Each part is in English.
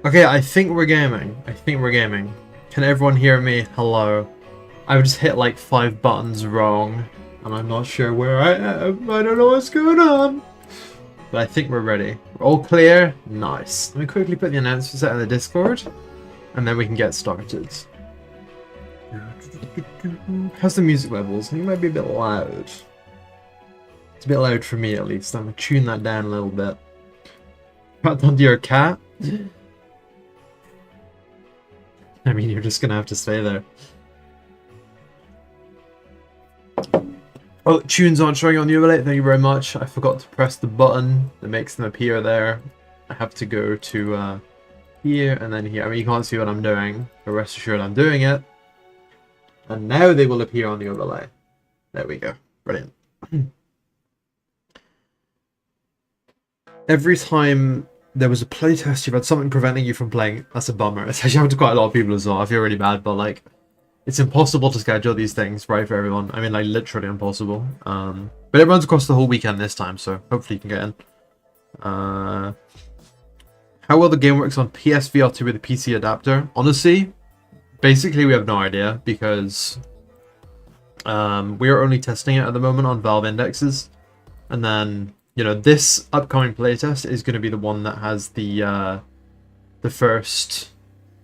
Okay, I think we're gaming. I think we're gaming. Can everyone hear me? Hello. I've just hit like 5 buttons wrong, and I'm not sure where I am. I don't know what's going on. But I think we're ready. We're all clear? Nice. Let me quickly put the announcements out in the Discord, and then we can get started. How's the music levels? I think it might be a bit loud. It's a bit loud for me at least. I'm gonna tune that down a little bit. Cut onto your cat? I mean, you're just gonna have to stay there. Oh, tunes aren't showing on the overlay. Thank you very much. I forgot to press the button that makes them appear there. I have to go to here and then here. I mean, you can't see what I'm doing, but rest assured I'm doing it. And now they will appear on the overlay. There we go. Brilliant. Every time there was a playtest, you've had something preventing you from playing. That's a bummer. It's actually happened to quite a lot of people as well. I feel really bad, but like, it's impossible to schedule these things, right, for everyone. I mean, like, literally impossible. But it runs across the whole weekend this time, so hopefully you can get in. How well the game works on PSVR 2 with the PC adapter? Honestly, basically we have no idea, because we are only testing it at the moment on Valve indexes. And then, you know, this upcoming playtest is going to be the one that has the first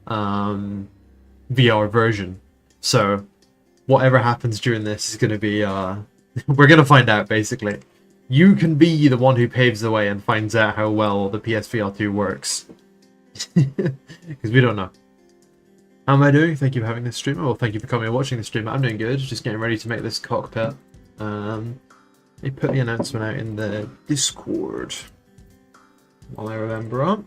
VR version. So, whatever happens during this is going to be, we're going to find out, basically. You can be the one who paves the way and finds out how well the PSVR 2 works. Because we don't know. How am I doing? Thank you for having this stream. Well, thank you for coming and watching the stream. I'm doing good. Just getting ready to make this cockpit. Let me put the announcement out in the Discord while I remember up.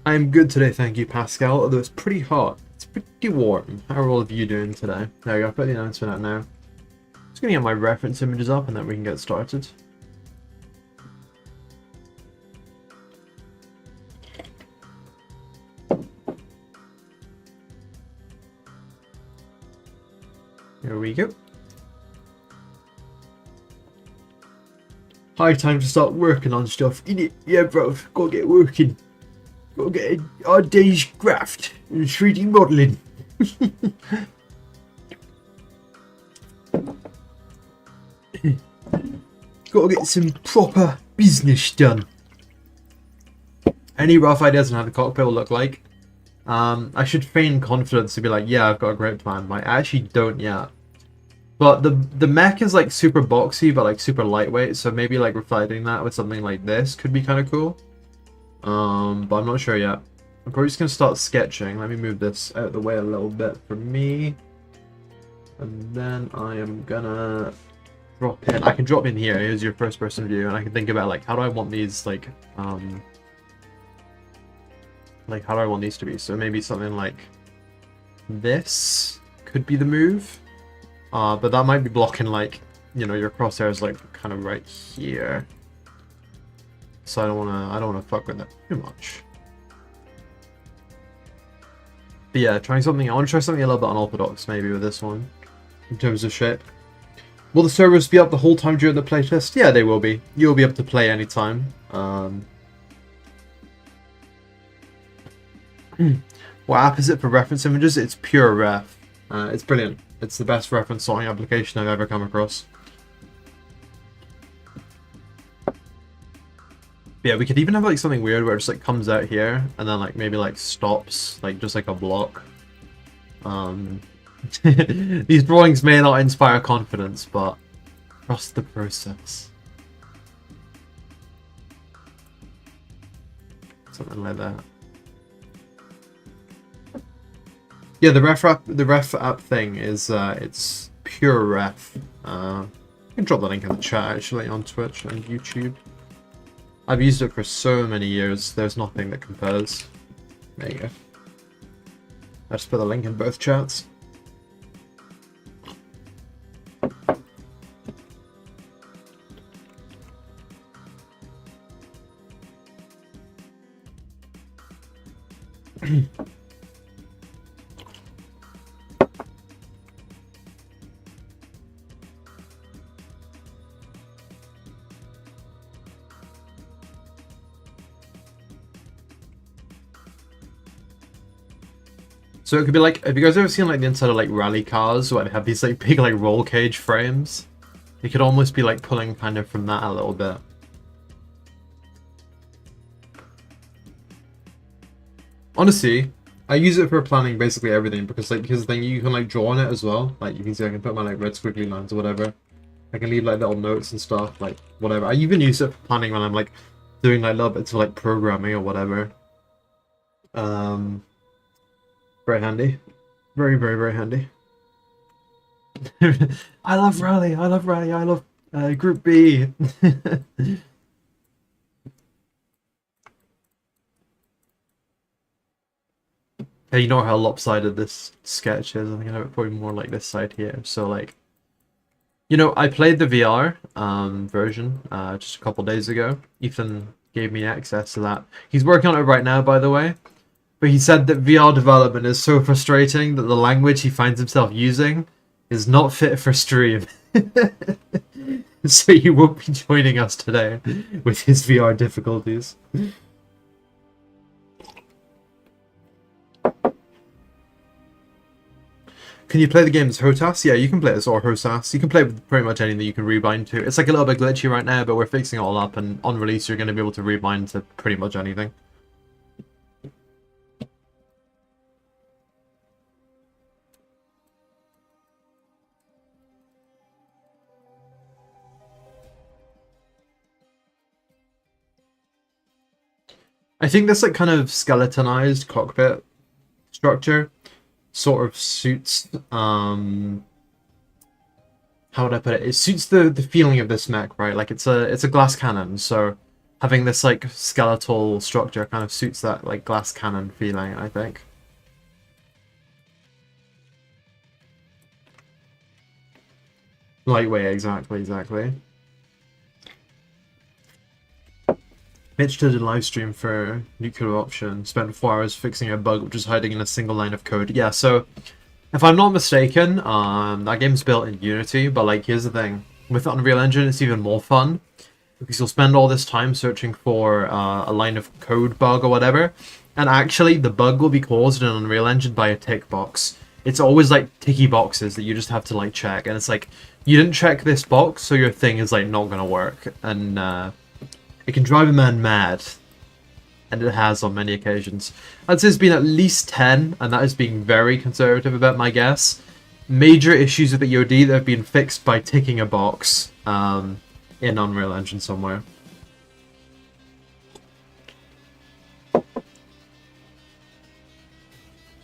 I'm good today, thank you, Pascal, although it's pretty hot. It's pretty warm. How are all of you doing today? There we go, I'll put the announcement out now. Just gonna get my reference images up and then we can get started. Here we go. High time to start working on stuff. Yeah, bro, gotta get working. Gotta get our day's graft and 3D modeling. Gotta get some proper business done. Any rough ideas on how the cockpit will look like? I should feign confidence to be like, yeah, I've got a great plan. I actually don't yet. But the mech is like super boxy, but like super lightweight. So maybe like reflecting that with something like this could be kind of cool. But I'm not sure yet. I'm probably just gonna start sketching. Let me move this out of the way a little bit for me. And then I am gonna drop in. I can drop in here. Here's your first person view, and I can think about like how do I want these like how do I want these to be? So maybe something like this could be the move. But that might be blocking like, you know, your crosshairs like kind of right here. So I don't wanna fuck with that too much. But yeah, trying something. I want to try something a little bit unorthodox maybe with this one in terms of shape. Will the servers be up the whole time during the playtest? Yeah, they will be. You'll be able to play anytime. What app is it for reference images? It's Pure Ref. It's brilliant. It's the best reference sorting application I've ever come across. Yeah, we could even have like something weird where it just like comes out here and then like maybe like stops, like just like a block. These drawings may not inspire confidence, but trust the process. Something like that. Yeah, the ref app thing is it's Pure Ref. I can drop the link in the chat actually on Twitch and YouTube. I've used it for so many years, there's nothing that compares. There you go. I just put the link in both chats. So it could be like, have you guys ever seen like the inside of like rally cars where they have these like big like roll cage frames? It could almost be like pulling kind of from that a little bit. Honestly, I use it for planning basically everything because then you can like draw on it as well. Like you can see I can put my like red squiggly lines or whatever. I can leave like little notes and stuff, like whatever. I even use it for planning when I'm like doing like little bits of like programming or whatever. Very handy. Very, very, very handy. I love Rally, I love Rally, I love Group B. Hey, you know how lopsided this sketch is? I think I have it probably more like this side here. So like, you know, I played the VR version just a couple days ago. Ethan gave me access to that. He's working on it right now, by the way. But he said that VR development is so frustrating that the language he finds himself using is not fit for stream. So he won't be joining us today with his VR difficulties. Can you play the game as HOTAS? Yeah, you can play it as or HOTAS. You can play it with pretty much anything that you can rebind to. It's like a little bit glitchy right now, but we're fixing it all up, and on release you're going to be able to rebind to pretty much anything. I think this like kind of skeletonized cockpit structure sort of suits how would I put it? It suits the feeling of this mech, right? Like it's a glass cannon, so having this like skeletal structure kind of suits that like glass cannon feeling, I think. Lightweight, exactly. Mitch did a live stream for Nuclear Option, spent 4 hours fixing a bug which was hiding in a single line of code. Yeah, so if I'm not mistaken, that game's built in Unity, but like here's the thing. With Unreal Engine it's even more fun, because you'll spend all this time searching for a line of code bug or whatever, and actually the bug will be caused in Unreal Engine by a tick box. It's always like ticky boxes that you just have to like check, and it's like, you didn't check this box, so your thing is like not gonna work, and it can drive a man mad, and it has on many occasions. I'd say it's been at least 10, and that is being very conservative about my guess. Major issues with the EOD that have been fixed by ticking a box in Unreal Engine somewhere.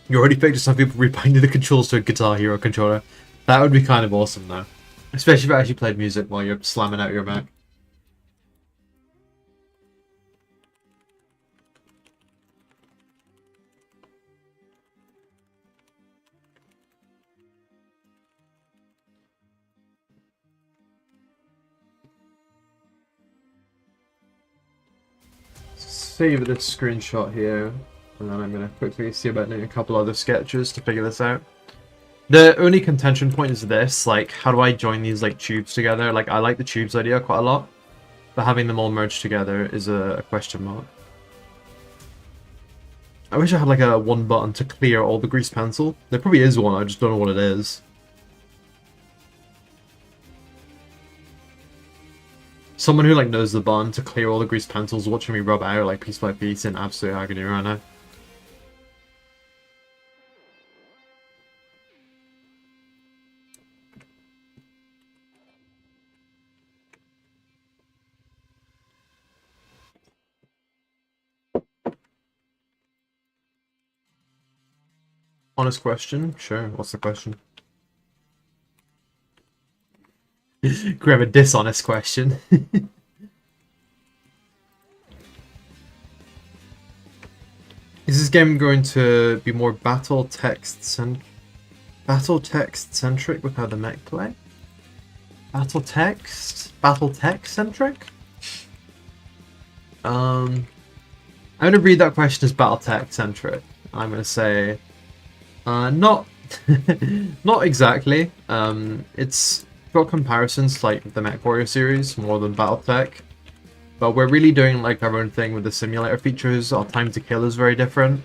You already pictured some people rebinding the controls to a Guitar Hero controller. That would be kind of awesome though. Especially if you actually played music while you're slamming out your Mac. Save this screenshot here, and then I'm going to quickly see about doing a couple other sketches to figure this out. The only contention point is this, like, how do I join these, like, tubes together? Like, I like the tubes idea quite a lot, but having them all merged together is a question mark. I wish I had, like, a one button to clear all the grease pencil. There probably is one, I just don't know what it is. Someone who like knows the button to clear all the grease pencils watching me rub out like piece by piece in absolute agony right now. Honest question? Sure, what's the question? Grab a dishonest question. Is this game going to be more battle text centric with how the mech play? Battle text centric? I'm gonna read that question as battle text centric. I'm gonna say not not exactly. It's got comparisons like the Mech Warrior series more than BattleTech, but we're really doing like our own thing with the simulator features. Our time to kill is very different.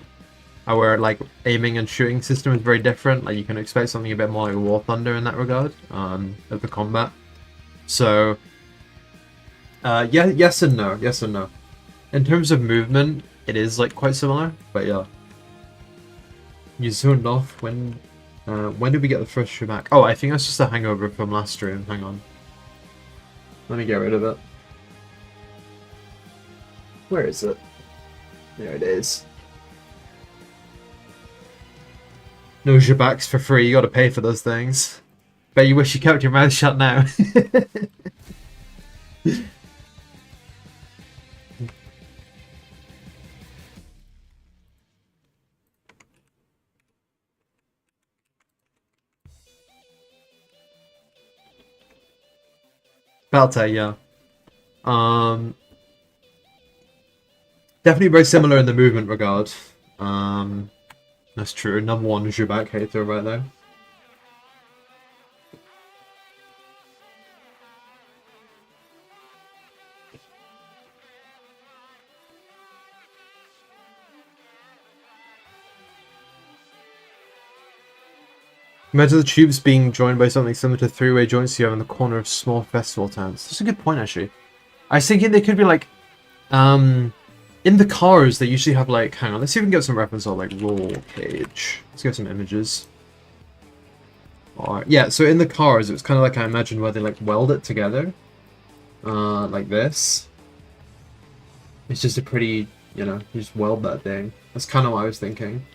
Our like aiming and shooting system is very different. Like you can expect something a bit more like War Thunder in that regard of the combat. So yeah, yes and no, yes and no. In terms of movement, it is like quite similar, but yeah. You zoned off when did we get the first shoe back? Oh, I think that's just a hangover from last stream. Hang on. Let me get rid of it. Where is it? There it is. No Jabaks for free, you gotta pay for those things. Bet you wish you kept your mouth shut now. Belter, yeah. Definitely very similar in the movement regard. That's true. Number one Jabak hater right there. Imagine the tubes being joined by something similar to three-way joints you have in the corner of small festival towns. That's a good point, actually. I was thinking they could be like, in the cars, they usually have like, hang on, let's see if we can get some reference on like roll cage. Let's get some images. Yeah, so in the cars, it's kind of like I imagine where they like weld it together, like this. It's just a pretty, you know, you just weld that thing. That's kind of what I was thinking.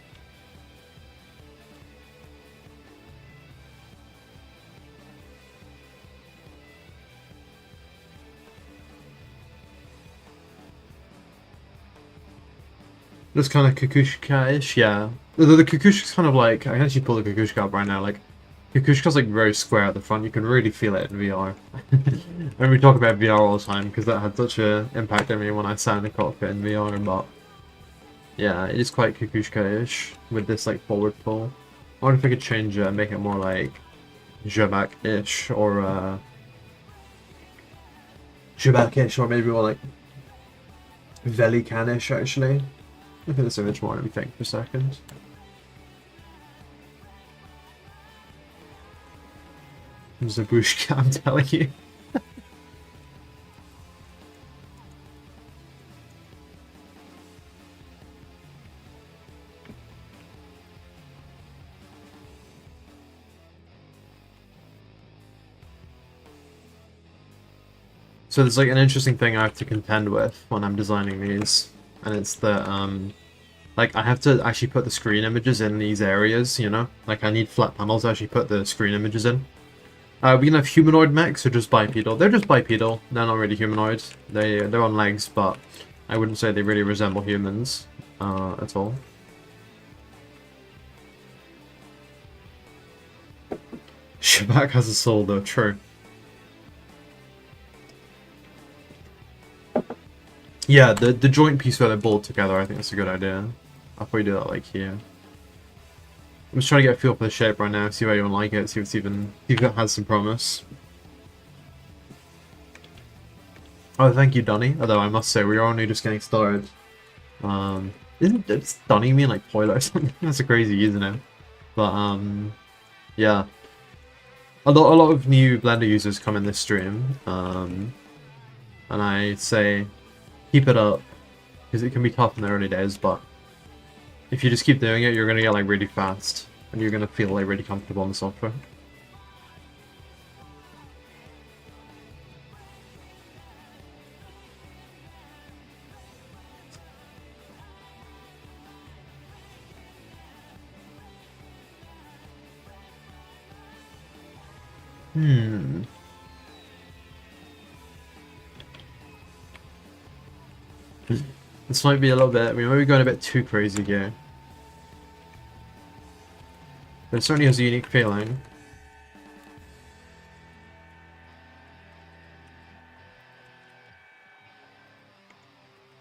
Looks kind of Kukushka-ish, yeah. Although the Kukushka's kind of like, I can actually pull the Kukushka up right now, like, Kukushka's like very square at the front, you can really feel it in VR. And we talk about VR all the time, because that had such an impact on me when I sat in the cockpit in VR, but... Yeah, it is quite Kukushka-ish, with this like forward pull. I wonder if I could change it and make it more like... Jabak-ish, or Jabak-ish, or maybe more like... Velikan-ish, actually. Look at this image more, let me think for a second. Zabushka, I'm telling you. So there's like an interesting thing I have to contend with when I'm designing these, and it's that like I have to actually put the screen images in these areas, you know? Like I need flat panels to actually put the screen images in. We can have humanoid mechs or just bipedal. They're just bipedal. They're not really humanoid. They're on legs, but I wouldn't say they really resemble humans at all. Shabak has a soul though, true. Yeah, the joint piece where they're bolted together, I think that's a good idea. I'll probably do that like here. I'm just trying to get a feel for the shape right now, see where you want to like it, see if it has some promise. Oh, thank you, Donny. Although I must say, we are only just getting started. Isn't Donny mean like Poilo or something? That's a crazy username. But yeah. A lot of new Blender users come in this stream, and I say keep it up, because it can be tough in the early days, but if you just keep doing it, you're gonna get like really fast, and you're gonna feel like really comfortable in the software. This might be a little bit, we might be going a bit too crazy here. But it certainly has a unique feeling.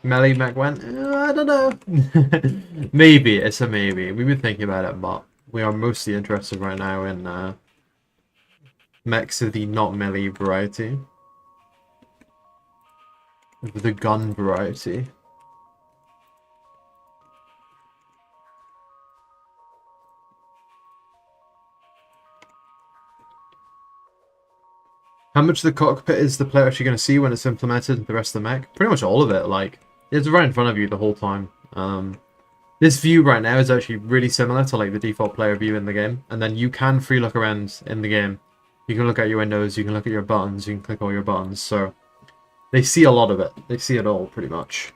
Melee Mech went? I don't know. Maybe, it's a maybe. We've been thinking about it, but we are mostly interested right now in mechs of the not melee variety. The gun variety. How much of the cockpit is the player actually going to see when it's implemented in the rest of the mech? Pretty much all of it. Like, it's right in front of you the whole time. This view right now is actually really similar to like the default player view in the game. And then you can free look around in the game. You can look at your windows, you can look at your buttons, you can click all your buttons. So they see a lot of it. They see it all, pretty much.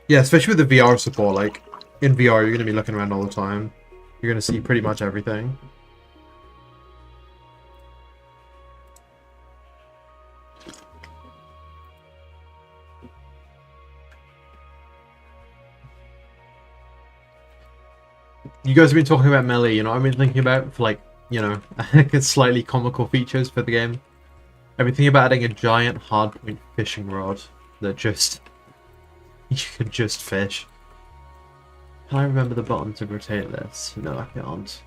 Yeah, especially with the VR support. Like, in VR, you're going to be looking around all the time. You're going to see pretty much everything. You guys have been talking about melee, you know what I've been thinking about for, like, you know, slightly comical features for the game? I've been thinking about adding a giant hardpoint fishing rod that just... you can just fish. Can I remember the button to rotate this? No, I can't.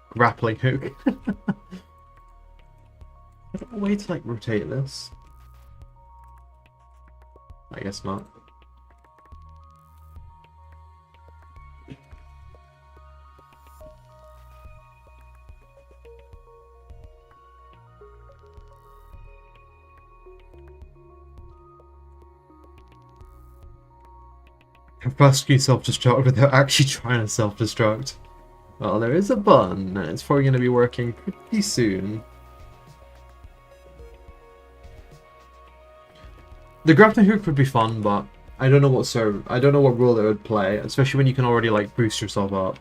Grappling hook. Is there a way to, like, rotate this? I guess not. Rescue self-destruct without actually trying to self-destruct. Well, there is a button, and it's probably going to be working pretty soon. The grappling hook would be fun, but I don't know what role it would play, especially when you can already like boost yourself up.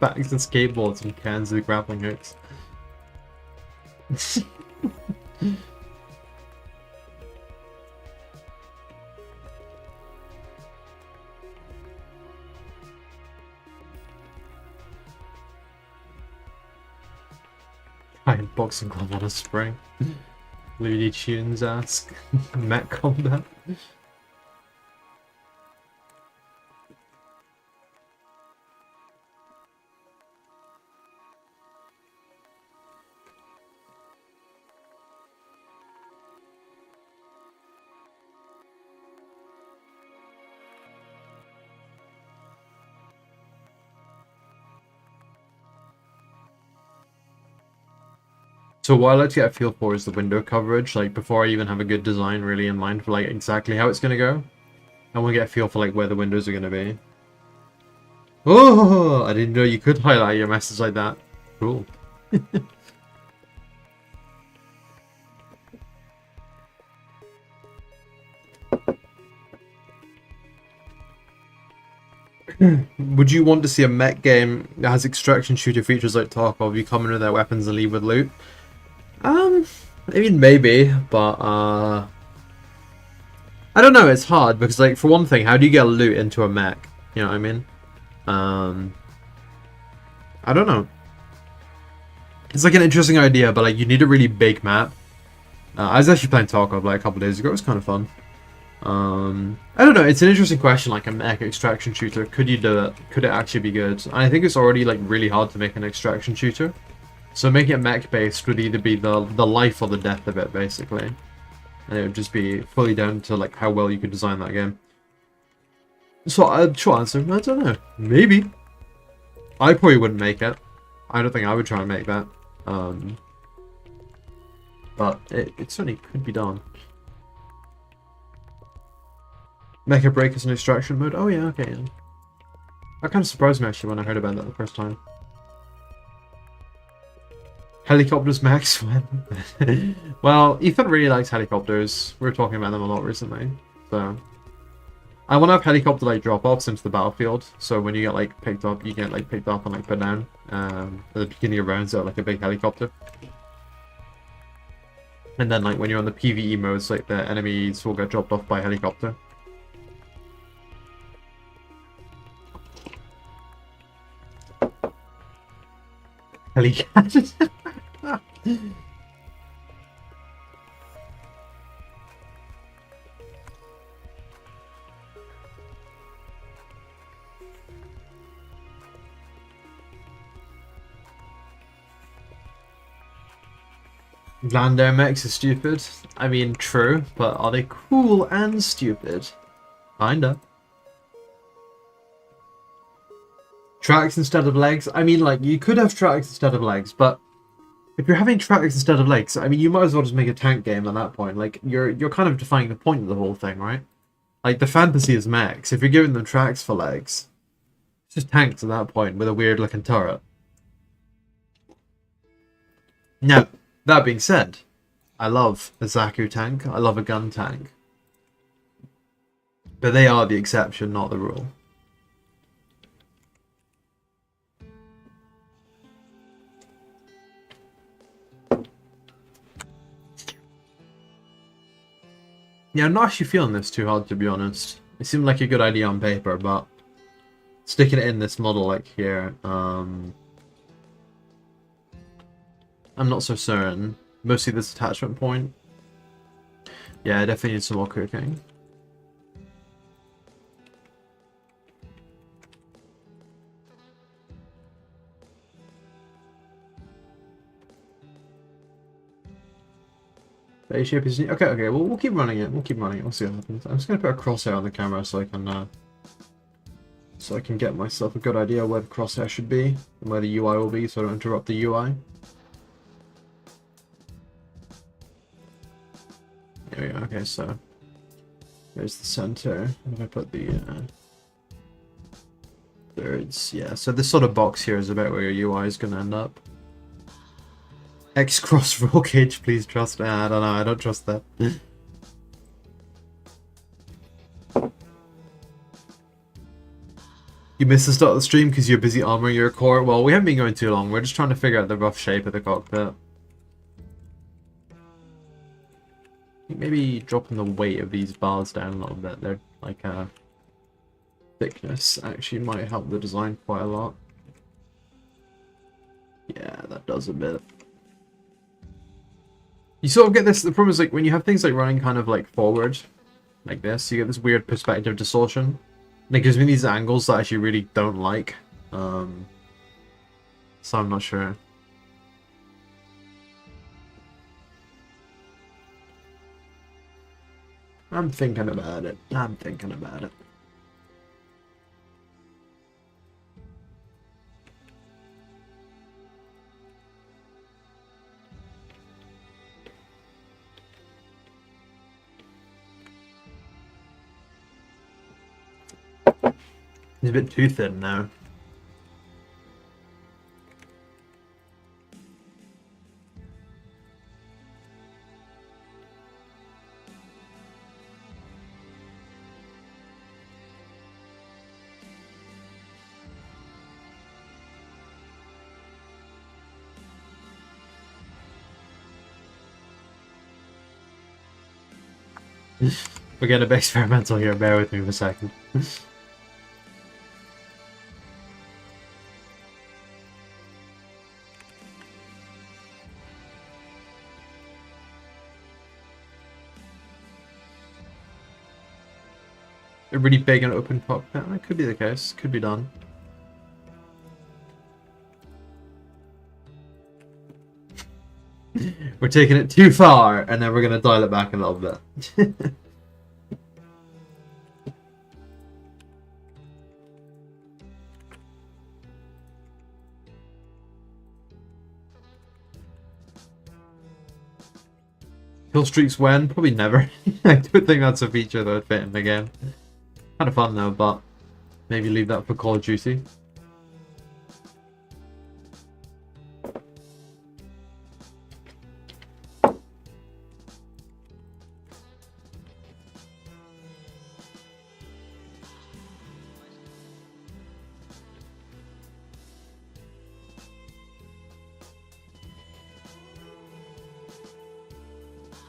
Bags and skateboards and cans of grappling hooks. Giant boxing glove on a spring. Looney Tunes ask. Mech combat. So what I like to get a feel for is the window coverage, like before I even have a good design really in mind for like exactly how it's gonna go. I want to get a feel for like where the windows are gonna be. Oh, I didn't know you could highlight your message like that. Cool. Would you want to see a mech game that has extraction shooter features like Tarkov? You come in with their weapons and leave with loot? I mean, maybe, but, I don't know, it's hard, because, like, for one thing, how do you get loot into a mech? You know what I mean? I don't know. It's, like, an interesting idea, but, like, you need a really big map. I was actually playing Tarkov, like, a couple days ago. It was kind of fun. I don't know, it's an interesting question, like, a mech extraction shooter. Could you do it? Could it actually be good? And I think it's already, like, really hard to make an extraction shooter. So making it mech-based would either be the life or the death of it, basically. And it would just be fully down to like how well you could design that game. So, short answer, I don't know. Maybe. I probably wouldn't make it. I don't think I would try and make that. But it certainly could be done. Mecha Break is an extraction mode? Oh yeah, okay. Yeah. That kind of surprised me actually when I heard about that the first time. Helicopters max when? Well, Ethan really likes helicopters. We were talking about them a lot recently. So I want to have helicopter like drop-offs into the battlefield. So when you get like picked up, you get like picked up and like put down. At the beginning of rounds, like a big helicopter. And then like when you're on the PvE modes, like the enemies will get dropped off by helicopter. Helicat. Land air mechs are stupid. I mean, true, but are they cool and stupid? Kinda. Tracks instead of legs. I mean, like, you could have tracks instead of legs, but if you're having tracks instead of legs, I mean, you might as well just make a tank game at that point. Like, you're kind of defining the point of the whole thing, right? Like, the fantasy is mechs. If you're giving them tracks for legs, it's just tanks at that point with a weird looking turret. Now, that being said, I love a Zaku tank. I love a gun tank. But they are the exception, not the rule. Yeah, I'm not actually feeling this too hard, to be honest. It seemed like a good idea on paper, but sticking it in this model like here, I'm not so certain. Mostly this attachment point. Yeah, I definitely need some more cooking. Base shape is okay. Okay, well we'll keep running it. We'll keep running it. We'll see what happens. I'm just gonna put a crosshair on the camera so I can get myself a good idea where the crosshair should be and where the UI will be, so I don't interrupt the UI. There we go. Okay, so there's the center. If I put the thirds, yeah. So this sort of box here is about where your UI is gonna end up. X cross roll cage, please trust. I don't know. I don't trust that. You missed the start of the stream because you're busy armoring your core. Well, we haven't been going too long. We're just trying to figure out the rough shape of the cockpit. Maybe dropping the weight of these bars down a little bit. They're like thickness actually might help the design quite a lot. Yeah, that does a bit. You sort of get this. The problem is like when you have things like running kind of like forward, like this, you get this weird perspective distortion. And it gives me these angles that I actually really don't like. So I'm not sure. I'm thinking about it. I'm thinking about it. It's a bit too thin now. We're getting a bit experimental here, bear with me for a second. A really big and open cockpit, that could be the case, could be done. We're taking it too far, and then we're going to dial it back a little bit. Kill streaks when? Probably never. I don't think that's a feature that would fit in the game. Kind of fun though, but maybe leave that for Call of Duty.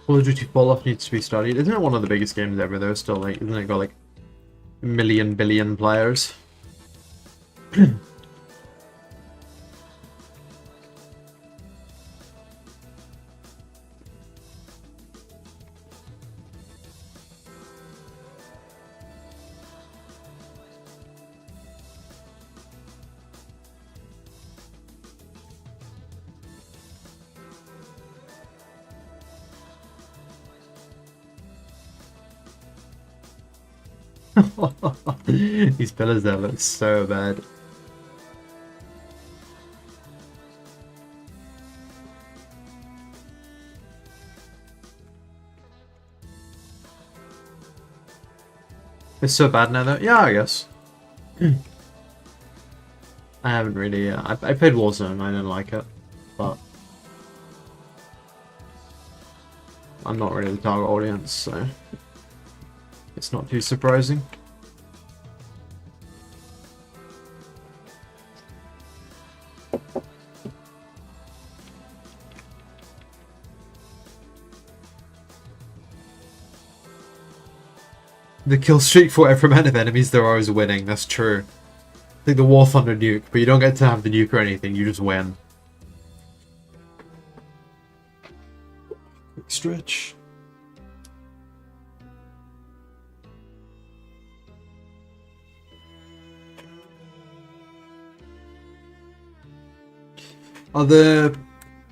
Call of Duty Fall-Off needs to be studied. Isn't it one of the biggest games ever though? Still, like, isn't it got like a million billion players? These pillars there look so bad. It's so bad now though. Yeah, I guess. I haven't really. I played Warzone. I didn't like it, but I'm not really the target audience, so it's not too surprising. The kill streak for every amount of enemies there are is winning. That's true. I think the War Thunder nuke, but you don't get to have the nuke or anything. You just win. Quick stretch. Are the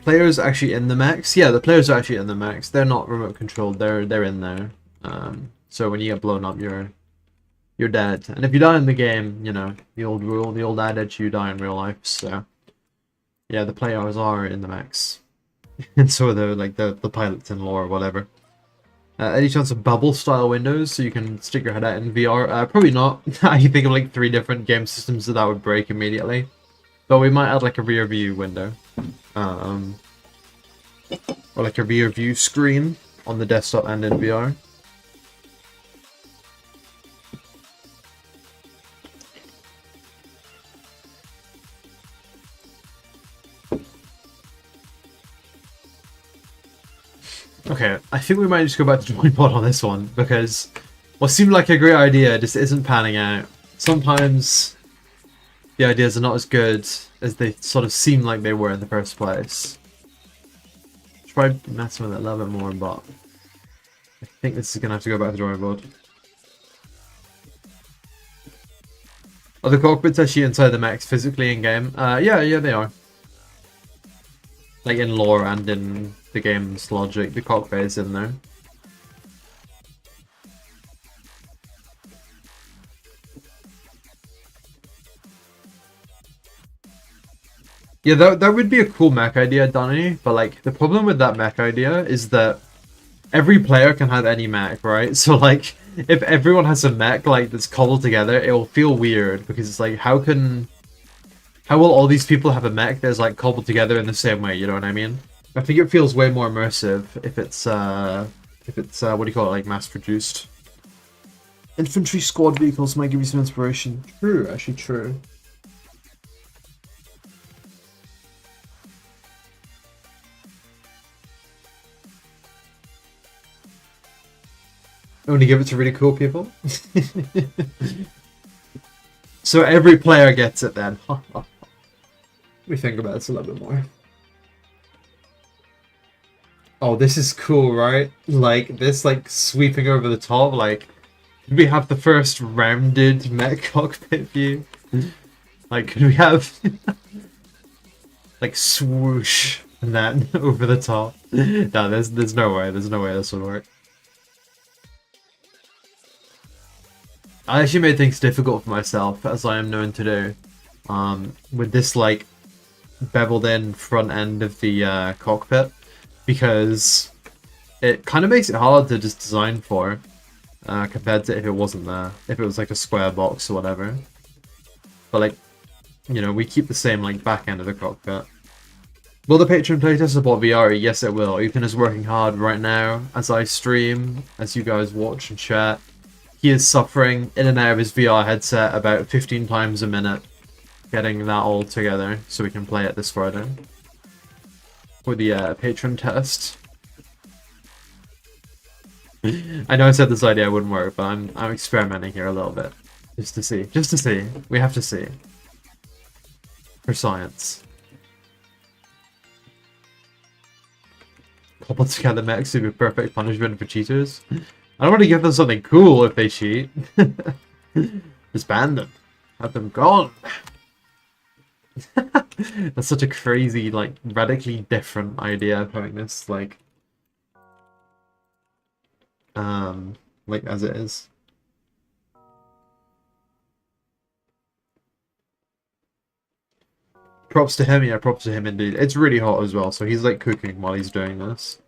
players actually in the mechs? Yeah, the players are actually in the mechs. They're not remote controlled. They're in there. So when you get blown up, you're dead. And if you die in the game, you know, the old rule, the old adage, you die in real life. So yeah, the players are in the mechs, and so are the pilots in lore or whatever. Any chance of bubble style windows so you can stick your head out in VR? Probably not. I think of like 3 different game systems that would break immediately. But we might add like a rear view window. Or like a rear view screen on the desktop and in VR. Okay, I think we might just go back to drawing board on this one, because what seemed like a great idea just isn't panning out. Sometimes the ideas are not as good as they sort of seem like they were in the first place. Try messing with it a little bit more, but I think this is going to have to go back to the drawing board. Are the cockpits actually inside the mechs physically in-game? Yeah, they are. Like in lore and in the game's logic, the cockpit is in there. Yeah, that would be a cool mech idea, Donny, but like the problem with that mech idea is that every player can have any mech, right? So like if everyone has a mech like that's cobbled together, it will feel weird because it's like how will all these people have a mech that's like cobbled together in the same way, you know what I mean? I think it feels way more immersive if it's what do you call it, like mass produced. Infantry squad vehicles might give you some inspiration. True, actually true. Only give it to really cool people? So every player gets it then. We think about this a little bit more. Oh, this is cool, right? Like, this, like, sweeping over the top, like, we have the first rounded mech cockpit view. Like, could we have, like, swoosh and that over the top? No, there's no way this would work. I actually made things difficult for myself, as I am known to do, with this, like, beveled in front end of the cockpit, because it kind of makes it hard to just design for, compared to if it wasn't there, if it was like a square box or whatever. But like, you know, we keep the same like back end of the cockpit. Will the Patreon playtest support VR? Yes, it will. Ethan is working hard right now as I stream, as you guys watch and chat. He is suffering in and out of his VR headset about 15 times a minute, getting that all together so we can play it this Friday for the patron test. I know I said this idea wouldn't work, but I'm experimenting here a little bit, just to see. We have to see for science. Cobbled together mechs would be perfect punishment for cheaters. I don't want to give them something cool if they cheat. Just ban them. Have them gone. That's such a crazy, like, radically different idea of having this, like as it is. Props to him, yeah, props to him indeed. It's really hot as well, so he's like cooking while he's doing this.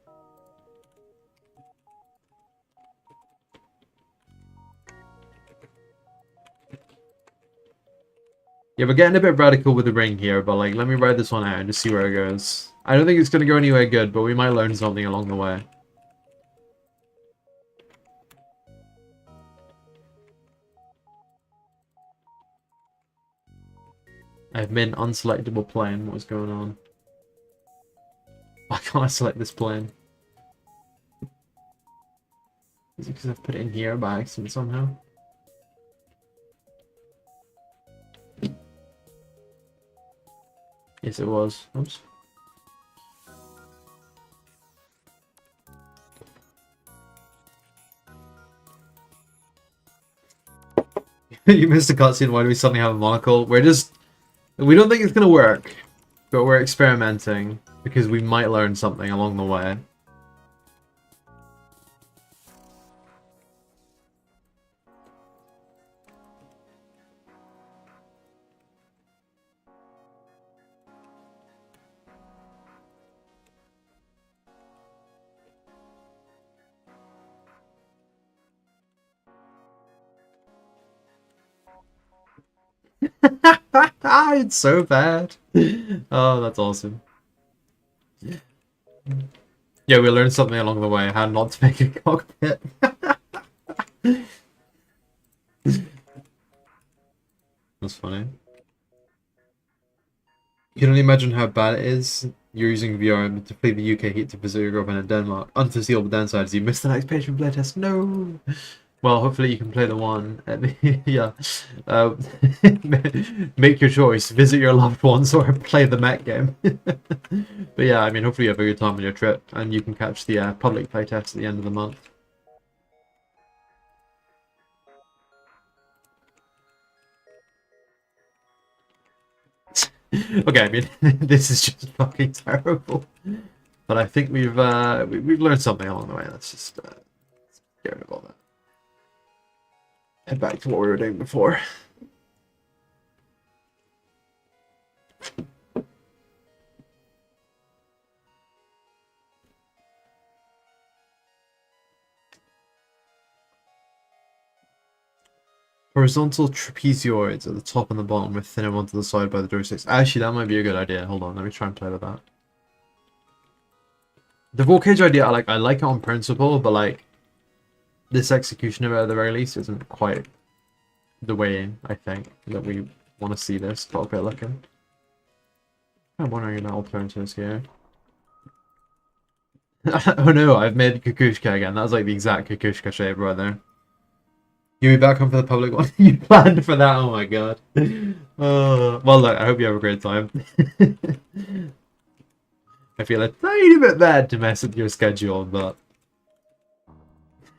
Yeah, we're getting a bit radical with the ring here, but like, let me ride this one out and just see where it goes. I don't think it's going to go anywhere good, but we might learn something along the way. I've made an unselectable plane. What's going on? Why can't I select this plane? Is it because I've put it in here by accident somehow? Yes, it was. Oops. You missed a cutscene. Why do we suddenly have a monocle? We don't think it's gonna work, but we're experimenting because we might learn something along the way. It's so bad. Oh, that's awesome. Yeah, we learned something along the way, how not to make a cockpit. That's funny. You can only imagine how bad it is. You're using VR to play the UK heat to visit your girlfriend in Denmark. Unforeseeable downsides, you missed the next page from playtest. No! Well, hopefully you can play the one at the, yeah. Make your choice. Visit your loved ones or play the Mech game. But yeah, I mean, hopefully you have a good time on your trip and you can catch the public playtest at the end of the month. Okay, I mean, this is just fucking terrible. But I think we've learned something along the way. Let's just get rid of all that. Head back to what we were doing before. Horizontal trapezoids at the top and the bottom with thinner one to the side by the joysticks. Actually, that might be a good idea. Hold on, let me try and play with that. The roll cage idea, I like it on principle, but like this execution of it at the very least isn't quite the way I think that we want to see this cockpit looking. I'm wondering about alternatives here. Oh no, I've made Kukushka again. That was like the exact Kukushka shape right there. You'll be back on for the public one? You planned for that? Oh my god. Well, look, I hope you have a great time. I feel a tiny bit bad to mess with your schedule, but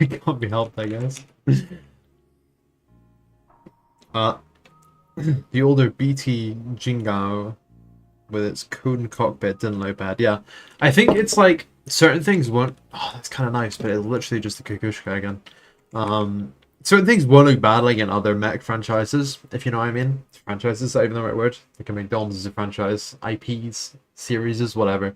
it can't be helped, I guess. The older BT Jingao with its Kun cockpit didn't look bad. Yeah, I think it's like certain things won't. Oh, that's kind of nice, but it's literally just the Kukushka again. Certain things won't look bad like in other Mech franchises, if you know what I mean. Franchises, is that even the right word? Like I mean, McDonald's is a franchise, IPs, series, whatever.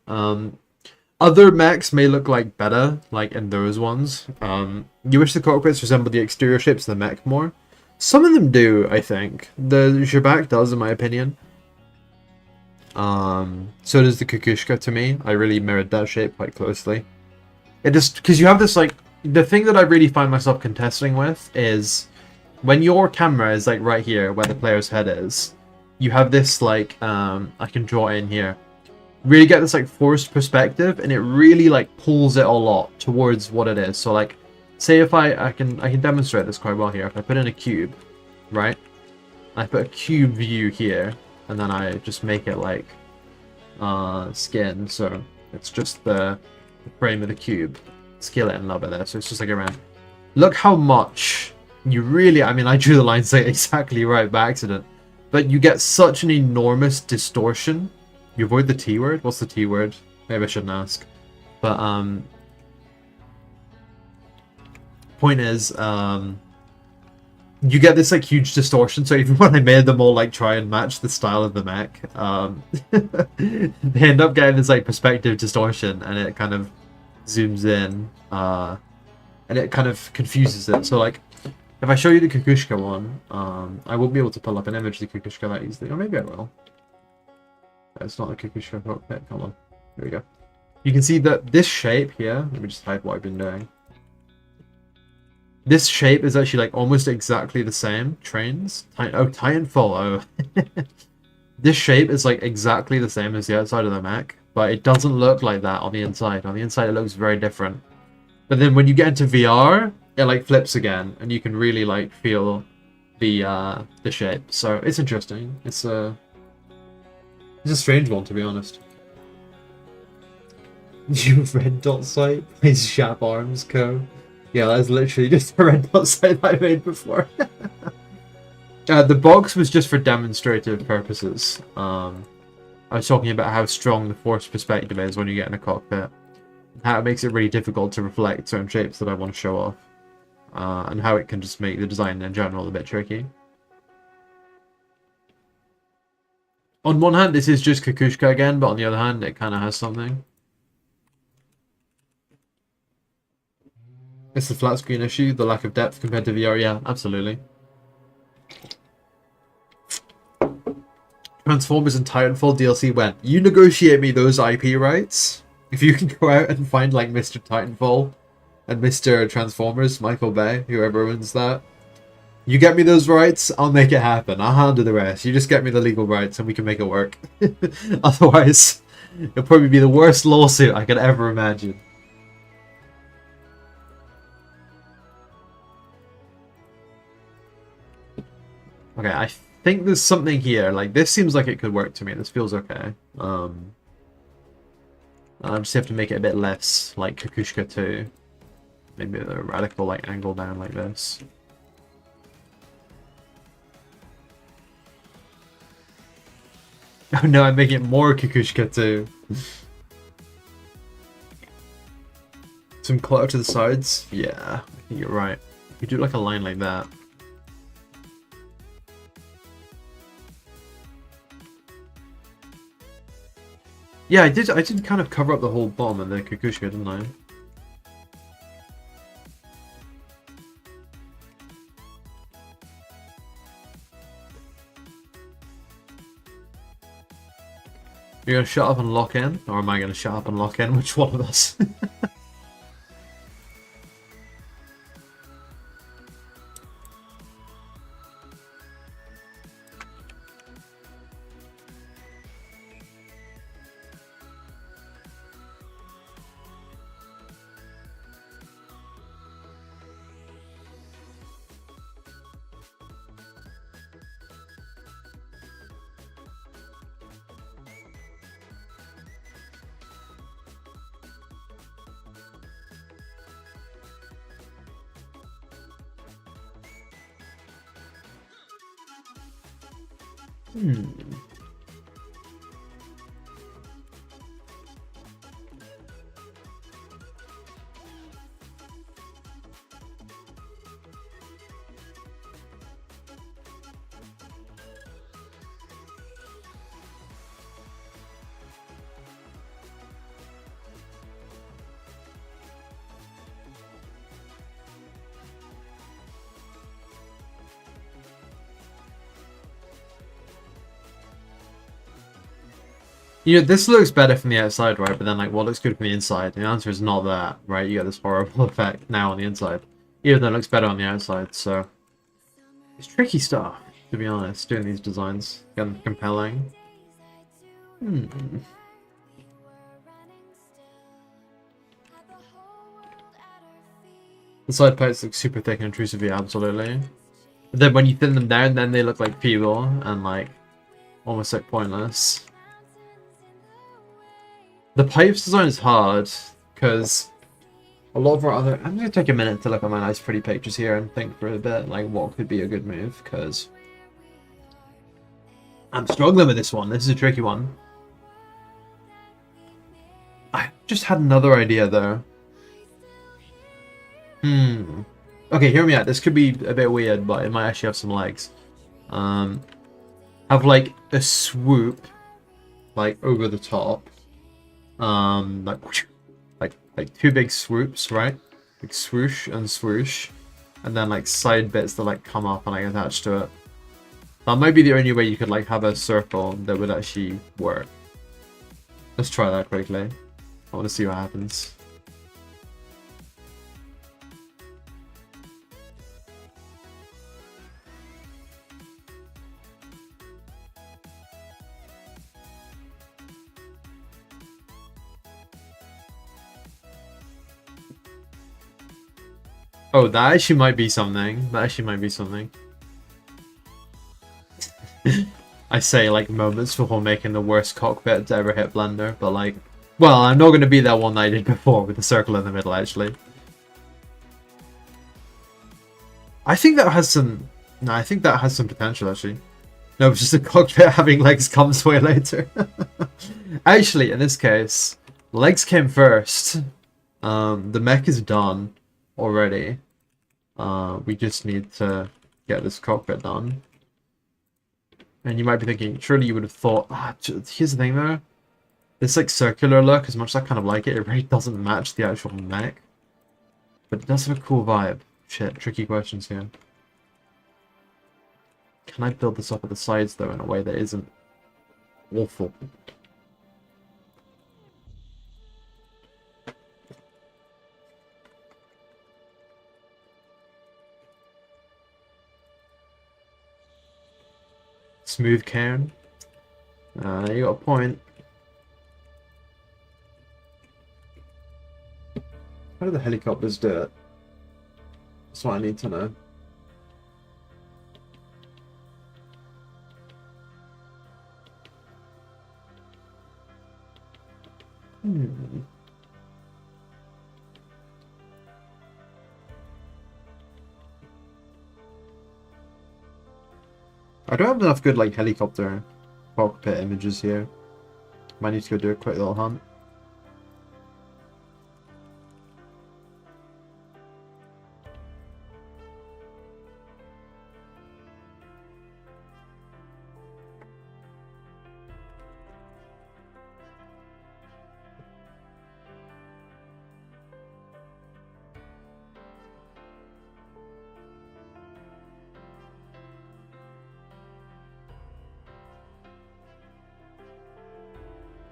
Other mechs may look like better, like in those ones. You wish the cockpits resembled the exterior shapes of the mech more. Some of them do, I think. The Zhabak does, in my opinion. So does the Kukushka to me. I really mirrored that shape quite closely. It just, because you have this like, the thing that I really find myself contesting with is when your camera is like right here where the player's head is, you have this like, I can draw it in here. Really get this like forced perspective and it really like pulls it a lot towards what it is. So like, say if I can demonstrate this quite well here. If I put in a cube, right? I put a cube view here and then I just make it like skin. So it's just the frame of the cube. Scale it and love it there, so it's just like around. Look how much you really, I mean, I drew the line say exactly right by accident, but you get such an enormous distortion. You avoid the T word? What's the T word? Maybe I shouldn't ask. But, point is, you get this like huge distortion. So even when I made them all like try and match the style of the mech, they end up getting this like perspective distortion, and it kind of zooms in, and it kind of confuses it. So like, if I show you the Kukushka one, I won't be able to pull up an image of the Kukushka that easily, or maybe I will. It's not the Kukushka cockpit. Come on, here we go. You can see that this shape here. Let me just hide what I've been doing. This shape is actually like almost exactly the same. Trains. Titanfall. Oh. This shape is like exactly the same as the outside of the mech, but it doesn't look like that on the inside. On the inside, it looks very different. But then when you get into VR, it like flips again, and you can really like feel the shape. So it's interesting. It's a strange one, to be honest. New red dot site plays Shap Arms Co. Yeah, that's literally just a red dot site I made before. The box was just for demonstrative purposes. I was talking about how strong the forced perspective is when you get in a cockpit. How it makes it really difficult to reflect certain shapes that I want to show off. And how it can just make the design in general a bit tricky. On one hand, this is just Kukushka again, but on the other hand, it kind of has something. It's the flat screen issue, the lack of depth compared to VR. Yeah, absolutely. Transformers and Titanfall DLC when? You negotiate me those IP rights. If you can go out and find like Mr. Titanfall and Mr. Transformers, Michael Bay, whoever owns that. You get me those rights, I'll make it happen. I'll handle the rest. You just get me the legal rights and we can make it work. Otherwise, it'll probably be the worst lawsuit I could ever imagine. Okay, I think there's something here. Like, this seems like it could work to me. This feels okay. I just have to make it a bit less like Kukushka 2. Maybe a radical like angle down like this. Oh no, I'm making it more Kukushka 2. Some clutter to the sides? Yeah, I think you're right. You do like a line like that. Yeah, I did kind of cover up the whole bottom of the Kukushka, didn't I? You're gonna shut up and lock in? Or am I gonna shut up and lock in? Which one of us? You know, this looks better from the outside, right? But then, like, what looks good from the inside? The answer is not that, right? You get this horrible effect now on the inside. Even though it looks better on the outside, so... It's tricky stuff, to be honest, doing these designs. Again, compelling. The side parts look super thick and intrusive, yeah, absolutely. But then when you thin them down, then they look like feeble and, like, almost, like, pointless. The pipes design is hard, because a lot of our other... I'm going to take a minute to look at my nice pretty pictures here and think for a bit, like, what could be a good move, because... I'm struggling with this one. This is a tricky one. I just had another idea, though. Okay, hear me out. This could be a bit weird, but it might actually have some legs. Have like a swoop, like over the top. Like two big swoops, right? Like swoosh and swoosh, and then like side bits that like come up and like attach to it. That might be the only way you could like have a circle that would actually work. Let's try that quickly. I want to see what happens. Oh, that actually might be something. That actually might be something. I say like moments before making the worst cockpit to ever hit Blender, but like, well, I'm not going to be that one that I did before with the circle in the middle, actually. I think that has some... No, I think that has some potential, actually. No, it's just a cockpit having legs comes way later. Actually, in this case, legs came first. The mech is done already. We just need to get this cockpit done. And you might be thinking, surely you would have thought, here's the thing though. This like circular look, as much as I kind of like it, it really doesn't match the actual mech. But it does have a cool vibe. Shit, tricky questions here. Can I build this up at the sides though in a way that isn't awful? Smooth cairn. You got a point. How do the helicopters do it? That's what I need to know. I don't have enough good like helicopter cockpit images here. Might need to go do a quick little hunt.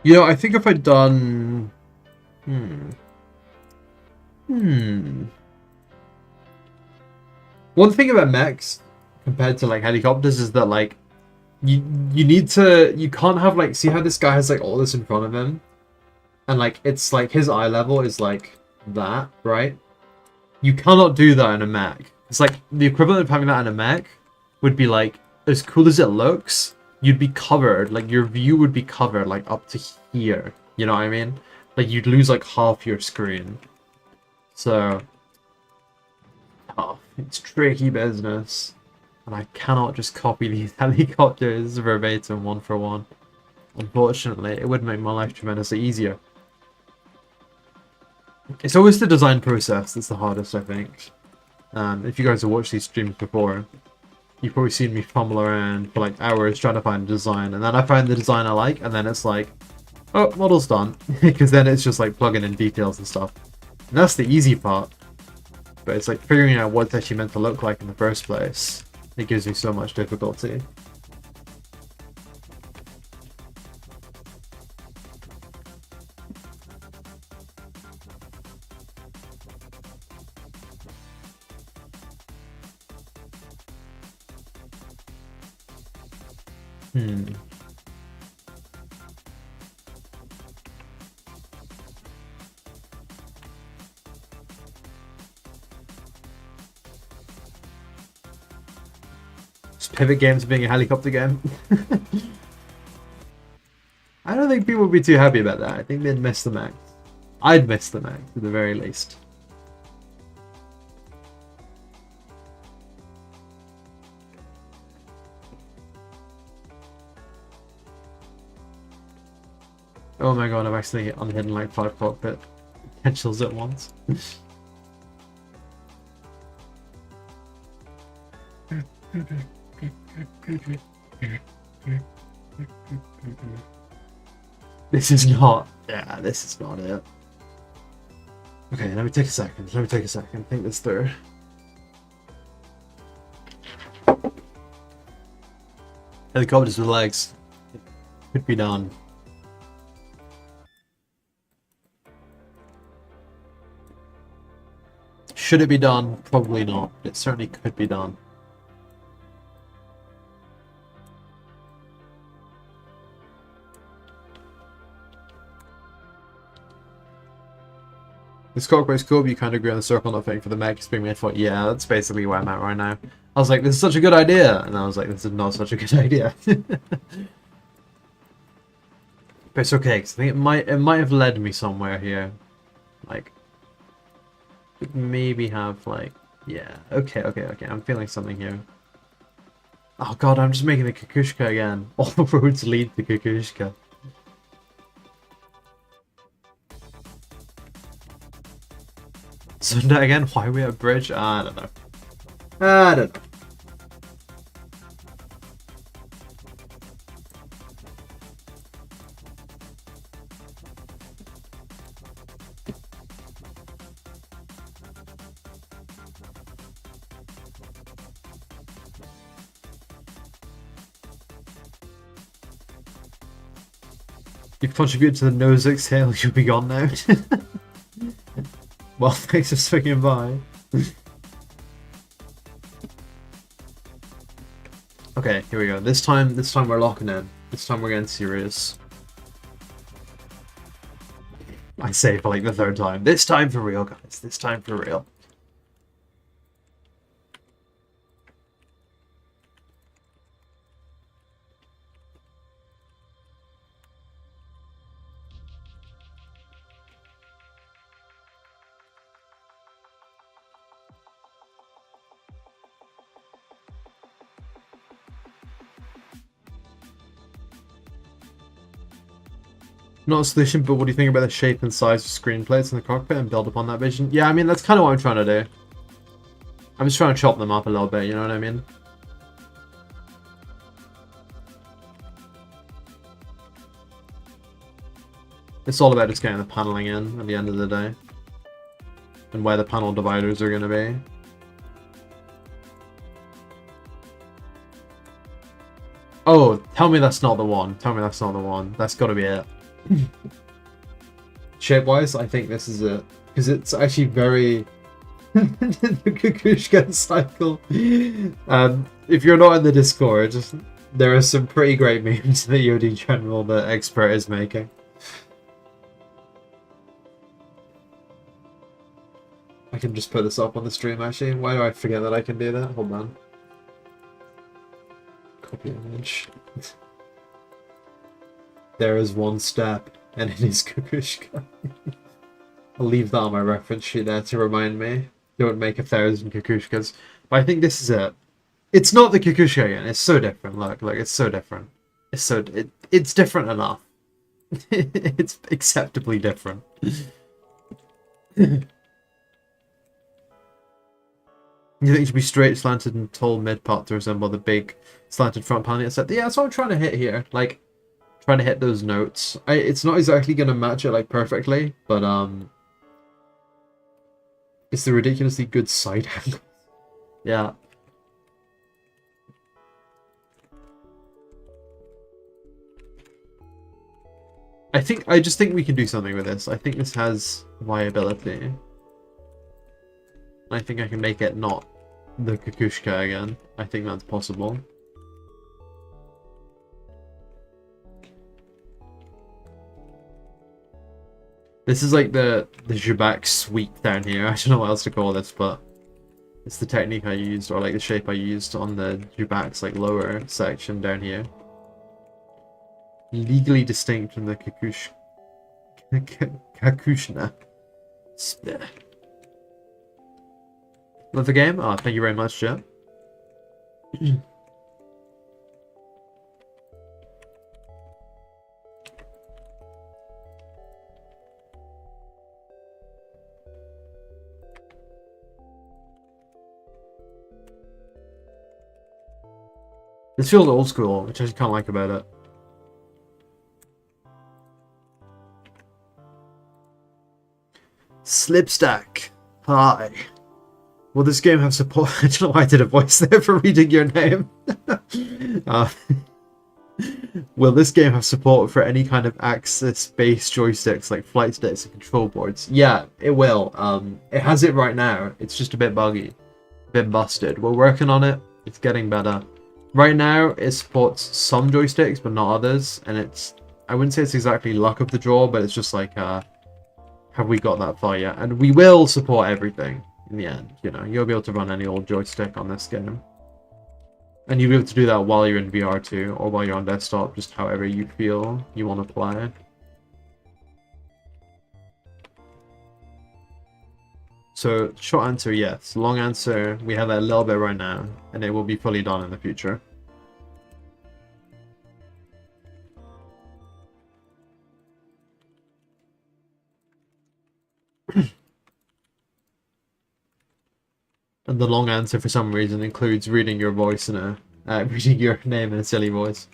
You know, I think if I'd done... One thing about mechs, compared to, like, helicopters, is that, like, you need to... You can't have, like... See how this guy has, like, all this in front of him? And, like, it's, like, his eye level is, like, that, right? You cannot do that in a mech. It's, like, the equivalent of having that in a mech would be, like, as cool as it looks... You'd be covered, like your view would be covered like up to here, you know what I mean? Like you'd lose like half your screen. So, it's tricky business. And I cannot just copy these helicopters verbatim one for one. Unfortunately, it would make my life tremendously easier. It's always the design process that's the hardest, I think. If you guys have watched these streams before, you've probably seen me fumble around for like hours trying to find a design, and then I find the design I like, and then it's like, oh, model's done. Because then it's just like plugging in details and stuff. And that's the easy part. But it's like figuring out what it's actually meant to look like in the first place. It gives me so much difficulty. Just pivot games being a helicopter game. I don't think people would be too happy about that. I think they'd miss the Mech. I'd miss the Mech, at the very least. Oh my god, I've actually unhidden like 5 cockpit potentials at once. This is not. Yeah, this is not it. Okay, let me take a second. Let me take a second. Think this through. Helicopters with legs. Could be done. Should it be done? Probably not. It certainly could be done. This cockpit's cool, but you kind of agree on the circle not fitting for the mech is being made for. Yeah, that's basically where I'm at right now. I was like, this is such a good idea, and I was like, this is not such a good idea. But it's okay, because I think it might have led me somewhere here. Like, maybe have like, yeah, okay, I'm feeling something here. Oh god, I'm just making the Kukushka again. All the roads lead to Kukushka. So again, why are we at a bridge? I don't know. I don't know. You've contributed to the nose exhale, you'll be gone now. Well, thanks for swinging by. Okay, here we go. This time we're locking in. This time we're getting serious. I say for like the third time. This time for real, guys. This time for real. Not a solution, but what do you think about the shape and size of screen plates in the cockpit and build upon that vision? Yeah, I mean, that's kind of what I'm trying to do. I'm just trying to chop them up a little bit, you know what I mean? It's all about just getting the paneling in at the end of the day. And where the panel dividers are going to be. Oh, tell me that's not the one. Tell me that's not the one. That's got to be it. Shape-wise, I think this is it. Because it's actually very... the Kukushka cycle. If you're not in the Discord, there are some pretty great memes that Yodi General, the expert, is making. I can just put this up on the stream, actually. Why do I forget that I can do that? Hold on. Copy image. There is one step, and it is Kukushka. I'll leave that on my reference sheet there to remind me. Don't make 1,000 Kukushkas. But I think this is it. It's not the Kukushka again. It's so different. Look, it's so different. It's different enough. It's acceptably different. You think it should be straight, slanted, and tall mid part to resemble the big slanted front panel? Yeah, that's what I'm trying to hit here. Like, trying to hit those notes. It's not exactly going to match it like perfectly, but it's the ridiculously good side angle. Yeah. I just think we can do something with this. I think this has viability. I think I can make it not the Kukushka again. I think that's possible. This is like the Jabak sweep down here. I don't know what else to call this, but it's the technique I used, or like the shape I used on the Jabak's like lower section down here. Legally distinct from the Kakushna. Love the game? Oh, thank you very much, Jeff. This feels old school, which I just can't like about it. Slipstack. Hi. Will this game have support? I don't know why I did a voice there for reading your name. Will this game have support for any kind of axis-based joysticks like flight sticks and control boards? Yeah, it will. It has it right now. It's just a bit buggy, a bit busted. We're working on it. It's getting better. Right now, it supports some joysticks, but not others. And it's, I wouldn't say it's exactly luck of the draw, but it's just like, have we got that far yet? And we will support everything in the end. You know, you'll be able to run any old joystick on this game. And you'll be able to do that while you're in VR too, or while you're on desktop, just however you feel you want to play. So, short answer, yes. Long answer, we have that a little bit right now, and it will be fully done in the future. And the long answer, for some reason, includes reading your voice in a, reading your name in a silly voice.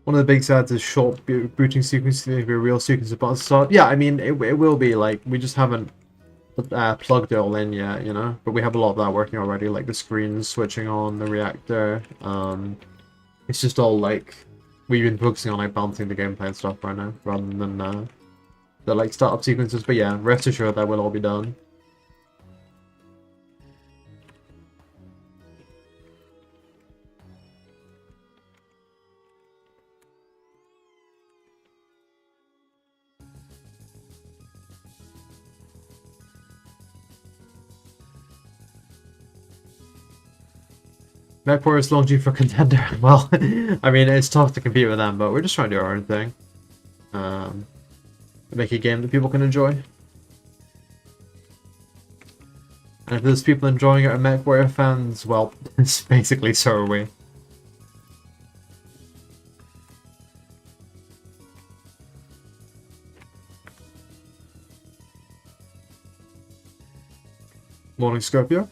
One of the big sads is short booting sequences to be a real sequence of buttons to start. Yeah, I mean, it will be, like, we just haven't plugged it all in yet, you know? But we have a lot of that working already, like the screens switching on, the reactor. It's just all, like, we've been focusing on, like, balancing the gameplay and stuff right now, rather than the, like, startup sequences. But yeah, rest assured that will all be done. MechWarrior is launching for Contender. Well, I mean, it's tough to compete with them, but we're just trying to do our own thing. Make a game that people can enjoy. And if there's people enjoying it are MechWarrior fans, well, it's basically so are we. Morning, Scorpio.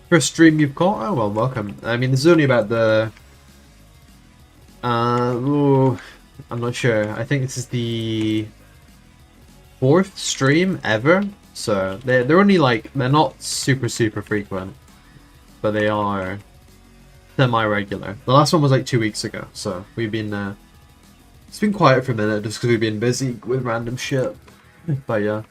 First stream you've caught? Oh, well, welcome. I mean, this is only about the... ooh, I'm not sure. I think this is the 4th stream ever. So, they're only, like, they're not super frequent. But they are semi-regular. The last one was, like, 2 weeks ago. So, we've been, it's been quiet for a minute just because we've been busy with random shit. But, yeah.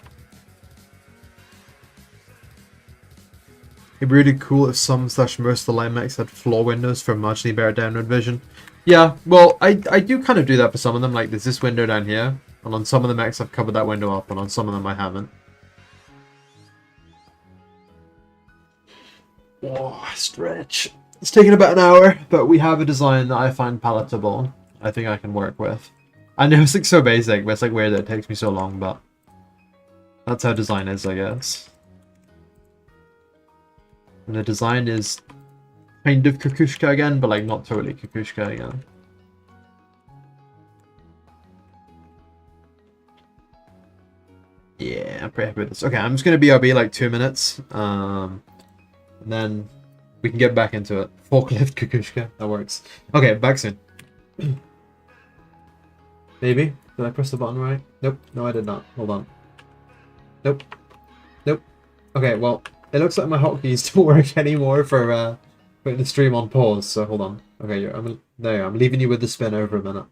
It'd be really cool if some/most of the line mechs had floor windows for marginally better downward vision. Yeah, well, I do kind of do that for some of them. Like, there's this window down here, and on some of the mechs I've covered that window up, and on some of them I haven't. Oh, stretch. It's taken about an hour, but we have a design that I find palatable. I think I can work with. I know it's like so basic, but it's like weird that it takes me so long, but that's how design is, I guess. And the design is kind of Kukushka again, but like not totally Kukushka again. Yeah, I'm pretty happy with this. Okay, I'm just gonna BRB like 2 minutes, and then we can get back into it. Forklift Kukushka, that works. Okay, back soon. Maybe? Did I press the button right? Nope, no I did not. Hold on. Nope. Nope. Okay, well, it looks like my hotkeys don't work anymore for putting the stream on pause, so hold on. Okay, I'm leaving you with the spin over a minute.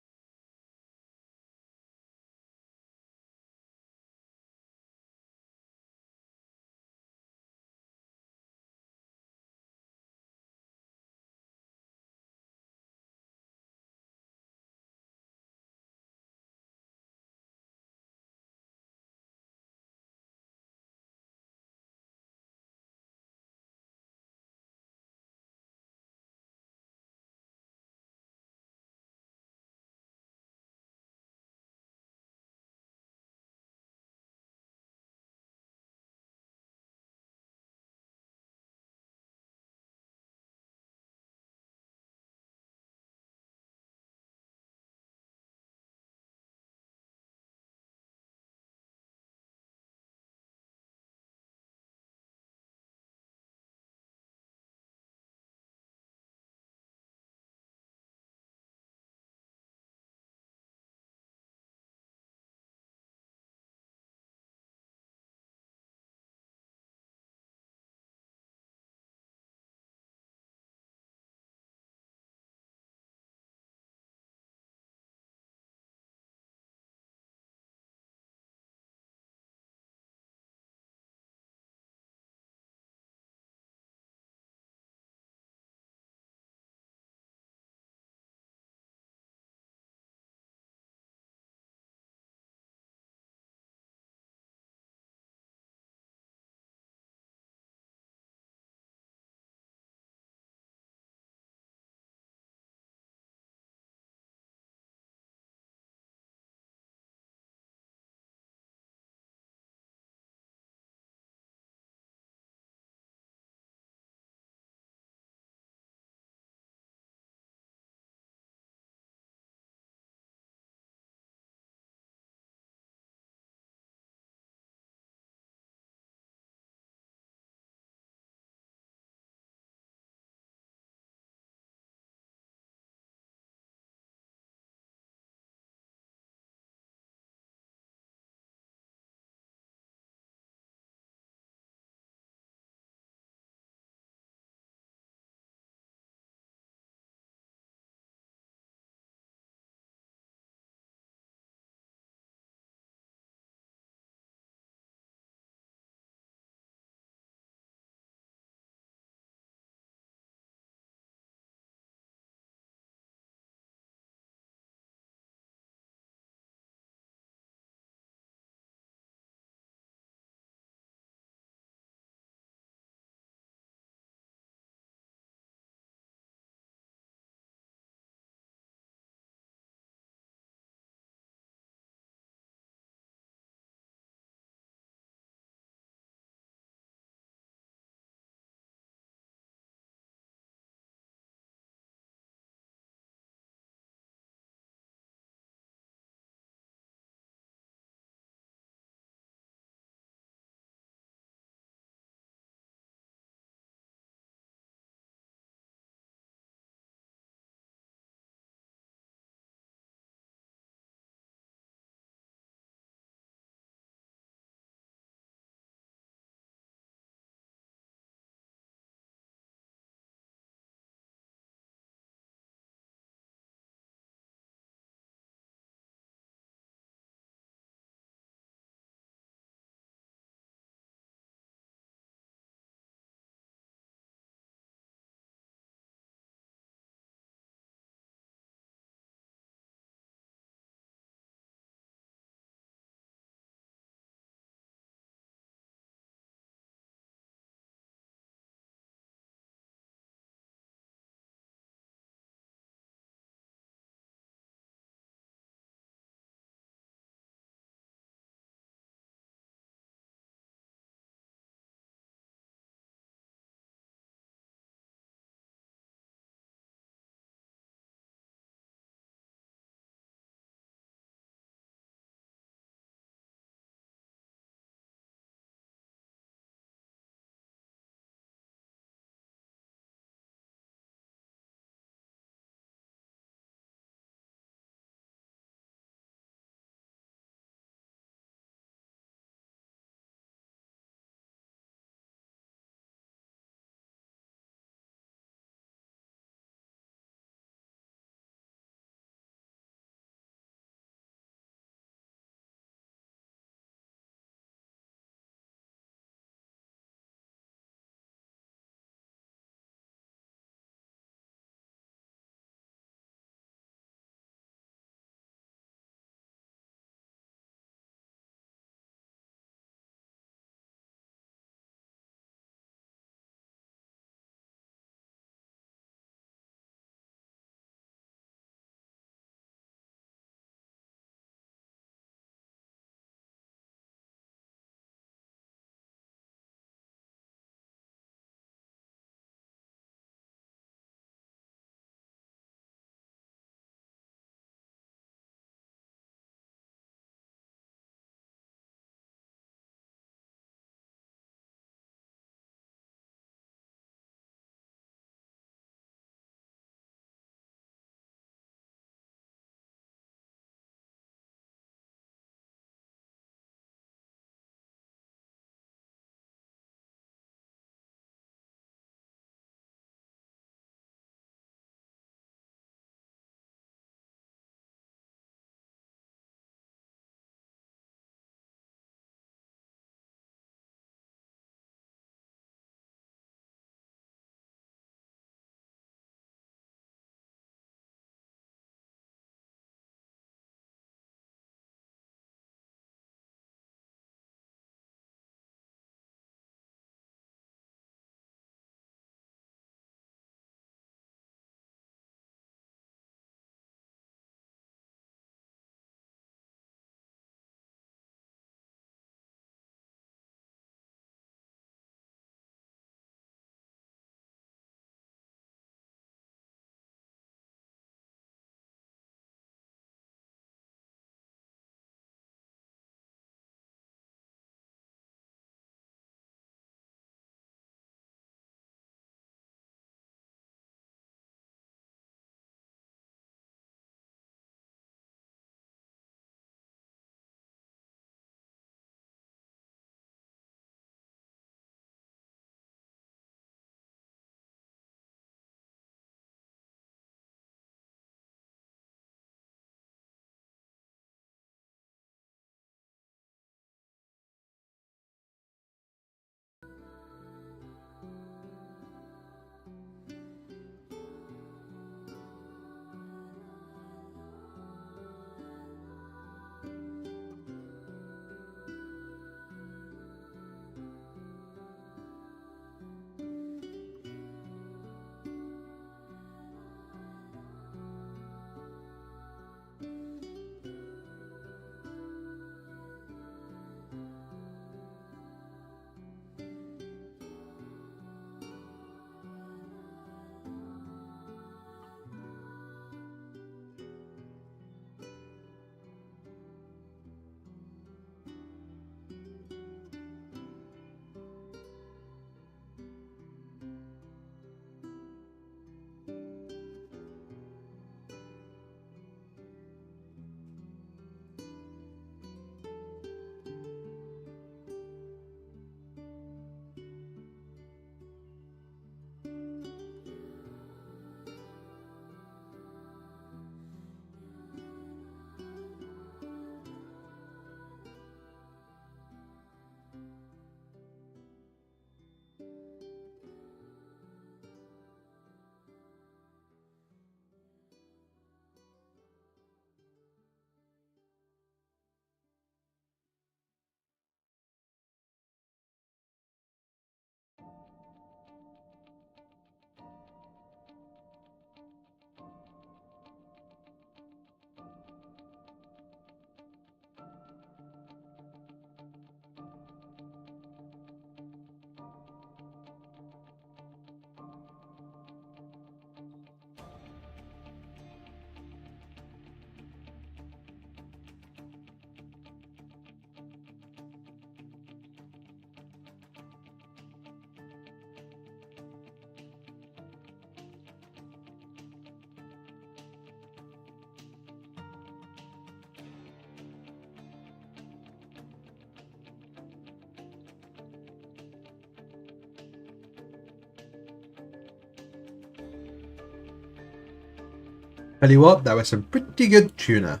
Tell you what, that was some pretty good tuna.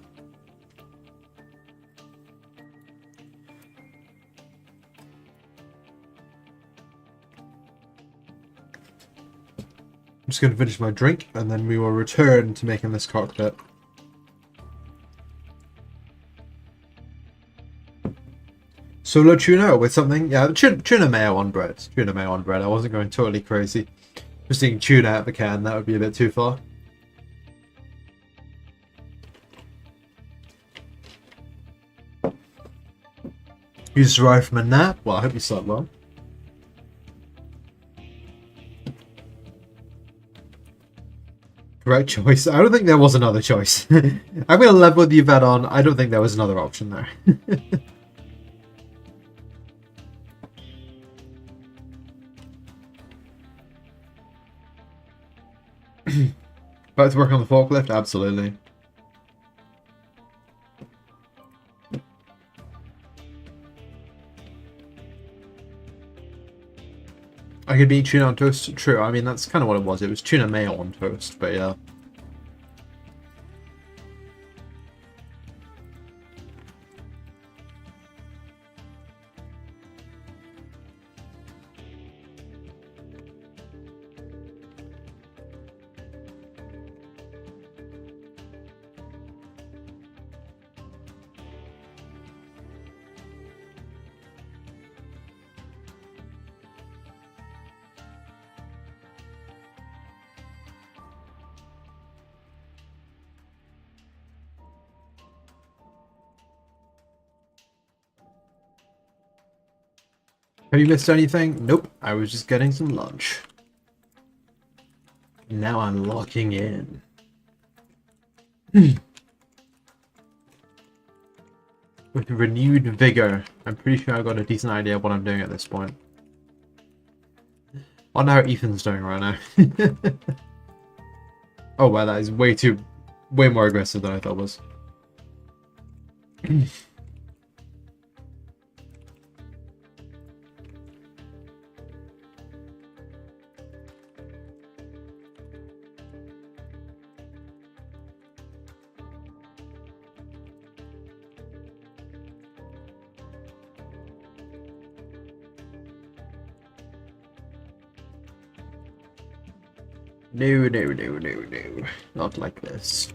I'm just going to finish my drink and then we will return to making this cockpit. Solo tuna with something? Yeah, tuna mayo on bread. Tuna mayo on bread. I wasn't going totally crazy. Just eating tuna out of the can, that would be a bit too far. You just arrived from a nap? Well, I hope you slept well. Correct choice. I don't think there was another choice. I'm going to level with you bet on. I don't think there was another option there. About to work on the forklift? Absolutely. I could be tuna on toast. True, I mean, that's kind of what it was. It was tuna mayo on toast, but yeah. Have you missed anything? Nope, I was just getting some lunch. Now I'm locking in. With renewed vigor. I'm pretty sure I've got a decent idea of what I'm doing at this point. I wonder how Ethan's doing right now. Oh wow, that is way more aggressive than I thought it was. No, no, no, no, no. Not like this.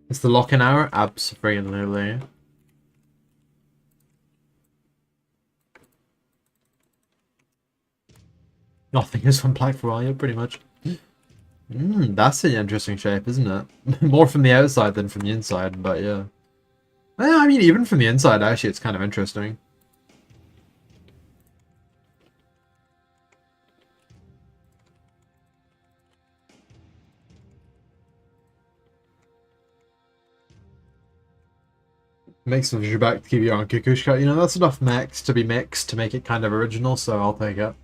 It's the lock-in hour? Absolutely. Nothing is from Black Friday, pretty much. That's an interesting shape, isn't it? More from the outside than from the inside, but yeah. I mean, even from the inside, actually, it's kind of interesting. Makes some your back to keep you on Kukushka. You know, that's enough mechs to be mixed to make it kind of original, so I'll take it.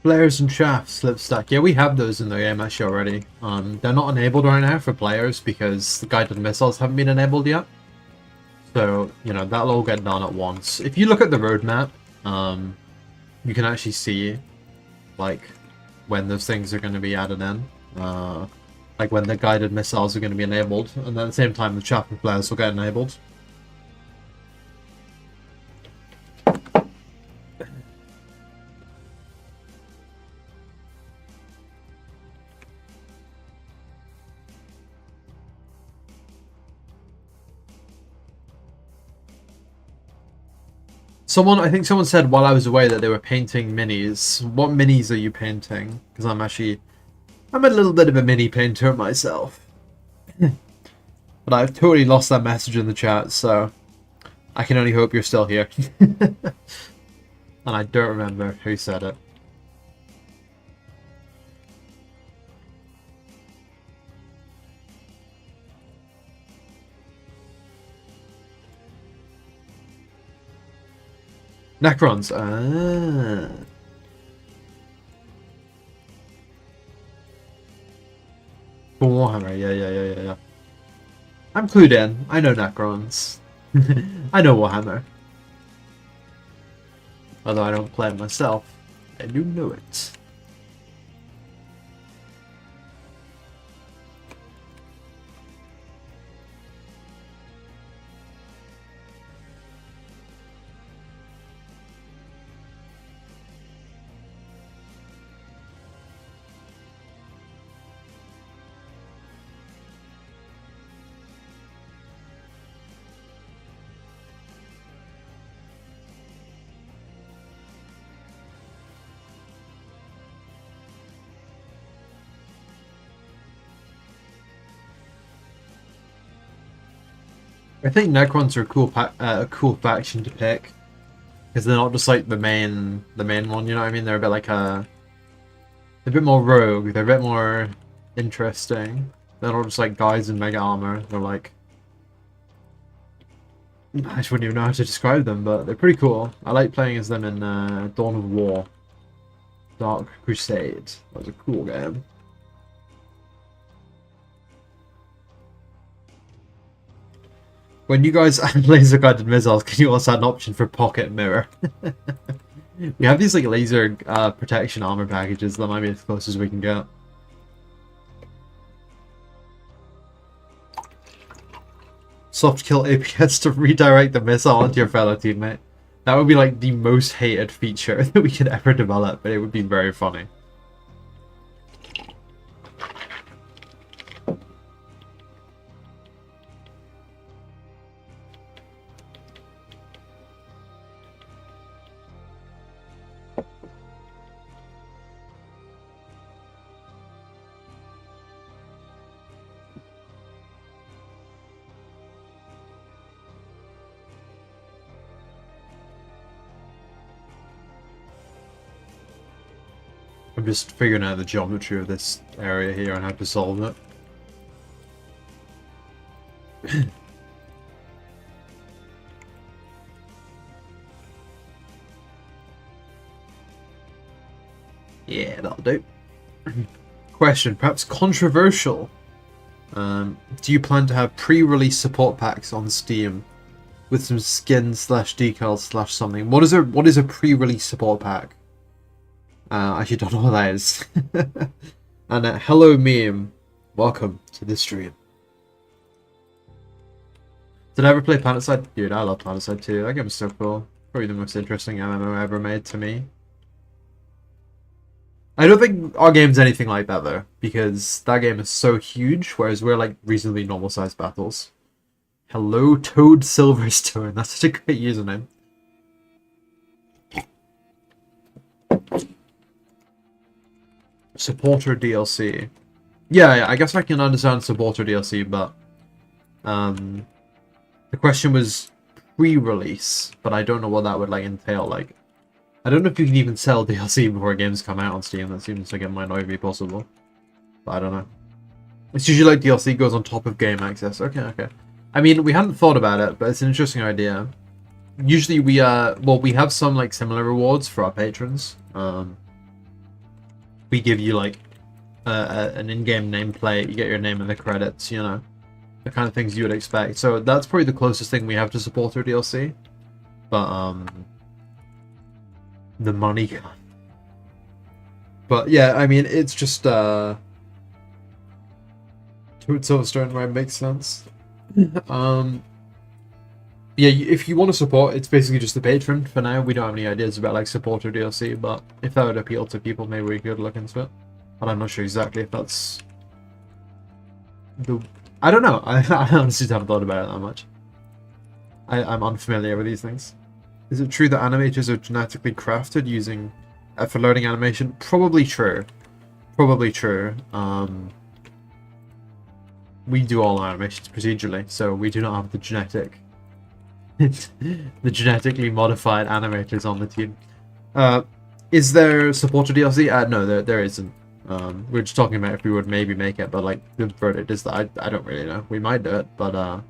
Flares and shafts, slip stack. Yeah, we have those in the game actually already. They're not enabled right now for players because the guided missiles haven't been enabled yet. So, you know, that'll all get done at once. If you look at the roadmap, you can actually see, like, when those things are going to be added in. Like when the guided missiles are going to be enabled, and at the same time the chaff and flares will get enabled. Someone, I think someone said while I was away that they were painting minis. What minis are you painting? Because I'm a little bit of a mini painter myself. But I've totally lost that message in the chat, so I can only hope you're still here. And I don't remember who said it. Necrons. Ah. For Warhammer, yeah. I'm clued in. I know Necrons. I know Warhammer. Although I don't play it myself. I do know it. I think Necrons are a cool faction to pick because they're not just like the main one. You know what I mean? They're a bit like they're a bit more rogue. They're a bit more interesting. They're not just like guys in mega armor. They're like, I just wouldn't even know how to describe them, but they're pretty cool. I like playing as them in Dawn of War, Dark Crusade. That was a cool game. When you guys add laser guided missiles, can you also add an option for pocket mirror? We have these like laser protection armor packages. That might be as close as we can get. Soft kill APS to redirect the missile onto your fellow teammate. That would be like the most hated feature that we could ever develop, but it would be very funny. I'm just figuring out the geometry of this area here and how to solve it. Yeah, that'll do. Question, perhaps controversial. Do you plan to have pre-release support packs on Steam with some skins / decals / something? What is a pre-release support pack? I actually don't know what that is. And hello meme, welcome to this stream. Did I ever play Planetside? Dude, I love Planetside too. That game is so cool. Probably the most interesting MMO ever made to me. I don't think our game's anything like that though, because that game is so huge, whereas we're like reasonably normal sized battles. Hello Toad Silverstone, that's such a great username. Supporter DLC. Yeah, I guess I can understand supporter DLC, but the question was pre-release, but I don't know what that would like entail. Like, I don't know if you can even sell DLC before games come out on Steam. That seems like it might not be possible, but I don't know. It's usually like DLC goes on top of game access. Okay. I mean, we hadn't thought about it, but it's an interesting idea. Usually we have some like similar rewards for our patrons. We give you like an in-game nameplate, you get your name in the credits, you know, the kind of things you would expect. So that's probably the closest thing we have to supporter DLC. But the money. But yeah, I mean, it's just Toad Silverstone, right? Makes sense. Yeah, if you want to support, it's basically just the patron for now. We don't have any ideas about like supporter DLC, but if that would appeal to people, maybe we could look into it. But I'm not sure exactly if that's the... I don't know. I honestly haven't thought about it that much. I'm unfamiliar with these things. Is it true that animators are genetically crafted using for learning animation? Probably true. Probably true. We do all our animations procedurally, so we do not have the genetically modified animators on the team. Is there support for DLC? No, there isn't. We're just talking about if we would maybe make it, but like the verdict is that I don't really know. We might do it, but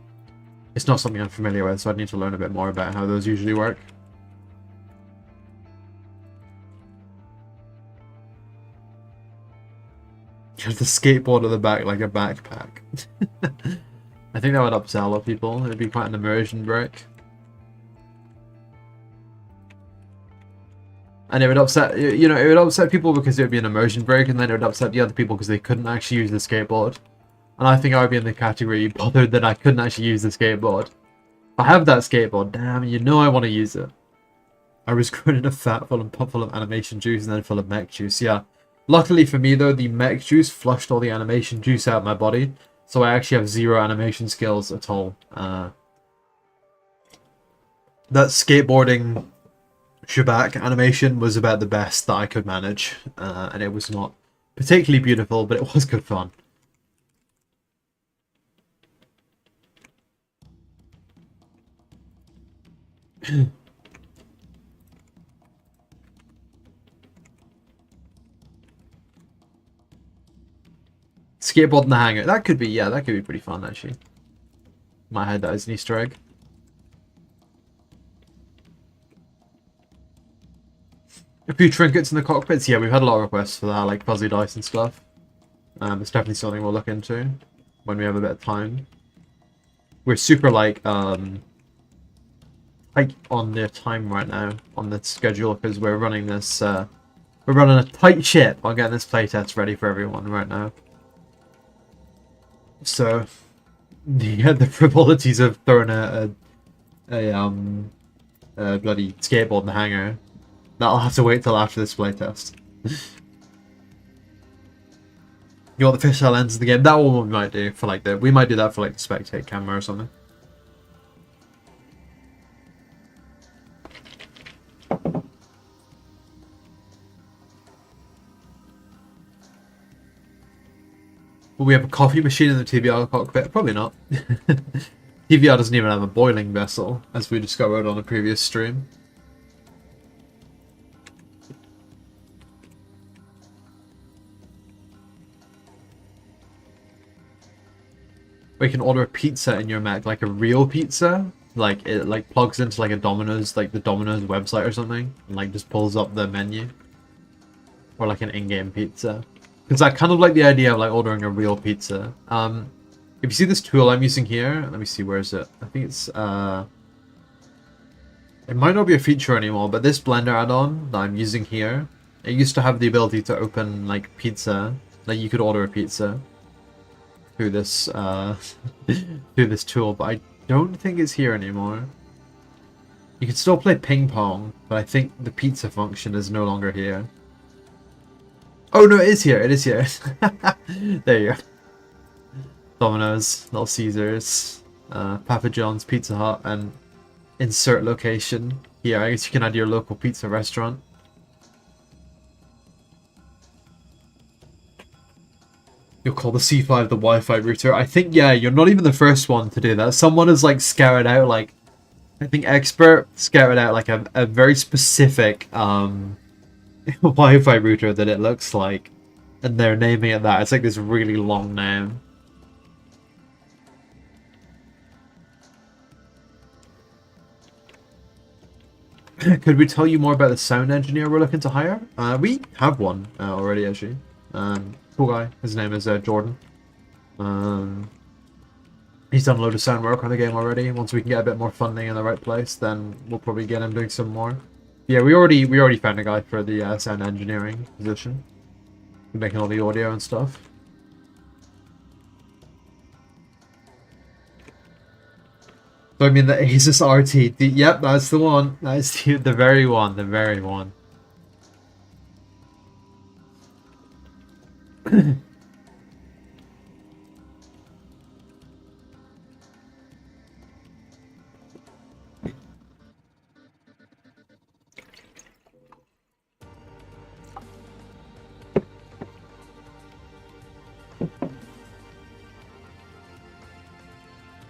it's not something I'm familiar with, so I need to learn a bit more about how those usually work. You have the skateboard at the back like a backpack. I think that would upsell a lot of people. It'd be quite an immersion break. And it would upset, you know, it would upset people because it would be an immersion break, and then it would upset the other people because they couldn't actually use the skateboard. And I think I would be in the category bothered that I couldn't actually use the skateboard. I have that skateboard, damn, you know I want to use it. I was growing in a fat full of animation juice and then full of mech juice, yeah. Luckily for me though, the mech juice flushed all the animation juice out of my body, so I actually have 0 animation skills at all. That skateboarding Shabak animation was about the best that I could manage, and it was not particularly beautiful, but it was good fun. Skateboard in the hangar. That could be, yeah, that could be pretty fun actually. Might hide that as an Easter egg. A few trinkets in the cockpits. Yeah, we've had a lot of requests for that, like fuzzy dice and stuff. It's definitely something we'll look into when we have a bit of time. We're super like on the time right now on the schedule because we're running this. We're running a tight ship on getting this playtest ready for everyone right now. So the frivolities of throwing a bloody skateboard in the hangar. That'll have to wait till after this playtest. You want the fisheye lens in the game? That one we might do for like we might do that for like the spectate camera or something. Will we have a coffee machine in the TVR cockpit? Probably not. TVR doesn't even have a boiling vessel, as we discovered on a previous stream. We can order a pizza in your Mech, like a real pizza. Like it like plugs into like a Domino's, like the Domino's website or something, and like just pulls up the menu. Or like an in-game pizza. Because I kind of like the idea of like ordering a real pizza. If you see this tool I'm using here, let me see, where is it? I think it's it might not be a feature anymore, but this Blender add-on that I'm using here, it used to have the ability to open like pizza, like you could order a pizza through this through this tool, but I don't think it's here anymore. You can still play ping pong, but I think the pizza function is no longer here. Oh no, it is here. It is here. There you go. Domino's, Little Caesars, Papa John's, Pizza Hut, and insert location. Here, I guess you can add your local pizza restaurant. You'll call the C5 the Wi-Fi router. I think, yeah, you're not even the first one to do that. Someone has, like, scouted out, like, I think Expert scouted out, like, a very specific, Wi-Fi router that it looks like. And they're naming it that. It's like this really long name. Could we tell you more about the sound engineer we're looking to hire? We have one already, actually. Cool guy. His name is Jordan. He's done a load of sound work on the game already. Once we can get a bit more funding in the right place, then we'll probably get him doing some more. Yeah, we already found a guy for the sound engineering position. We're making all the audio and stuff. So I mean the Asus RT. Yep, that's the one. That's the very one. The very one.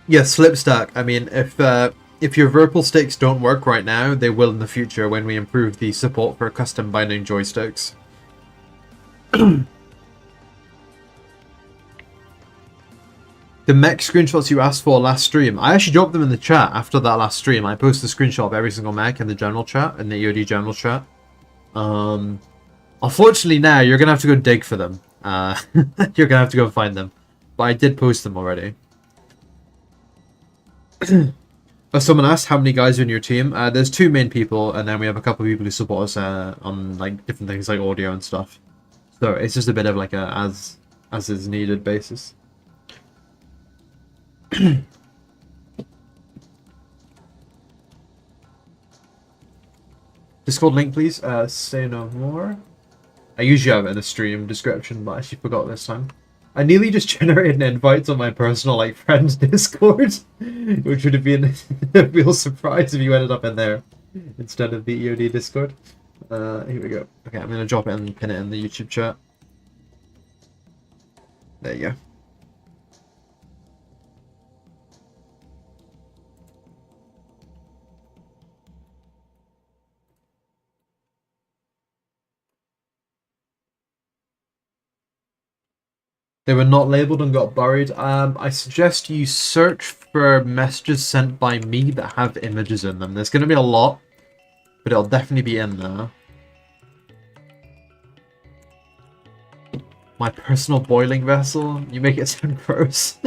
Yeah, slip stack. I mean, if your Virpil sticks don't work right now, they will in the future when we improve the support for custom binding joysticks. The mech screenshots you asked for last stream, I actually dropped them in the chat after that last stream. I posted a screenshot of every single mech in the general chat, in the EOD general chat. Unfortunately now, you're going to have to go dig for them. You're going to have to go find them. But I did post them already. Someone asked how many guys are in your team. There's 2 main people, and then we have a couple of people who support us on like different things like audio and stuff. So it's just a bit of like a as is needed basis. Discord link, please. Say no more. I usually have it in the stream description, but I actually forgot this time. I nearly just generated an invite on my personal like friends Discord, which would have been a real surprise if you ended up in there instead of the EOD Discord. Here we go. Okay, I'm gonna drop it and pin it in the YouTube chat. There you go. They were not labeled and got buried. I suggest you search for messages sent by me that have images in them. There's going to be a lot, but it'll definitely be in there. My personal boiling vessel? You make it sound gross.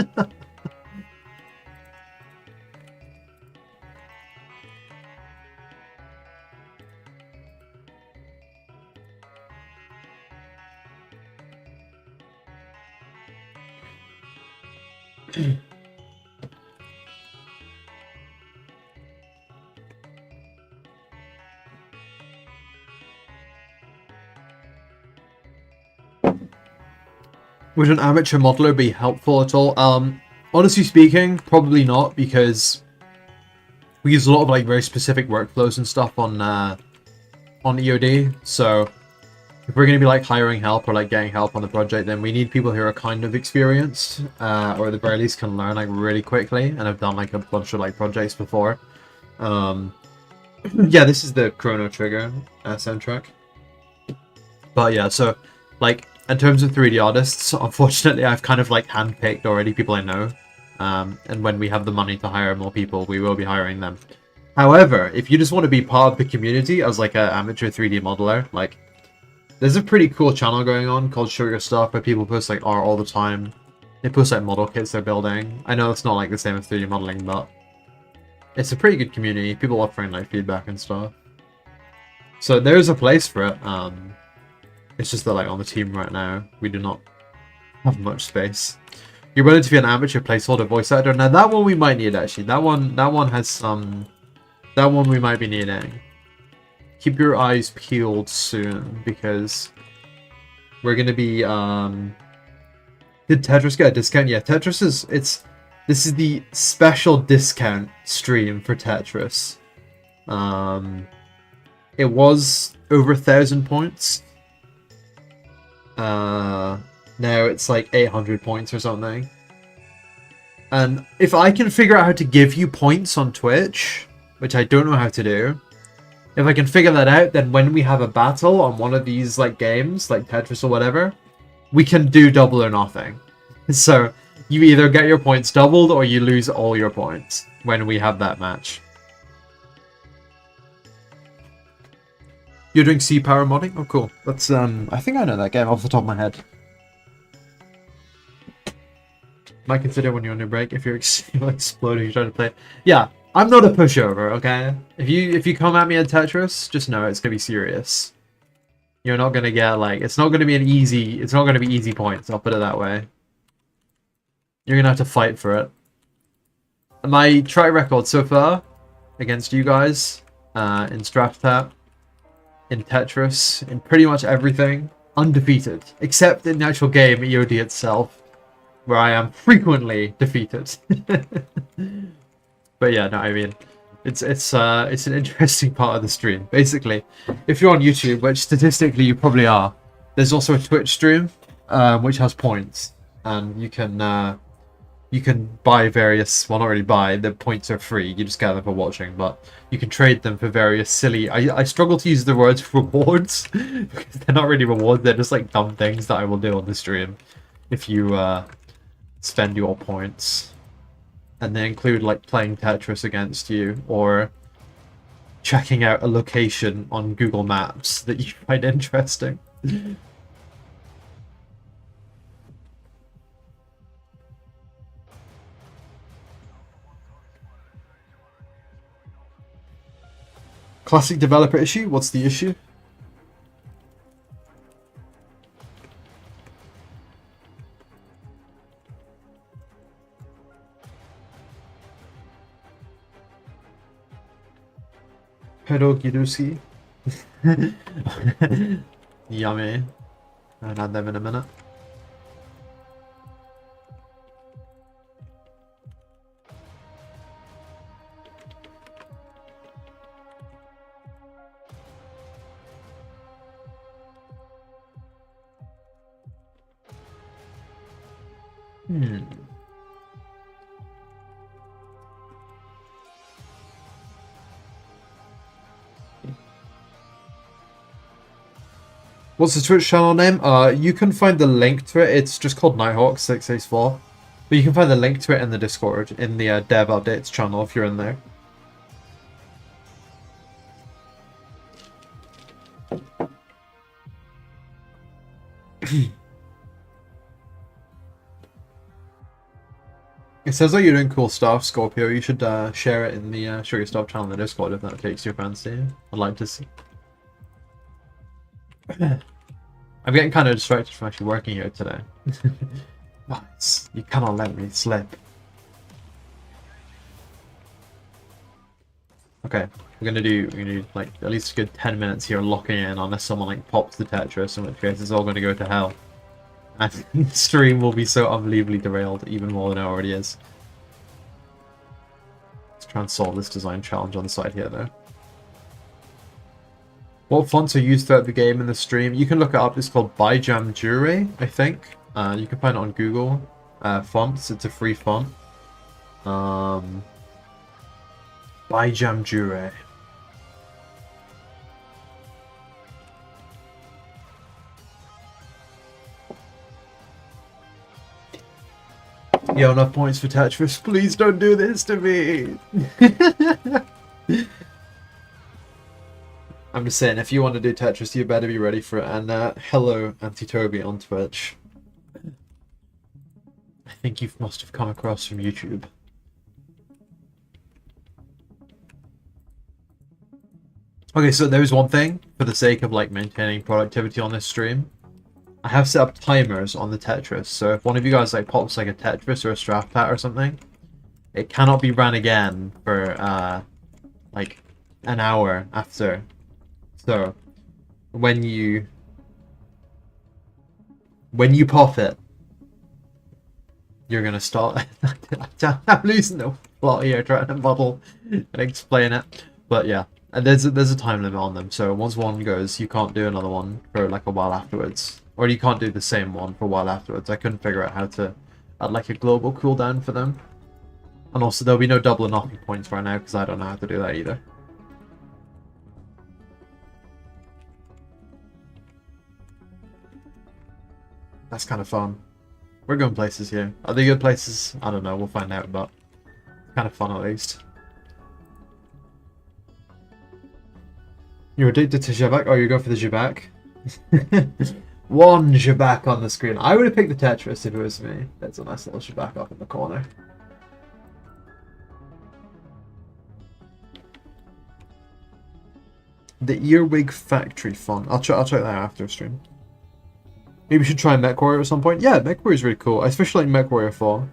Would an amateur modeler be helpful at all? Honestly speaking, probably not, because we use a lot of like very specific workflows and stuff on EOD. So if we're going to be like hiring help or like getting help on the project, then we need people who are kind of experienced, or at the very least can learn like really quickly and have done like a bunch of like projects before. Yeah, this is the Chrono Trigger soundtrack. But yeah, so like in terms of 3D artists, unfortunately, I've kind of like handpicked already people I know. And when we have the money to hire more people, we will be hiring them. However, if you just want to be part of the community as like an amateur 3D modeler, like there's a pretty cool channel going on called Show Your Stuff where people post like art all the time. They post like model kits they're building. I know it's not like the same as 3D modeling, but it's a pretty good community. People offering like feedback and stuff. So there's a place for it. It's just that like on the team right now, we do not have much space. You're willing to be an amateur placeholder voice actor? Now that one we might need actually. That one has some. That one we might be needing. Keep your eyes peeled soon because we're gonna be. Did Tetris get a discount? Yeah, Tetris is. This is the special discount stream for Tetris. It was over 1,000 points. Now it's like 800 points or something. And if I can figure out how to give you points on Twitch, which I don't know how to do, if I can figure that out, then when we have a battle on one of these like games, like Tetris or whatever, we can do double or nothing. So you either get your points doubled or you lose all your points when we have that match. You're doing sea power modding? Oh, cool. That's I think I know that game off the top of my head. Might consider when you're on your break if you're exploding, you're trying to play. Yeah, I'm not a pushover, okay? If you come at me at Tetris, just know it's gonna be serious. You're not gonna get like it's not gonna be easy points. I'll put it that way. You're gonna have to fight for it. My track record so far against you guys in Stratap, in Tetris, in pretty much everything, undefeated, except in the actual game EOD itself, where I am frequently defeated. But yeah, no, I mean, it's an interesting part of the stream. Basically, if you're on YouTube, which statistically you probably are, there's also a Twitch stream, which has points, and you can you can buy various, well, not really buy, the points are free, you just get them for watching, but you can trade them for various silly, I struggle to use the words rewards, because they're not really rewards, they're just like dumb things that I will do on the stream if you spend your points. And they include like playing Tetris against you, or checking out a location on Google Maps that you find interesting. Classic developer issue? What's the issue? Perogiruski. Yummy. I haven't had them in a minute. What's the Twitch channel name? You can find the link to it. It's just called Nighthawk664. But you can find the link to it in the Discord, in the dev updates channel if you're in there. It says like you're doing cool stuff, Scorpio. You should share it in the Show Your Stuff channel in the Discord if that takes your fancy. I'd like to see. I'm getting kind of distracted from actually working here today. You cannot let me slip. Okay, we're gonna do like at least a good 10 minutes here locking in unless someone like pops the Tetris, in which case it's all gonna go to hell. And the stream will be so unbelievably derailed, even more than it already is. Let's try and solve this design challenge on the side here though. What fonts are used throughout the game in the stream? You can look it up. It's called Bijam Jure, I think. You can find it on Google. Fonts. It's a free font. Bijam Jure. You have enough points for Tetris. Please don't do this to me. I'm just saying, if you want to do Tetris, you better be ready for it. And hello, Anti-Toby on Twitch. I think you must have come across from YouTube. Okay, so there's one thing, for the sake of like maintaining productivity on this stream. I have set up timers on the Tetris, so if one of you guys like pops like a Tetris or a Straftat or something, it cannot be ran again for like an hour after. So when you pop it, you're gonna start. I'm losing the plot here trying to model and explain it, but yeah, and there's a time limit on them. So once one goes, you can't do another one for like a while afterwards. Or you can't do the same one for a while afterwards. I couldn't figure out how to add like a global cooldown for them. And also there'll be no double or nothing points right now because I don't know how to do that either. That's kind of fun. We're going places here. Are they good places? I don't know, we'll find out, but it's kind of fun at least. You're addicted to Jabak? Oh, you go for the Jabak? One Jabak on the screen. I would have picked the Tetris if it was me. There's a nice little Jabak up in the corner. The Earwig Factory font. I'll check that out after stream. Maybe we should try MechWarrior at some point. Yeah, MechWarrior is really cool. I especially like MechWarrior 4.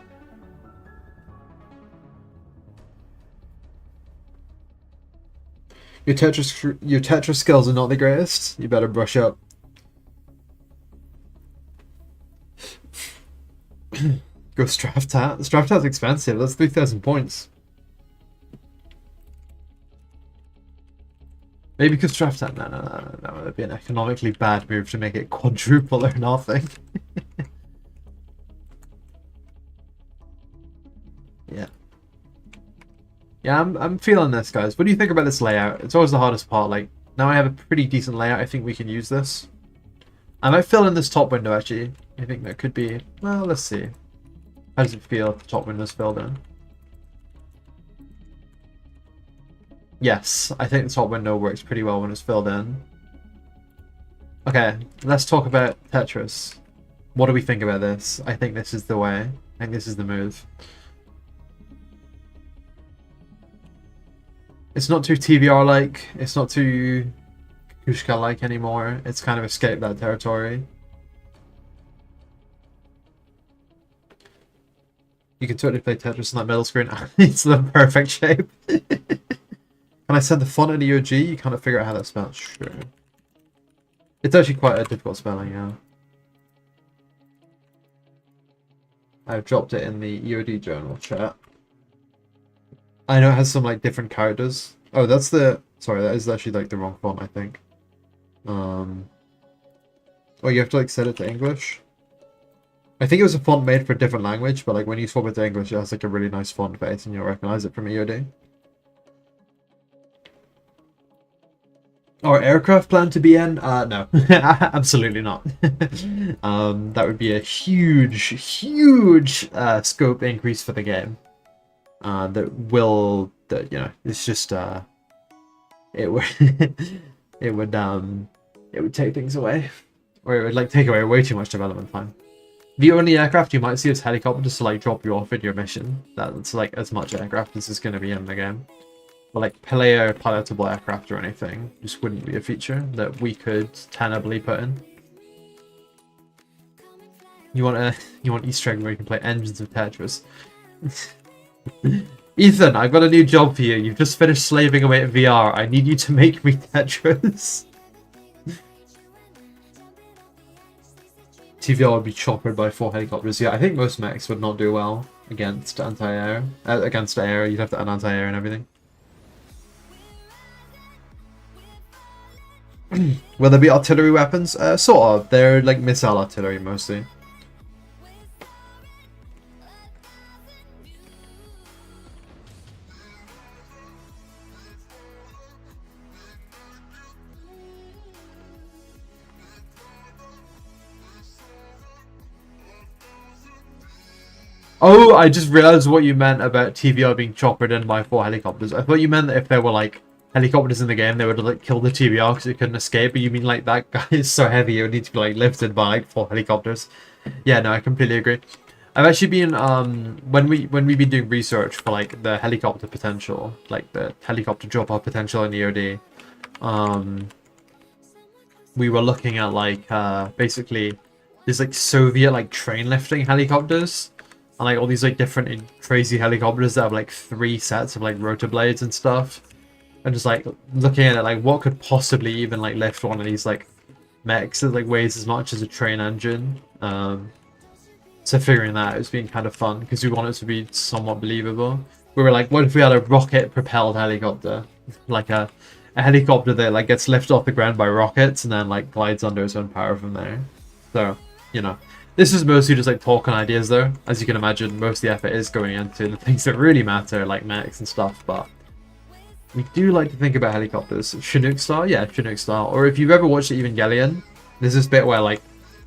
Your Tetris skills are not the greatest. You better brush up. Go Straftat. Straftat's expensive. That's 3,000 points. Maybe because Straftat. No. It'd be an economically bad move to make it quadruple or nothing. Yeah. Yeah, I'm feeling this, guys. What do you think about this layout? It's always the hardest part. Like, now I have a pretty decent layout. I think we can use this. I might fill in this top window, actually. I think that could be... Well, let's see. How does it feel if the top window's filled in? Yes, I think the top window works pretty well when it's filled in. Okay, let's talk about Tetris. What do we think about this? I think this is the way. I think this is the move. It's not too TVR-like. It's not too Kushka-like anymore. It's kind of escaped that territory. You can totally play Tetris on that middle screen. It's the perfect shape. Can I send the font in EOG? You kind of figure out how that's spelled. Sure. It's actually quite a difficult spelling, yeah. I've dropped it in the EOD journal chat. I know it has some like different characters. Oh, that's the... Sorry, that is actually like the wrong font, I think. Oh, you have to like set it to English? I think it was a font made for a different language, but like when you swap it to English, it has like a really nice font base and you'll recognize it from EOD. Our aircraft plan to be in? No, absolutely not. That would be a huge scope increase for the game. That will, you know, it's just it would it would take things away, or it would like take away way too much development time. The only aircraft you might see is helicopters to like drop you off in your mission. That's like as much aircraft as is going to be in the game. But like player pilotable aircraft or anything just wouldn't be a feature that we could tenably put in. You want Easter egg where you can play engines of Tetris. Ethan, I've got a new job for you. You've just finished slaving away at VR. I need you to make me Tetris. TVR would be choppered by 4 helicopters. Yeah, I think most mechs would not do well against anti-air. Against air, you'd have to add anti-air and everything. Will there be artillery weapons? Sort of. They're like missile artillery mostly. Oh, I just realized what you meant about TVR being choppered in by 4 helicopters. I thought you meant that if there were like helicopters in the game, they would like kill the TVR because it couldn't escape. But you mean like that guy is so heavy it would need to be like lifted by like 4 helicopters? Yeah, no, I completely agree. I've actually been when we've been doing research for like the helicopter potential, like the helicopter drop-off potential in EOD, we were looking at like basically these like Soviet like train lifting helicopters. And like all these like different crazy helicopters that have like 3 sets of like rotor blades and stuff. And just like looking at it like what could possibly even like lift one of these like mechs that like weighs as much as a train engine. So figuring that out has been kind of fun because we want it to be somewhat believable. We were like, what if we had a rocket propelled helicopter? Like a helicopter that like gets lifted off the ground by rockets and then like glides under its own power from there. So, you know. This is mostly just like talk and ideas though. As you can imagine, most of the effort is going into the things that really matter, like mechs and stuff, but we do like to think about helicopters. Chinook style? Yeah, Chinook style. Or if you've ever watched Evangelion, there's this bit where like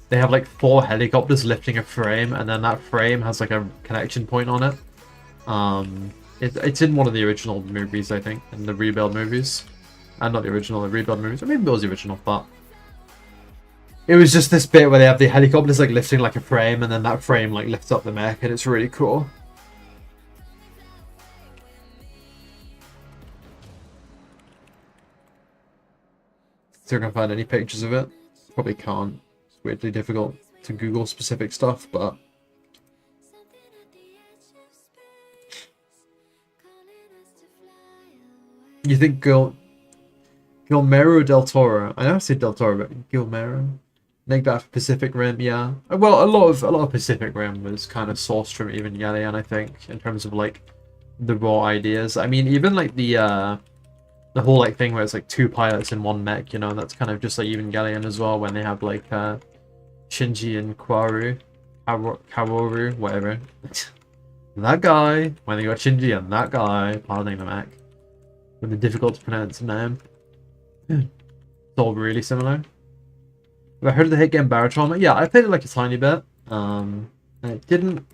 they have like 4 helicopters lifting a frame and then that frame has like a connection point on it. It's in one of the original movies, I think, in the rebuild movies. And not the original, the rebuild movies. Or maybe it was the original, but it was just this bit where they have the helicopters like lifting like a frame and then that frame like lifts up the mech and it's really cool. So I can find any pictures of it. Probably can't. It's weirdly difficult to Google specific stuff, but you think Guillermo del Toro? I never said del Toro, but Guillermo. Named after Pacific Rim, yeah. Well, a lot of Pacific Rim was kind of sourced from Evangelion, I think, in terms of like the raw ideas. I mean, even like the whole like thing where it's like 2 pilots in 1 mech, you know, that's kind of just like Evangelion as well. When they have like Shinji and Kaworu, whatever. That guy. When they got Shinji and that guy. Pardoning the Mech. With the difficult to pronounce name. It's all really similar. Have I heard of the hit game Barotrauma? Yeah, I played it like a tiny bit. And it didn't,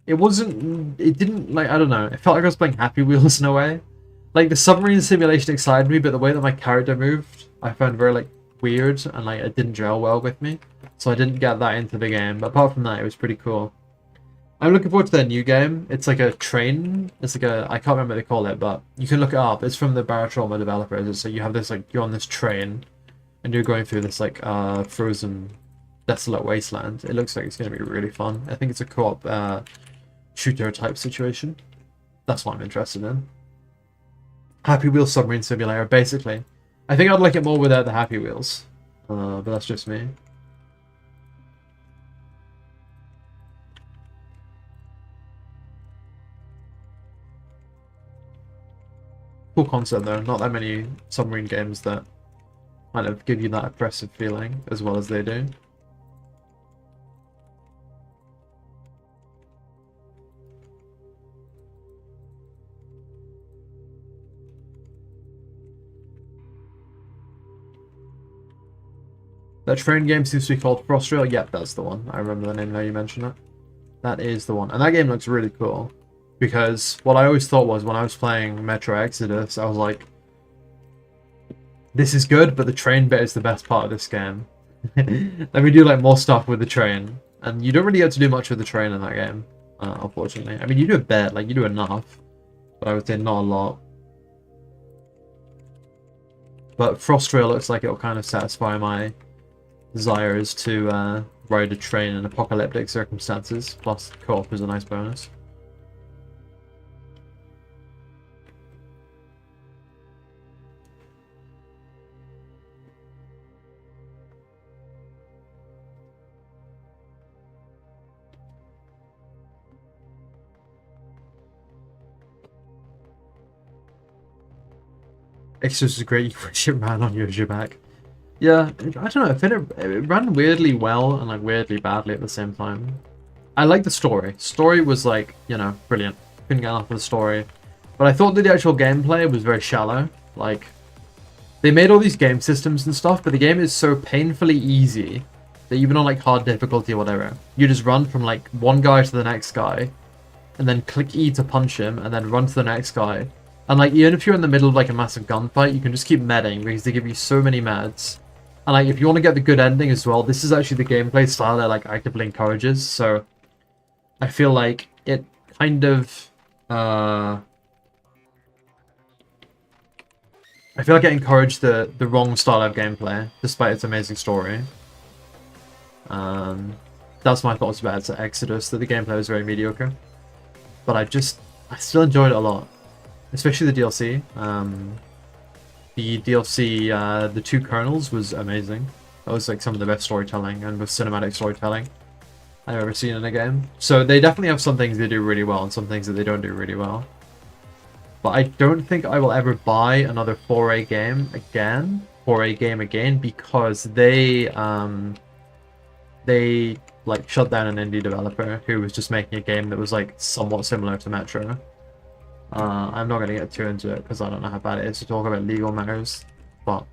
like, I don't know, it felt like I was playing Happy Wheels in a way. Like, the submarine simulation excited me, but the way that my character moved, I found very, like, weird, and, like, it didn't gel well with me. So I didn't get that into the game, but apart from that, it was pretty cool. I'm looking forward to their new game. It's like a train. It's like a, I can't remember what they call it, but you can look it up. It's from the Barotrauma developers. So you have this, like, you're on this train, and you're going through this, like, frozen, desolate wasteland. It looks like it's going to be really fun. I think it's a co-op shooter type situation. That's what I'm interested in. Happy Wheels Submarine Simulator, basically. I think I'd like it more without the Happy Wheels. But that's just me. Cool concept though. Not that many submarine games that kind of give you that oppressive feeling as well as they do. That train game seems to be called Frostrail. Yep, that's the one. I remember the name now you mention it. That is the one. And that game looks really cool. Because what I always thought was when I was playing Metro Exodus, I was like, this is good, but the train bit is the best part of this game. Let me do like more stuff with the train. And you don't really get to do much with the train in that game, unfortunately. I mean, you do a bit, like you do enough, but I would say not a lot. But Frostrail looks like it'll kind of satisfy my desires to ride a train in apocalyptic circumstances. Plus, co-op is a nice bonus. Exodus is great. You wish it ran on your back. Yeah, I don't know. It ran weirdly well and like weirdly badly at the same time. I like the story. Story was like, you know, brilliant. Couldn't get enough of the story. But I thought that the actual gameplay was very shallow. Like, they made all these game systems and stuff, but the game is so painfully easy that even on like hard difficulty or whatever, you just run from like one guy to the next guy, and then click E to punch him, and then run to the next guy. And like, even if you're in the middle of like a massive gunfight, you can just keep medding because they give you so many meds. And like, if you want to get the good ending as well, this is actually the gameplay style that like actively encourages. So I feel like it kind of I feel like it encouraged the wrong style of gameplay, despite its amazing story. That's my thoughts about Exodus, that the gameplay was very mediocre. But I still enjoyed it a lot. Especially the DLC. The DLC, the two kernels was amazing. That was like some of the best storytelling and with cinematic storytelling I've ever seen in a game. So they definitely have some things they do really well and some things that they don't do really well. But I don't think I will ever buy another 4A game again. 4A game again, because they like shut down an indie developer who was just making a game that was like somewhat similar to Metro. I'm not going to get too into it because I don't know how bad it is to talk about legal matters. But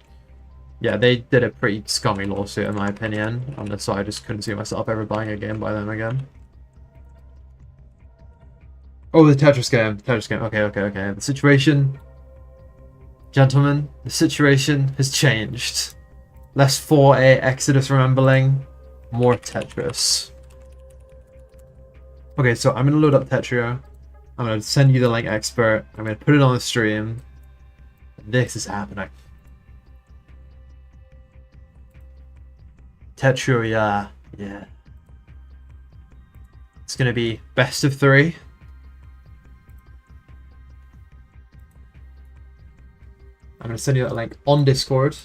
yeah, they did a pretty scummy lawsuit in my opinion. And so I just couldn't see myself ever buying a game by them again. Oh, the Tetris game. Tetris game. Okay. The situation... Gentlemen, the situation has changed. Less 4A Exodus remembering. More Tetris. Okay, so I'm going to load up Tetrio. I'm going to send you the link expert. I'm going to put it on the stream. This is happening. Tetrio, yeah. It's going to be best of 3. I'm going to send you that link on Discord.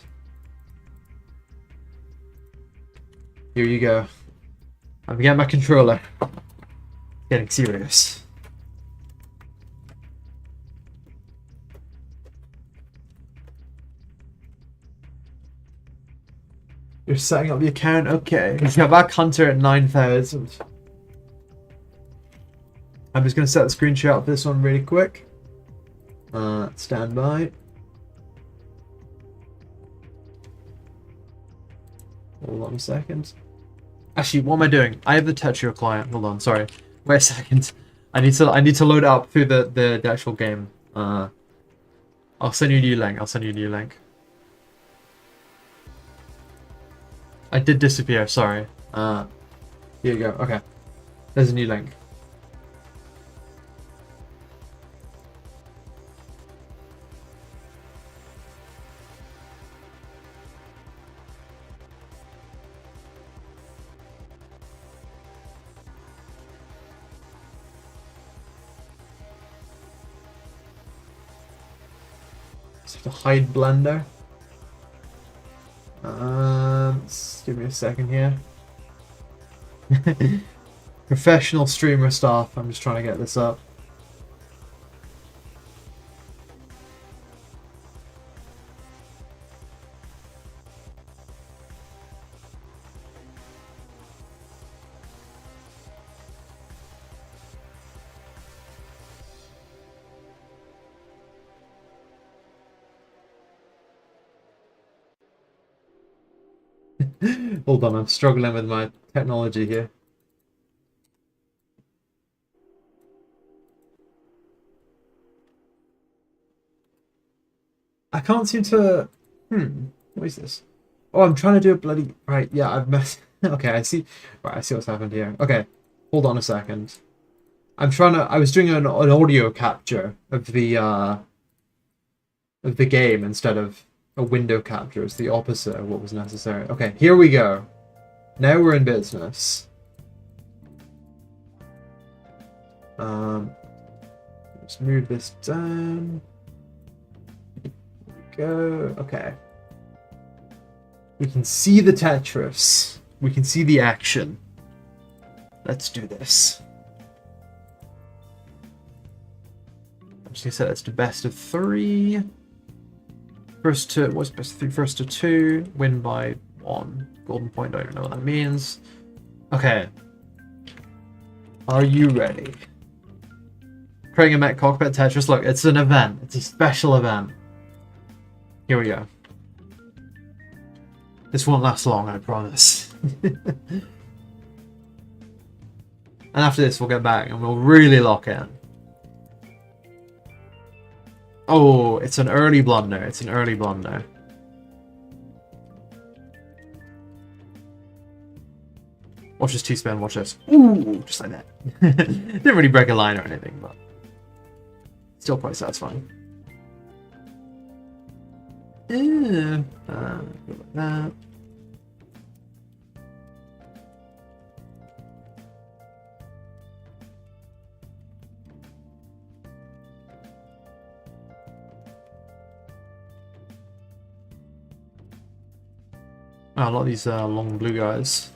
Here you go. I'm getting my controller. Getting serious. You're setting up the account? Okay. Let's get back Hunter at 9,000. I'm just going to set the screen share up for this one really quick. Stand by. Hold on a second. Actually, what am I doing? I have the Tetrio client. Hold on, sorry. Wait a second. I need to load it up through the actual game. I'll send you a new link. I did disappear, sorry. Here you go. Okay. There's a new link. To hide Blender. Give me a second here. Professional streamer stuff. I'm just trying to get this up. Hold on, I'm struggling with my technology here. I can't seem to... what is this? Oh, I'm trying to do a bloody... Right, yeah, I've messed... Okay, I see... Right, I see what's happened here. Okay, hold on a second. I'm trying to... I was doing an audio capture of the game instead of a window capture. It's the opposite of what was necessary. Okay, here we go. Now we're in business. Let's move this down. There we go. Okay. We can see the Tetris. We can see the action. Let's do this. I'm just gonna set this to best of 3. First to what's best of 3? First to 2. Win by 1. Golden point. I don't know what that means. Okay. Are you ready? Creating a Mech Cockpit Tetris. Look, it's an event. It's a special event. Here we go. This won't last long, I promise. And after this, we'll get back and we'll really lock in. Oh, it's an early blunder. It's an early blunder. Watch this T-spin, watch this. Ooh, just like that. Didn't really break a line or anything, but still quite satisfying. Yeah. Go like that. Oh, a lot of these long blue guys.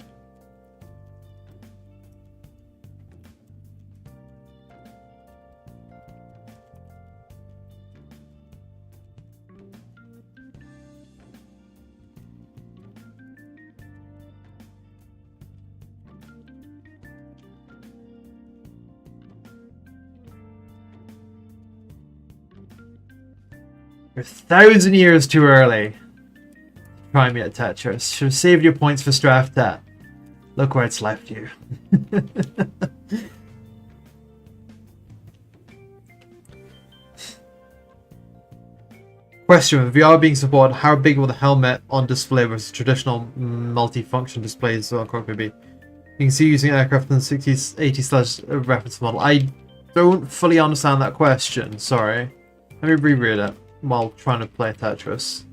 You're 1,000 years too early. Try me at Tetris. Should have saved your points for Straftat. Look where it's left you. Question: with VR being supported, how big will the helmet on display versus traditional multi-function displays on Cockpit be? You can see using aircraft in the 60s, 80s reference model. I don't fully understand that question. Sorry. Let me reread it while trying to play Tetris.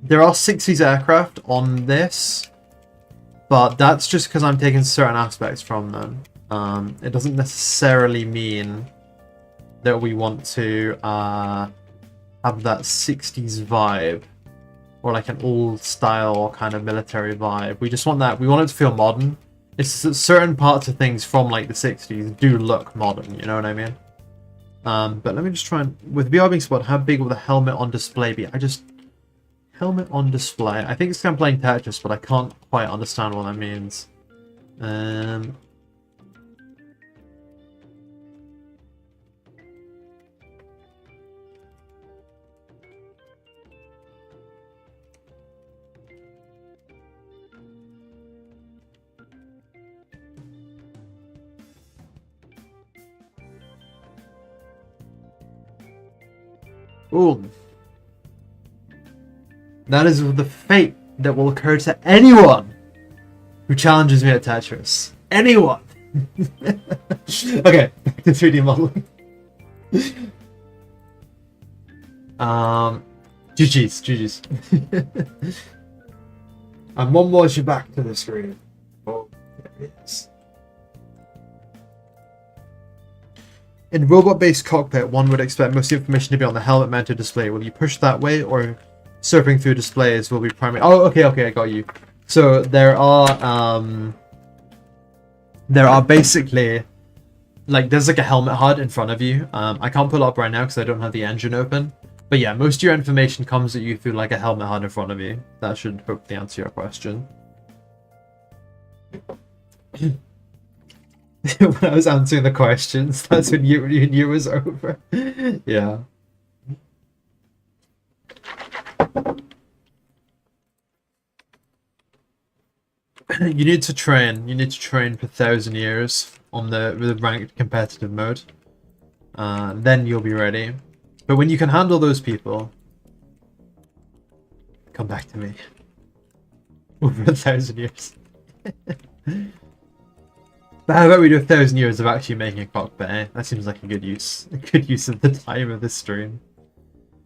There are 60s aircraft on this, but that's just because I'm taking certain aspects from them. It doesn't necessarily mean that we want to have that 60s vibe or like an old style kind of military vibe. We just want that. We want it to feel modern. It's that certain parts of things from like the 60s do look modern, you know what I mean? But let me just try and, with VR being spotted, how big will the helmet on display be? Helmet on display. I think it's kind of playing Tetris, but I can't quite understand what that means. Ooh. That is the fate that will occur to anyone who challenges me at Tetris. Anyone! Okay, back to 3D modeling. GG's. And one more you back to the screen. Oh, there it is. In robot-based cockpit, one would expect most of the information to be on the helmet-mounted display. Will you push that way, or surfing through displays will be primary? Oh, okay, I got you. So there are basically, like, there's like a helmet HUD in front of you. I can't pull it up right now because I don't have the engine open. But yeah, most of your information comes at you through like a helmet HUD in front of you. That should hopefully answer your question. When I was answering the questions, that's when you knew it was over. Yeah. You need to train. You need to train for 1,000 years on the ranked competitive mode. Then you'll be ready. But when you can handle those people, come back to me. Over 1,000 years. But how about we do 1,000 years of actually making a cockpit, eh? That seems like a good use of the time of this stream.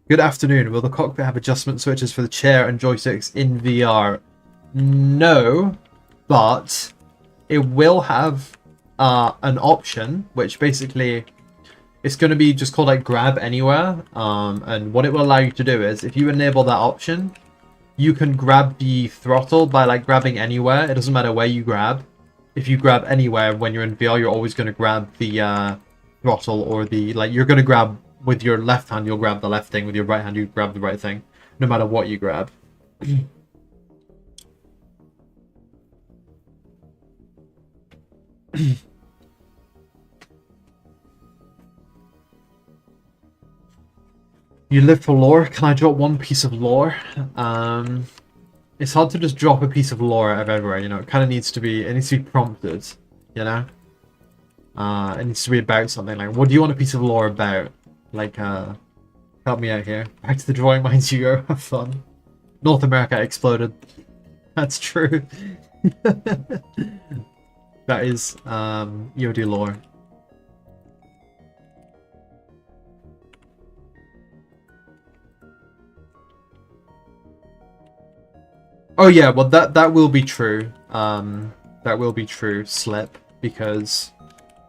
Good afternoon. Will the cockpit have adjustment switches for the chair and joysticks in VR? No, but it will have an option, which basically it's going to be just called like grab anywhere. And what it will allow you to do is, if you enable that option, you can grab the throttle by like grabbing anywhere. It doesn't matter where you grab. If you grab anywhere when you're in VR, you're always going to grab the throttle, or the, like, you're going to grab with your left hand, you'll grab the left thing. With your right hand, you grab the right thing, no matter what you grab. You live for lore? Can I drop one piece of lore? It's hard to just drop a piece of lore out of everywhere, you know. It kind of needs to be, prompted, you know. It needs to be about something. Like, what do you want a piece of lore about? Like, help me out here. Back to the drawing minds you go. Have fun. North America exploded. That's true. That is EOD lore. Oh yeah, well that will be true. That will be true, Slip, because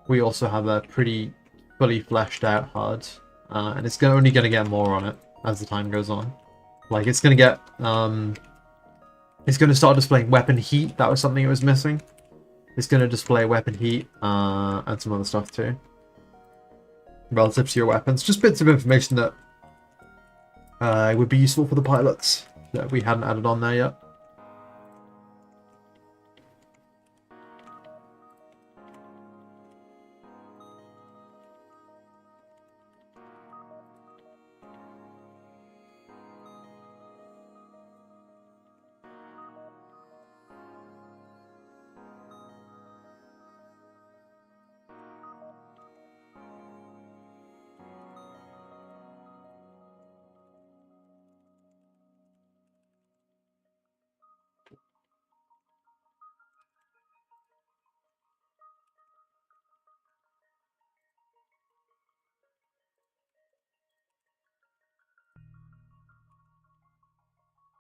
we also have a pretty fully fleshed out HUD, and it's only gonna get more on it as the time goes on. Like, it's gonna get it's gonna start displaying weapon heat. That was something it was missing. It's gonna display weapon heat and some other stuff too, relative to your weapons. Just bits of information that would be useful for the pilots that we hadn't added on there yet.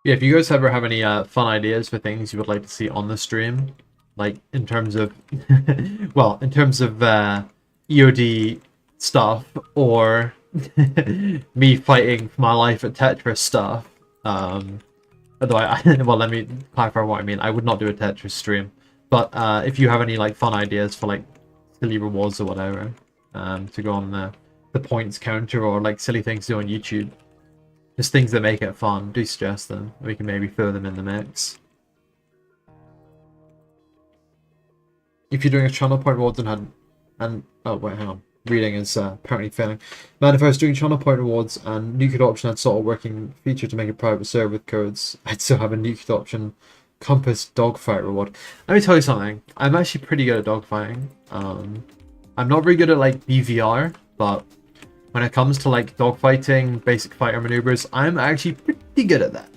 Yeah, if you guys ever have any fun ideas for things you would like to see on the stream, like in terms of, well, in terms of EOD stuff, or me fighting for my life at Tetris stuff, although well, let me clarify what I mean. I would not do a Tetris stream, but if you have any like fun ideas for like silly rewards or whatever, to go on the points counter, or like silly things to do on YouTube, just things that make it fun, do suggest them. We can maybe throw them in the mix. If you're doing a channel point rewards and oh wait, hang on. Reading is apparently failing. Man, if I was doing channel point rewards and nuke adoption had sort of working feature to make a private server with codes, I'd still have a nuke adoption compass dogfight reward. Let me tell you something. I'm actually pretty good at dogfighting. I'm not very good at like BVR, but when it comes to like dogfighting, basic fighter maneuvers, I'm actually pretty good at that.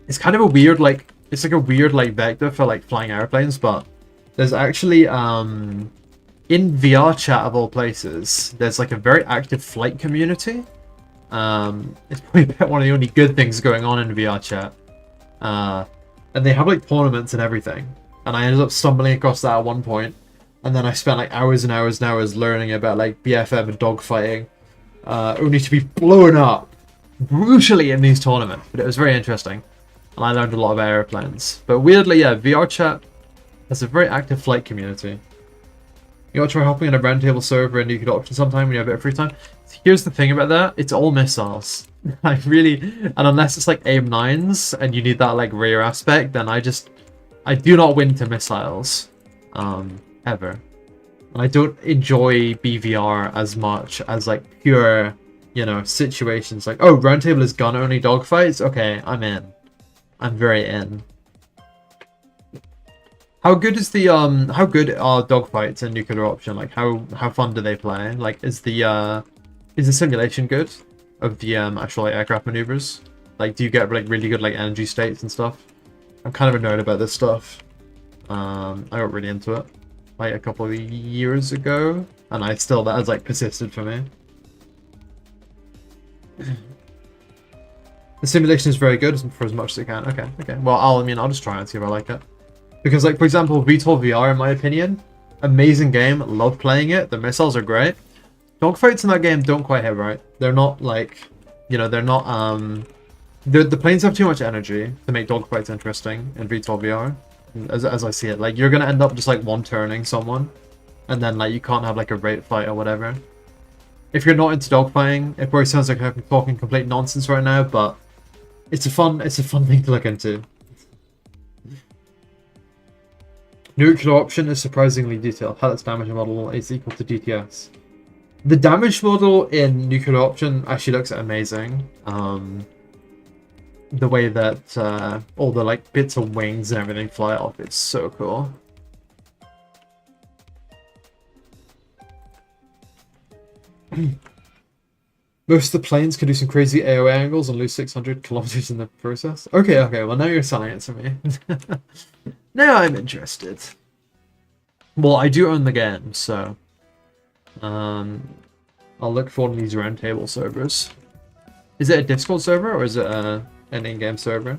It's kind of a weird like it's like a weird like vector for like flying airplanes, but there's actually in VR chat of all places, there's like a very active flight community. It's probably one of the only good things going on in VR chat. And they have like tournaments and everything. And I ended up stumbling across that at one point. And then I spent like hours and hours and hours learning about like BFM and dogfighting. Only to be blown up brutally in these tournaments. But it was very interesting. And I learned a lot about airplanes. But weirdly, yeah, VR chat has a very active flight community. You ought to try hopping on a roundtable server and nuke adoption sometime when you have a bit of free time. Here's the thing about that, it's all missiles. I really, and unless it's like aim 9s and you need that like rear aspect, then I do not win to missiles. Ever. And I don't enjoy BVR as much as like pure, you know, situations like, oh, roundtable is gun only dogfights? Okay, I'm in. I'm very in. How good is the how good are dogfights in nuclear option? Like how fun do they play? Like is the simulation good of the actual like, aircraft maneuvers? Like do you get like really good like energy states and stuff? I'm kind of a nerd about this stuff. I got really into it like a couple of years ago, and that has like persisted for me. The simulation is very good for as much as it can. Okay. Well, I'll just try and see if I like it. Because, like, for example, VTOL VR, in my opinion, amazing game, love playing it, the missiles are great. Dogfights in that game don't quite hit right. They're not, like, you know, they're not, the planes have too much energy to make dogfights interesting in VTOL VR, as I see it. Like, you're gonna end up just, like, one-turning someone, and then, like, you can't have, like, a rate fight or whatever. If you're not into dogfighting, it probably sounds like I'm talking complete nonsense right now, but it's a fun thing to look into. Nuclear option is surprisingly detailed. How its damage model is equal to DTS. The damage model in nuclear option actually looks amazing. The way that all the like bits of wings and everything fly off, it's so cool. Most of the planes can do some crazy AOA angles and lose 600 kilometers in the process. Okay, well now you're selling it to me. Now I'm interested. Well, I do own the game, so I'll look for one of these roundtable servers. Is it a Discord server or is it an in-game server?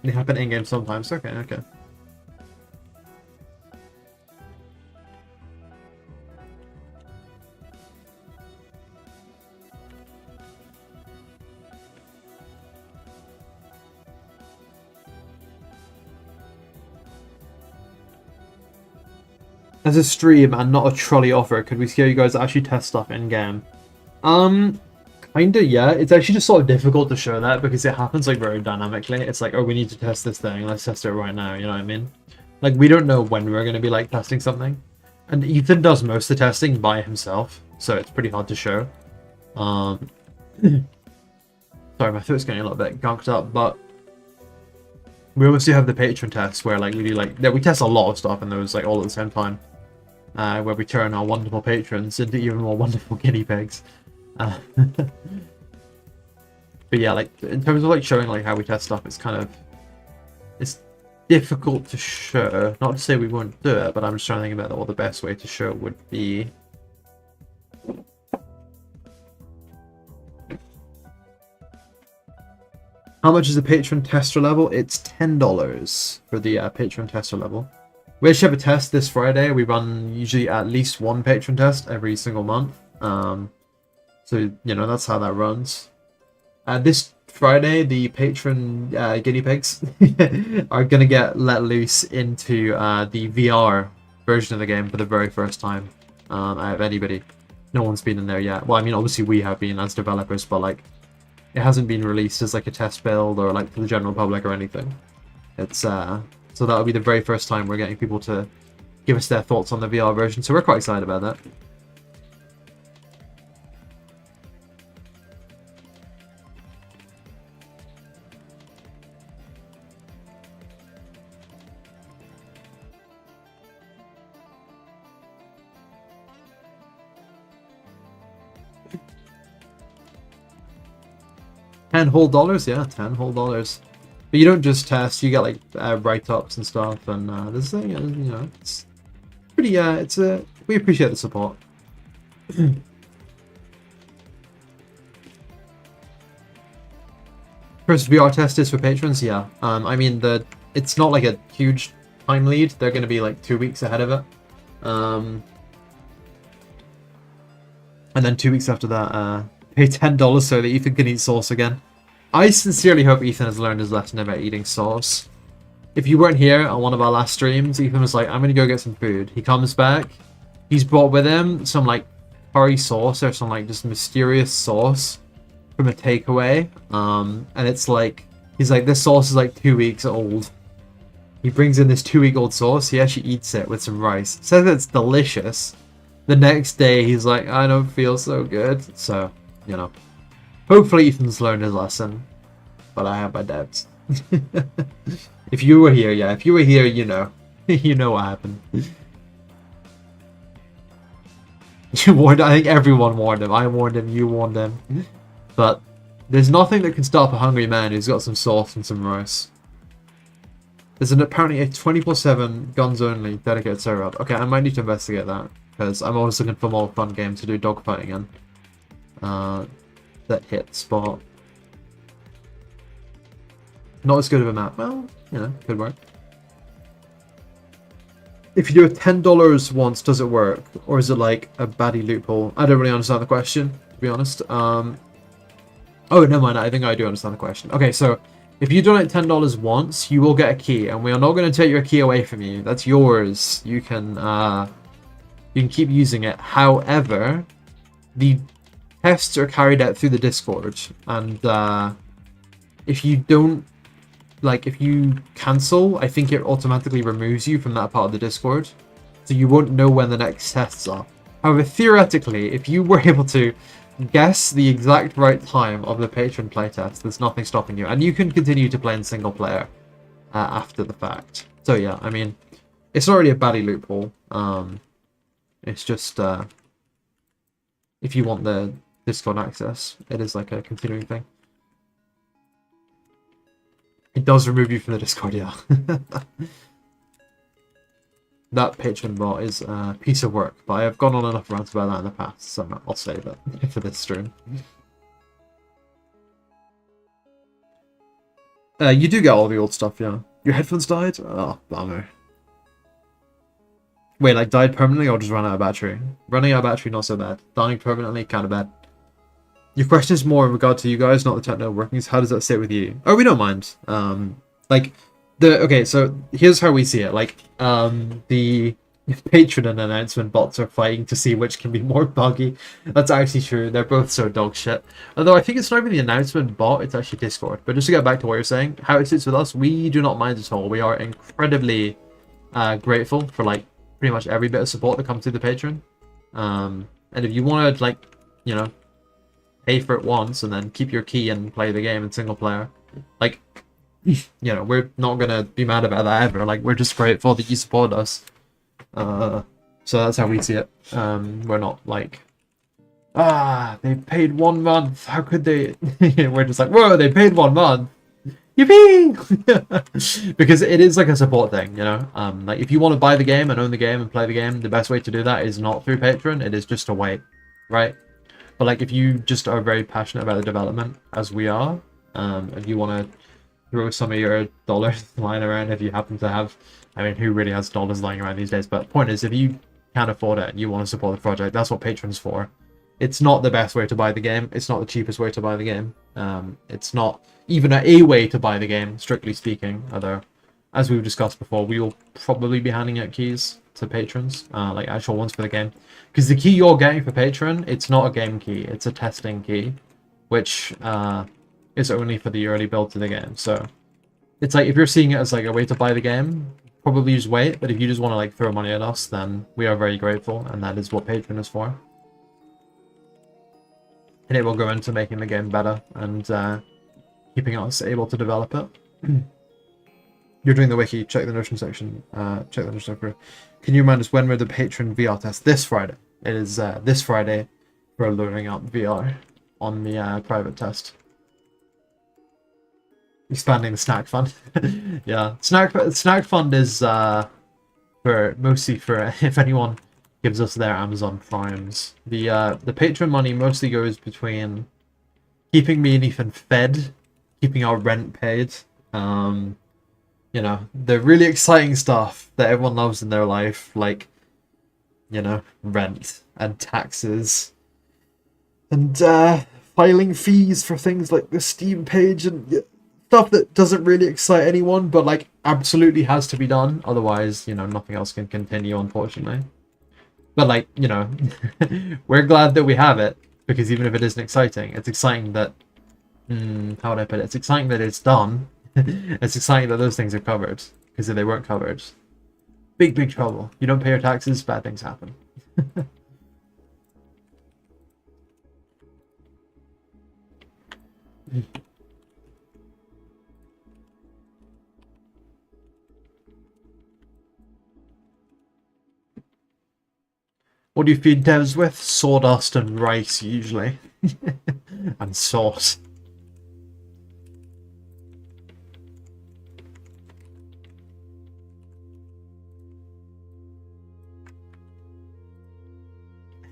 They happen in-game sometimes. Okay. As a stream and not a trolley offer, could we see how you guys actually test stuff in-game? Kinda, yeah. It's actually just sort of difficult to show that because it happens like very dynamically. It's like, oh, we need to test this thing. Let's test it right now. You know what I mean? Like, we don't know when we're going to be like testing something. And Ethan does most of the testing by himself, so it's pretty hard to show. Sorry, my throat's getting a little bit gunked up, but we obviously have the patron tests where like we do like we test a lot of stuff and those like all at the same time. Where we turn our wonderful patrons into even more wonderful guinea pigs. But yeah, like in terms of like showing like how we test stuff, it's difficult to show. Not to say we won't do it, but I'm just trying to think about what the best way to show would be. How much is the patron tester level? It's $10 for the patron tester level. We actually have a test this Friday. We run usually at least one patron test every single month. So, you know, that's how that runs. This Friday, the patron guinea pigs are gonna get let loose into the VR version of the game for the very first time out of anybody. No one's been in there yet. Well, I mean, obviously we have been as developers, but like, it hasn't been released as like a test build or like to the general public or anything. It's so that'll be the very first time we're getting people to give us their thoughts on the VR version. So we're quite excited about that. $10 whole, yeah, $10 whole. But you don't just test; you get like write-ups and stuff, and this thing, you know, it's pretty. We appreciate the support. First VR test is for patrons, yeah. I mean, it's not like a huge time lead. They're going to be like 2 weeks ahead of it, and then 2 weeks after that, pay $10 so that Ethan can eat sauce again. I sincerely hope Ethan has learned his lesson about eating sauce. If you weren't here on one of our last streams, Ethan was like, I'm gonna go get some food. He comes back, he's brought with him some like curry sauce or some like just mysterious sauce from a takeaway. And it's like, he's like, this sauce is like 2 weeks old. He brings in this 2-week-old sauce, he actually eats it with some rice. Says it's delicious. The next day he's like, I don't feel so good. So, you know. Hopefully Ethan's learned his lesson, but I have my doubts. If you were here, yeah, if you were here, you know. You know what happened. You warned, I think everyone warned him. I warned him, you warned him. But there's nothing that can stop a hungry man who's got some sauce and some rice. There's apparently a 24/7 guns only dedicated server. Okay, I might need to investigate that, because I'm always looking for more fun games to do dogfighting in. That hit the spot. Not as good of a map. Well, you know, could work. If you do it $10 once, does it work? Or is it like a baddie loophole? I don't really understand the question, to be honest. Oh, never mind. I think I do understand the question. Okay, so if you donate $10 once, you will get a key, and we are not going to take your key away from you. That's yours. You can keep using it. However, the tests are carried out through the Discord, and if you don't, like, if you cancel, I think it automatically removes you from that part of the Discord, so you won't know when the next tests are. However, theoretically, if you were able to guess the exact right time of the patron playtest, there's nothing stopping you, and you can continue to play in single player after the fact. So yeah, I mean, it's not really a baddie loophole. It's just if you want the Discord access, it is like a continuing thing. It does remove you from the Discord, yeah. That patron bot is a piece of work, but I have gone on enough rants about that in the past, so I'll save it for this stream. You do get all the old stuff, yeah. Your headphones died? Oh, bummer. Wait, like died permanently or just ran out of battery? Running out of battery, not so bad. Dying permanently, kind of bad. Your question is more in regard to you guys, not the technical workings. How does that sit with you? Oh, we don't mind. Okay, so here's how we see it. Like, the patron and announcement bots are fighting to see which can be more buggy. That's actually true. They're both so dog shit. Although I think it's not even the announcement bot, it's actually Discord. But just to get back to what you're saying, how it sits with us, we do not mind at all. We are incredibly grateful for, like, pretty much every bit of support that comes through the patron. And if you want to, like, you know, pay for it once and then keep your key and play the game in single player, like, you know, we're not gonna be mad about that ever. Like, we're just grateful that you support us. So that's how we see it. We're not like, they paid 1 month, how could they? We're just like, whoa, they paid 1 month, yippee! Because it is like a support thing, you know. Like, if you want to buy the game and own the game and play the game, the best way to do that is not through Patreon. It is just to wait, right? But like, if you just are very passionate about the development, as we are, and you want to throw some of your dollars lying around, if you happen to have, I mean, who really has dollars lying around these days? But point is, if you can't afford it and you want to support the project, that's what Patreon's for. It's not the best way to buy the game. It's not the cheapest way to buy the game. It's not even a way to buy the game, strictly speaking. Although, as we've discussed before, we will probably be handing out keys to patrons, like actual ones for the game. Because the key you're getting for patron, it's not a game key. It's a testing key, which is only for the early build to the game. So it's like, if you're seeing it as like a way to buy the game, probably just wait. But if you just want to like throw money at us, then we are very grateful, and that is what patron is for. And it will go into making the game better and keeping us able to develop it. You're doing the wiki, check the Notion section, check the Notion section. Can you remind us when we're the patron VR test? This Friday. It is this Friday for loading up VR on the private test. Expanding the snack fund. Yeah, snack fund is for mostly for if anyone gives us their Amazon Primes. The patron money mostly goes between keeping me and Ethan fed, keeping our rent paid, you know, the really exciting stuff that everyone loves in their life, like, you know, rent and taxes and filing fees for things like the Steam page and stuff that doesn't really excite anyone, but like absolutely has to be done. Otherwise, you know, nothing else can continue, unfortunately. But like, you know, we're glad that we have it, because even if it isn't exciting, it's exciting that, how would I put it? It's exciting that it's done. It's exciting that those things are covered, because if they weren't covered, big trouble. You don't pay your taxes, bad things happen. What do you feed devs with? Sawdust and rice, usually. And sauce.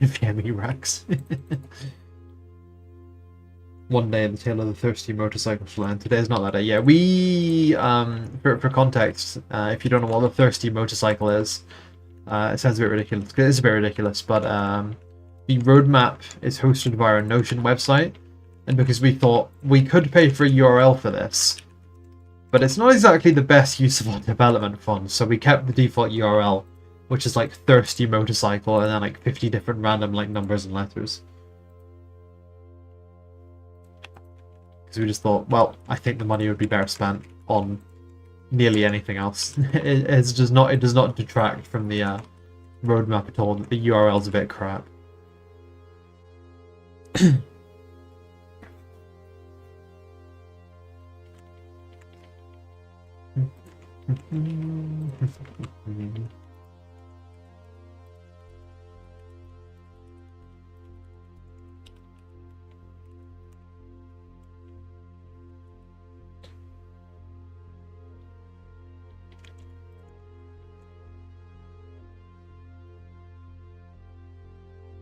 VME Rex. One day, the tale of the thirsty motorcycle shall end. Today's not that day. Yeah, we, for context, if you don't know what the thirsty motorcycle is, it sounds a bit ridiculous. It is a bit ridiculous, but the roadmap is hosted via a Notion website, and because we thought we could pay for a URL for this, but it's not exactly the best use of our development funds, so we kept the default URL, which is like thirsty motorcycle, and then like 50 different random like numbers and letters. Because we just thought, well, I think the money would be better spent on nearly anything else. It does not detract from the roadmap at all. The URL's a bit crap.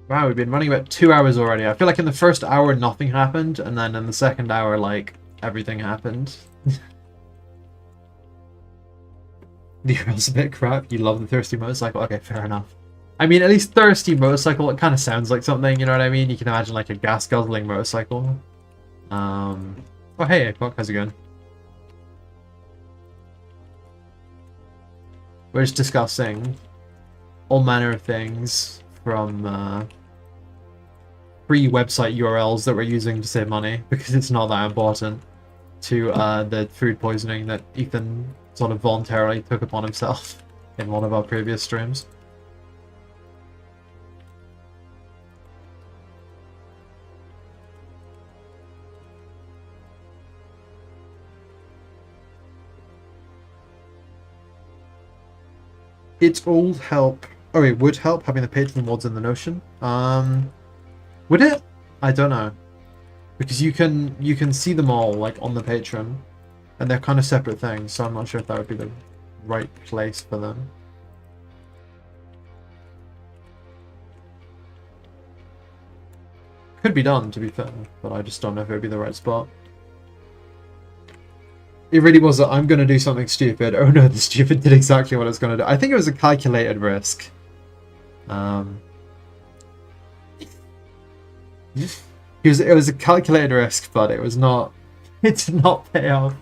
Wow, we've been running about 2 hours already. I feel like in the first hour nothing happened, and then in the second hour, like, everything happened. The URL's a bit crap. You love the thirsty motorcycle? Okay, fair enough. I mean, at least thirsty motorcycle, it kind of sounds like something, you know what I mean? You can imagine like a gas-guzzling motorcycle. Oh hey, how's it going? We're just discussing all manner of things, from free website URLs that we're using to save money because it's not that important, to the food poisoning that Ethan sort of voluntarily took upon himself in one of our previous streams. It would help. Oh, it would help having the patron mods in the Notion. Would it? I don't know, because you can see them all like on the Patreon, and they're kind of separate things. So I'm not sure if that would be the right place for them. Could be done, to be fair, but I just don't know if it would be the right spot. It really was a, I'm going to do something stupid. Oh no, the stupid did exactly what it's going to do. I think it was a calculated risk. It was a calculated risk, but it was not. It did not pay off.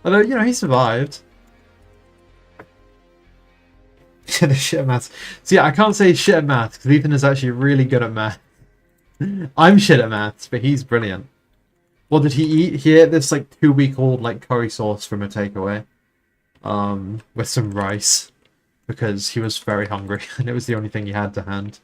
Although, you know, he survived. The shit at maths. So yeah, I can't say shit at maths because Ethan is actually really good at maths. I'm shit at maths, but he's brilliant. What did he eat? He ate this like 2-week-old like curry sauce from a takeaway, with some rice, because he was very hungry and it was the only thing he had to hand.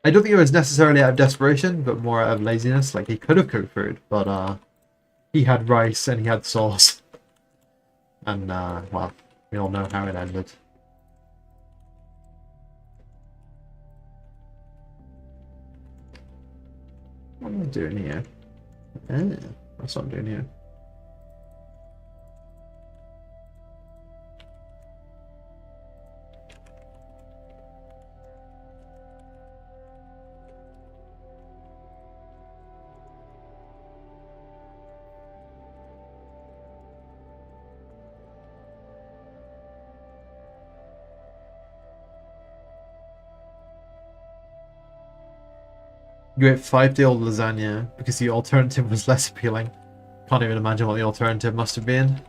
I don't think it was necessarily out of desperation, but more out of laziness. Like, he could have cooked food, but he had rice and he had sauce. And, well, we all know how it ended. What am I doing here? That's what I'm doing here. You ate 5-day-old lasagna because the alternative was less appealing. Can't even imagine what the alternative must have been.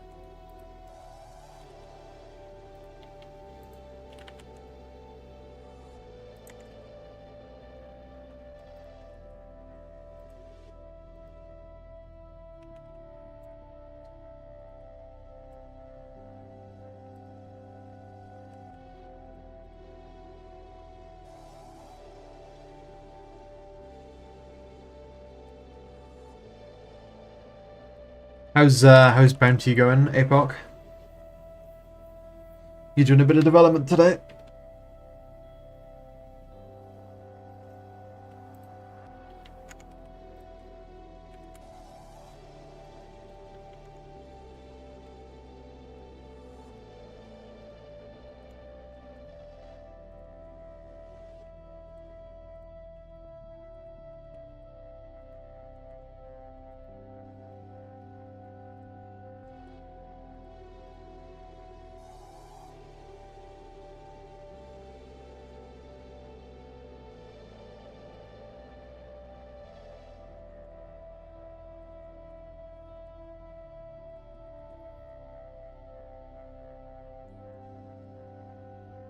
How's Bounty going, Apoc? You doing a bit of development today?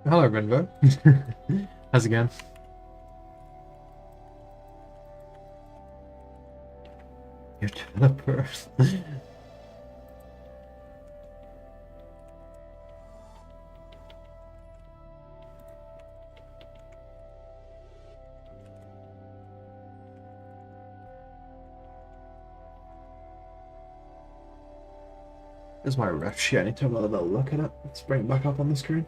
Hello, Renvo. How's it going? Your developer. There's my ref sheet. I need to have another little look at it. Let's bring it back up on the screen.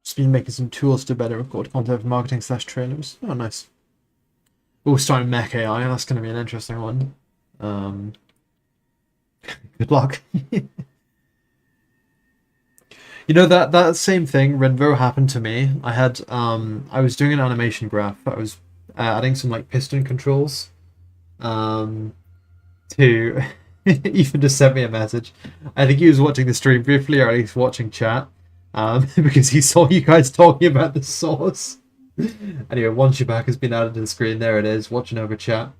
Just been making some tools to better record content for marketing / trailers. Oh, nice. Oh, starting Mech AI. That's going to be an interesting one. Good luck. You know, that same thing, Renvo, happened to me. I had I was doing an animation graph. I was adding some like piston controls to Ethan just sent me a message. I think he was watching the stream briefly, or at least watching chat. Because he saw you guys talking about the source. Anyway, one back has been added to the screen. There it is, watching over chat.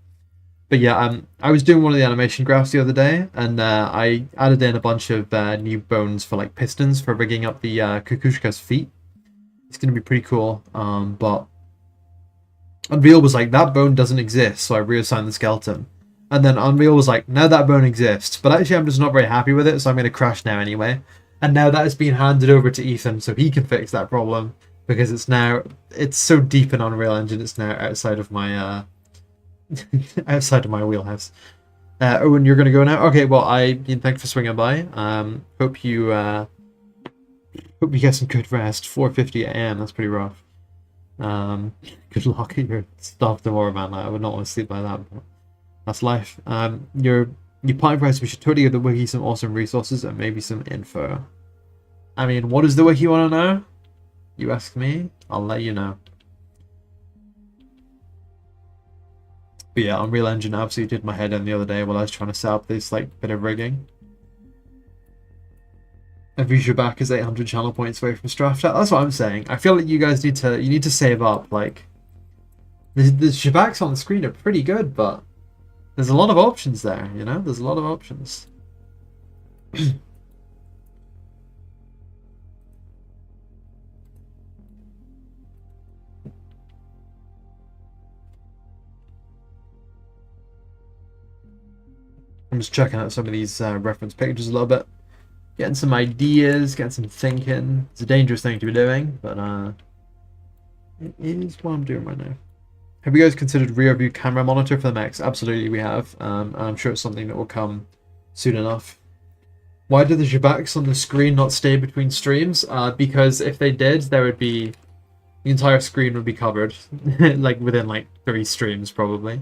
But yeah, I was doing one of the animation graphs the other day, and I added in a bunch of new bones for like pistons for rigging up the Kukushka's feet. It's going to be pretty cool. But Unreal was like, that bone doesn't exist, so I reassigned the skeleton. And then Unreal was like, now that bone exists, but actually I'm just not very happy with it, so I'm going to crash now anyway. And now that has been handed over to Ethan so he can fix that problem, because it's so deep in Unreal Engine, it's now outside of my outside of my wheelhouse. Owen, you're gonna go now? Okay, well, thanks for swinging by. Hope you get some good rest. 4:50 AM, that's pretty rough. Good luck at your stuff tomorrow, man. Like, I would not want to sleep like that, but that's life. Your party price, we should totally give the wiki some awesome resources and maybe some info. I mean, what does the wiki want to know? You ask me, I'll let you know. But yeah, Unreal Engine absolutely did my head in the other day while I was trying to set up this like bit of rigging. And Visual back is 800 channel points away from Straft. That's what I'm saying. I feel like you guys need to save up. Like the Shabaks on the screen are pretty good, but there's a lot of options there, you know? There's a lot of options. I'm just checking out some of these reference pictures a little bit. Getting some ideas, getting some thinking. It's a dangerous thing to be doing, but it is what I'm doing right now. Have you guys considered rear view camera monitor for the Mechs? Absolutely, we have. And I'm sure it's something that will come soon enough. Why did the Shabaks on the screen not stay between streams? Because if they did, there would be the entire screen would be covered, like within like 3 streams probably,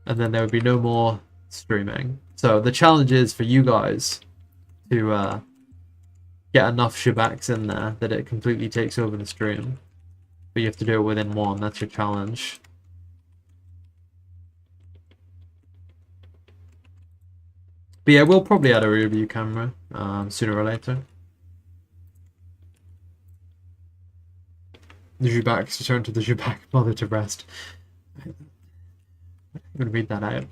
and then there would be no more streaming. So the challenge is for you guys to get enough Shabaks in there that it completely takes over the stream. But you have to do it within 1, that's your challenge. But yeah, we'll probably add a rear view camera sooner or later. The Shabaks return to the Shabak mother to rest. I'm gonna read that out.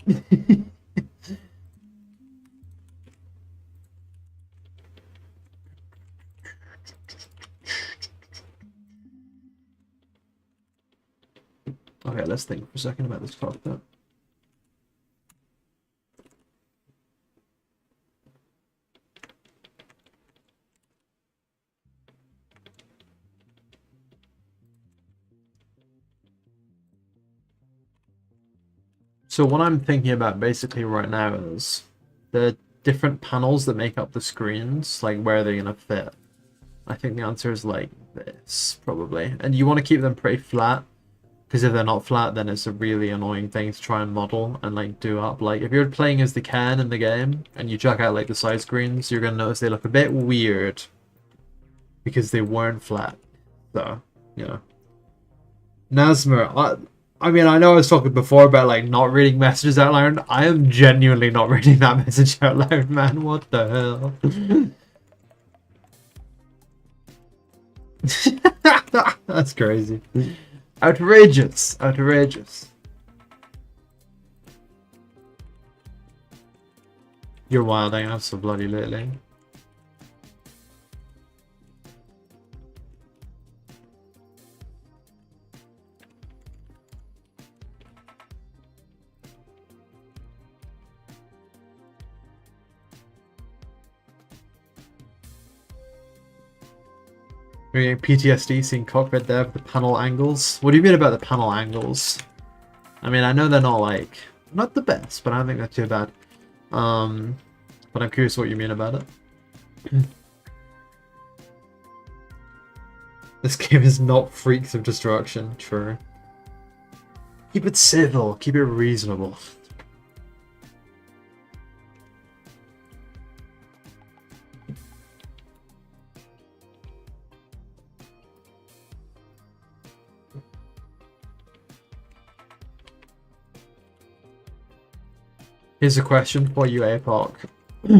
Okay, let's think for a second about this cockpit. So what I'm thinking about basically right now is the different panels that make up the screens, like where they're gonna fit. I think the answer is like this, probably. And you want to keep them pretty flat, because if they're not flat, then it's a really annoying thing to try and model and like do up. Like if you're playing as the can in the game and you check out like the side screens, you're gonna notice they look a bit weird because they weren't flat. So, you know. Nasmer, I mean, I know I was talking before about like not reading messages out loud. I am genuinely not reading that message out loud, man. What the hell? That's crazy. Outrageous. Outrageous. You're wilding out so bloody lately. You're getting PTSD seeing Cockpit there with the panel angles. What do you mean about the panel angles? I mean, I know they're not like, not the best, but I don't think they're too bad. But I'm curious what you mean about it. This game is not freaks of destruction. True. Keep it civil. Keep it reasonable. Here's a question for you, APOC.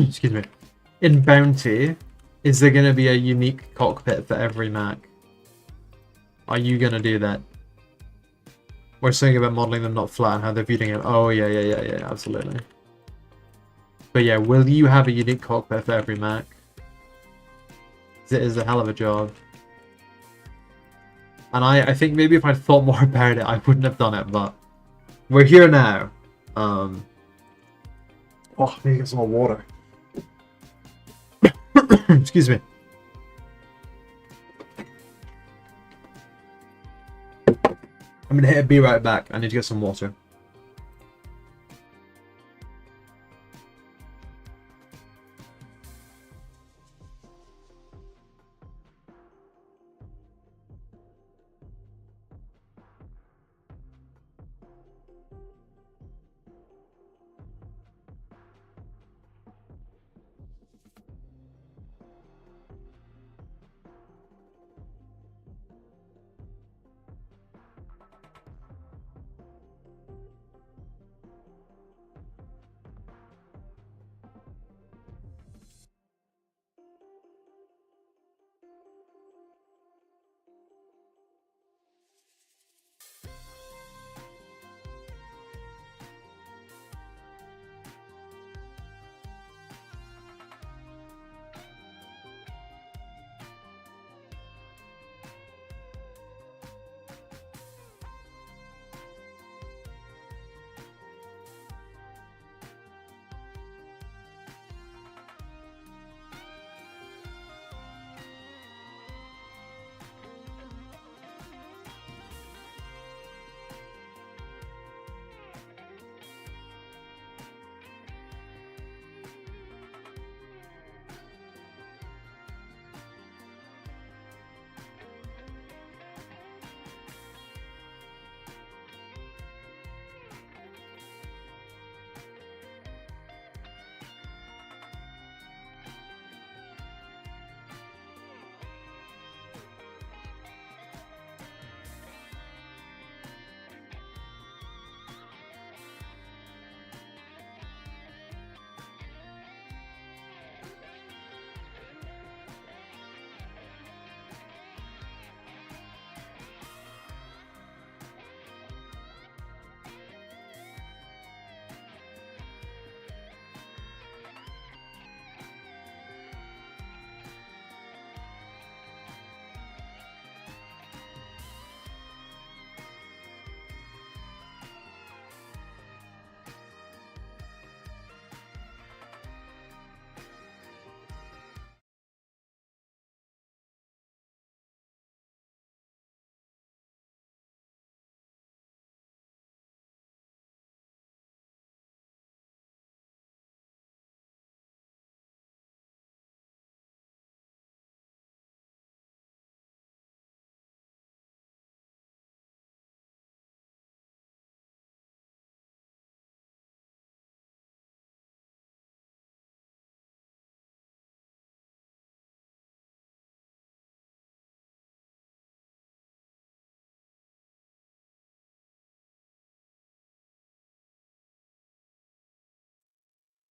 Excuse me. In Bounty, is there going to be a unique cockpit for every Mac? Are you going to do that? We're saying about modeling them not flat and how they're viewing it. Oh, yeah, absolutely. But yeah, will you have a unique cockpit for every Mac? It is a hell of a job. And I think maybe if I'd thought more about it, I wouldn't have done it, but we're here now. Oh, I need to get some more water. Excuse me. I'm gonna be right back. I need to get some water.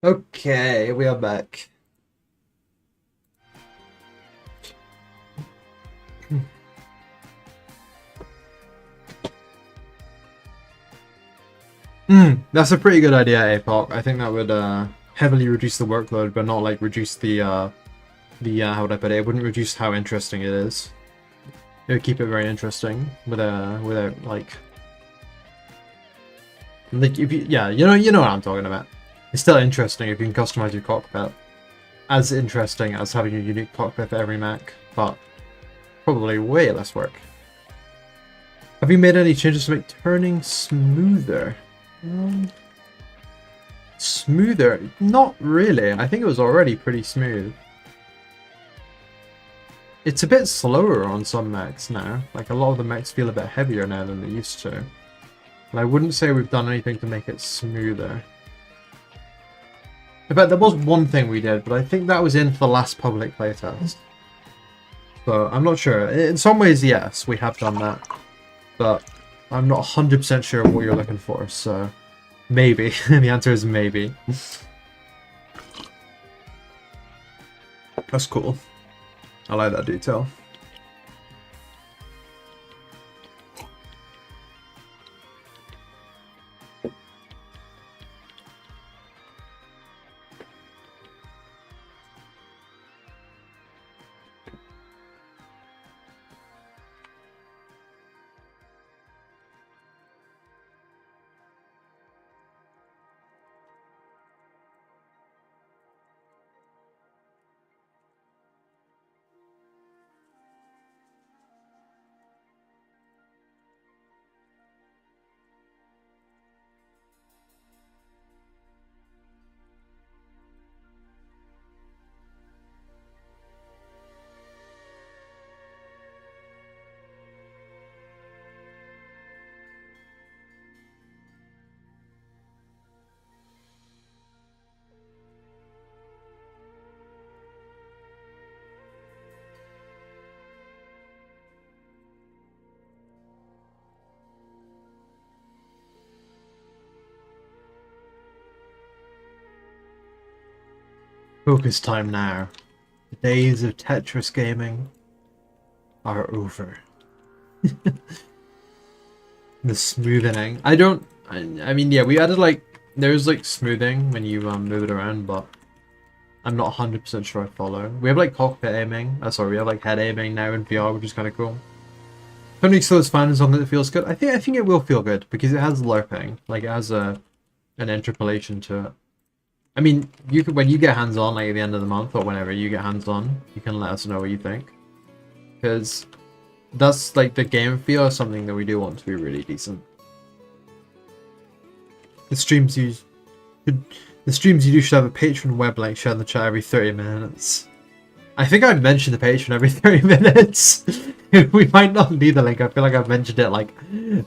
Okay, we are back. That's a pretty good idea, APOC. I think that would heavily reduce the workload, but not like reduce the how would I put it? It wouldn't reduce how interesting it is. It would keep it very interesting without like if you, yeah, you know what I'm talking about. It's still interesting if you can customize your cockpit. As interesting as having a unique cockpit for every mech, but probably way less work. Have you made any changes to make turning smoother? Smoother? Not really. I think it was already pretty smooth. It's a bit slower on some mechs now. Like a lot of the mechs feel a bit heavier now than they used to. And I wouldn't say we've done anything to make it smoother. In fact, there was one thing we did, but I think that was in for the last public playtest. So I'm not sure. In some ways, yes, we have done that. But I'm not 100% sure what you're looking for, so maybe. The answer is maybe. That's cool. I like that detail. Focus time now. The days of Tetris gaming are over. The smoothing. I mean, yeah, we added like, there's like smoothing when you move it around, but I'm not 100% sure I follow. We have like cockpit aiming. Sorry, we have like head aiming now in VR, which is kind of cool. Turning slow is fine as long as it feels good. I think it will feel good because it has lerping. Like it has an interpolation to it. I mean, you could, when you get hands-on, like at the end of the month or whenever you get hands-on, you can let us know what you think. Because that's like the game feel is something that we do want to be really decent. The streams you do should have a Patreon web link shared in the chat every 30 minutes. I think I've mentioned the Patreon every 30 minutes. We might not need the link. I feel like I've mentioned it like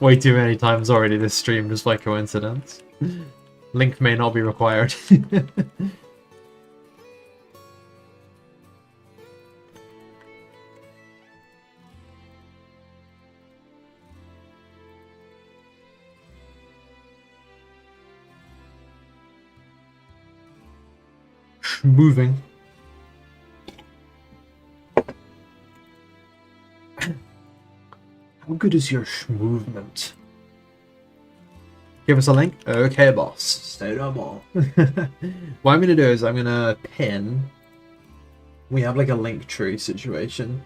way too many times already this stream, just by coincidence. Link may not be required. Moving. How good is your movement? Give us a link? Okay, boss. Say no more. What I'm going to do is I'm going to pin... We have like a link tree situation.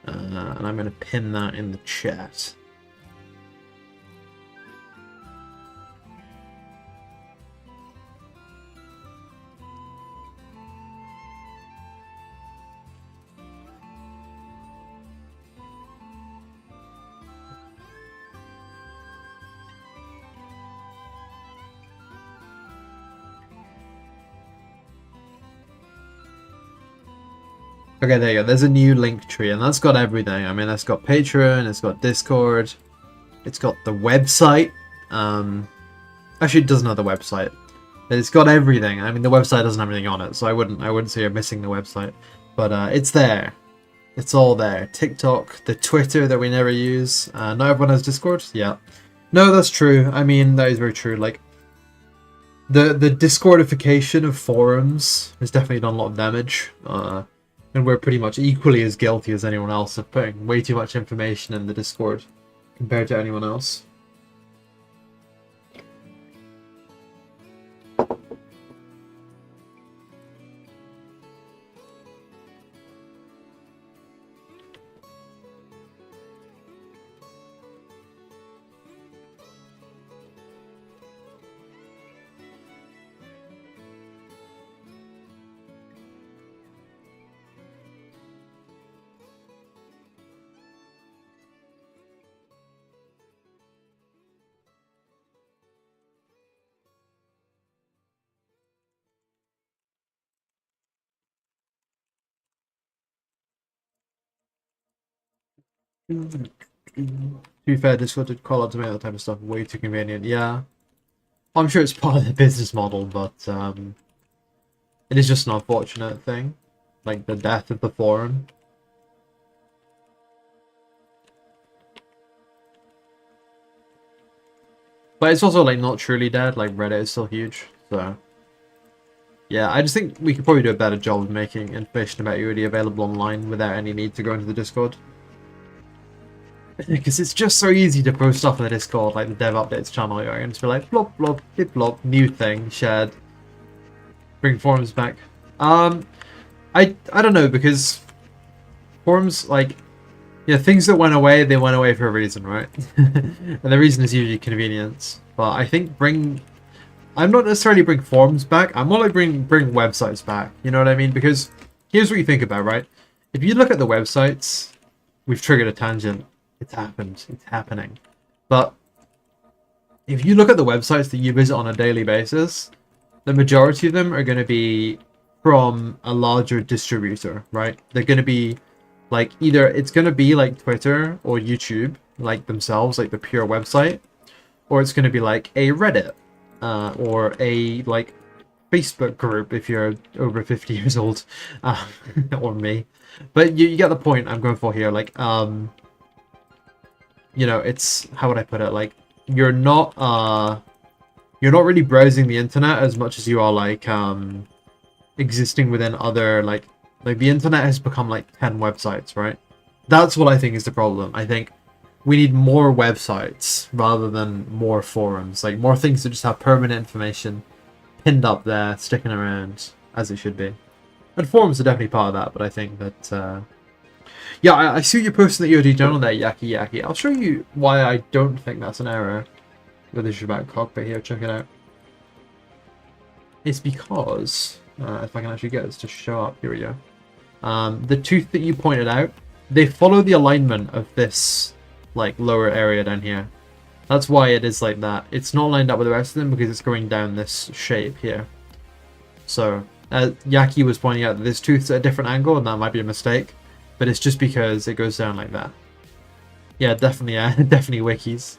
And I'm going to pin that in the chat. Okay, there you go. There's a new link tree, and that's got everything. I mean, that's got Patreon, it's got Discord, it's got the website. Actually, it doesn't have the website. It's got everything. I mean, the website doesn't have anything on it, so I wouldn't say you're missing the website. But it's there. It's all there. TikTok, the Twitter that we never use. Not everyone has Discord. Yeah. No, that's true. I mean, that is very true. Like, The Discordification of forums has definitely done a lot of damage, and we're pretty much equally as guilty as anyone else of putting way too much information in the Discord compared to anyone else. To be fair, Discord did call out to make that type of stuff way too convenient. Yeah, I'm sure it's part of the business model, but it is just an unfortunate thing, like the death of the forum. But it's also like not truly dead. Like Reddit is still huge, so yeah. I just think we could probably do a better job of making information about UID available online without any need to go into the Discord. Because it's just so easy to post stuff in the Discord, like the dev updates channel, you're going to be like, blop, blop, blip, blop, new thing, shared, bring forums back. I don't know, because forums, like, yeah, things that went away, they went away for a reason, right? And the reason is usually convenience. But I think I'm not necessarily bring forums back, I'm more like bring websites back, you know what I mean? Because here's what you think about, right? If you look at the websites, we've triggered a tangent. It's happened. It's happening. But if you look at the websites that you visit on a daily basis, the majority of them are going to be from a larger distributor, right? They're going to be like either it's going to be like Twitter or YouTube, like themselves, like the pure website, or it's going to be like a Reddit or a like Facebook group if you're over 50 years old, or me. But you get the point I'm going for here. Like you know, it's, how would I put it? Like, you're not really browsing the internet as much as you are like existing within other like the internet has become like 10 websites, right? That's what I think is the problem. I think we need more websites rather than more forums, like more things that just have permanent information pinned up there, sticking around as it should be. And forums are definitely part of that, but I think that yeah, I see you posting the EOD journal there, Yaki. I'll show you why I don't think that's an error with issue about Cockpit here. Check it out. It's because, if I can actually get this to show up, here we go. The tooth that you pointed out, they follow the alignment of this, like, lower area down here. That's why it is like that. It's not lined up with the rest of them because it's going down this shape here. So, Yaki was pointing out that this tooth's at a different angle, and that might be a mistake. But it's just because it goes down like that. Yeah, definitely, definitely wikis.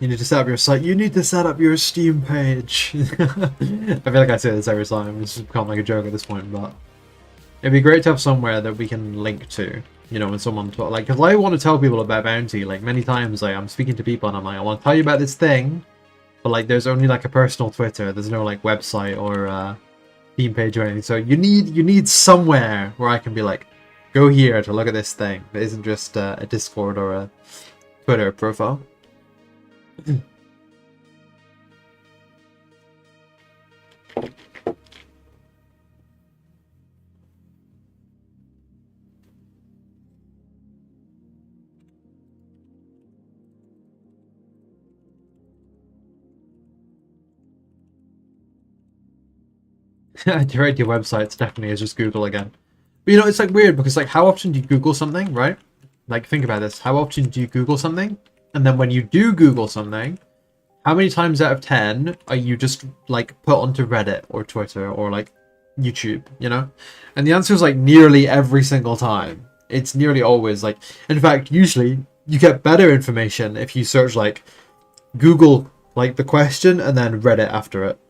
You need to set up your site. You need to set up your Steam page. I feel like I say this every time. It's become like a joke at this point, but it'd be great to have somewhere that we can link to. You know, when someone like, because I want to tell people about Bounty. Like many times, like I'm speaking to people and I'm like, I want to tell you about this thing, but like there's only like a personal Twitter. There's no like website or Steam page or anything. So you need somewhere where I can be like, go here to look at this thing. It isn't just a Discord or a Twitter profile. Iterative websites definitely is just Google again. But you know, it's like weird because like how often do you Google something, right? Like think about this. How often do you Google something? And then when you do Google something, How many times out of 10 are you just like put onto Reddit or Twitter or like YouTube, you know? And the answer is like nearly every single time. It's nearly always like, in fact, usually you get better information if you search like Google like the question and then Reddit after it.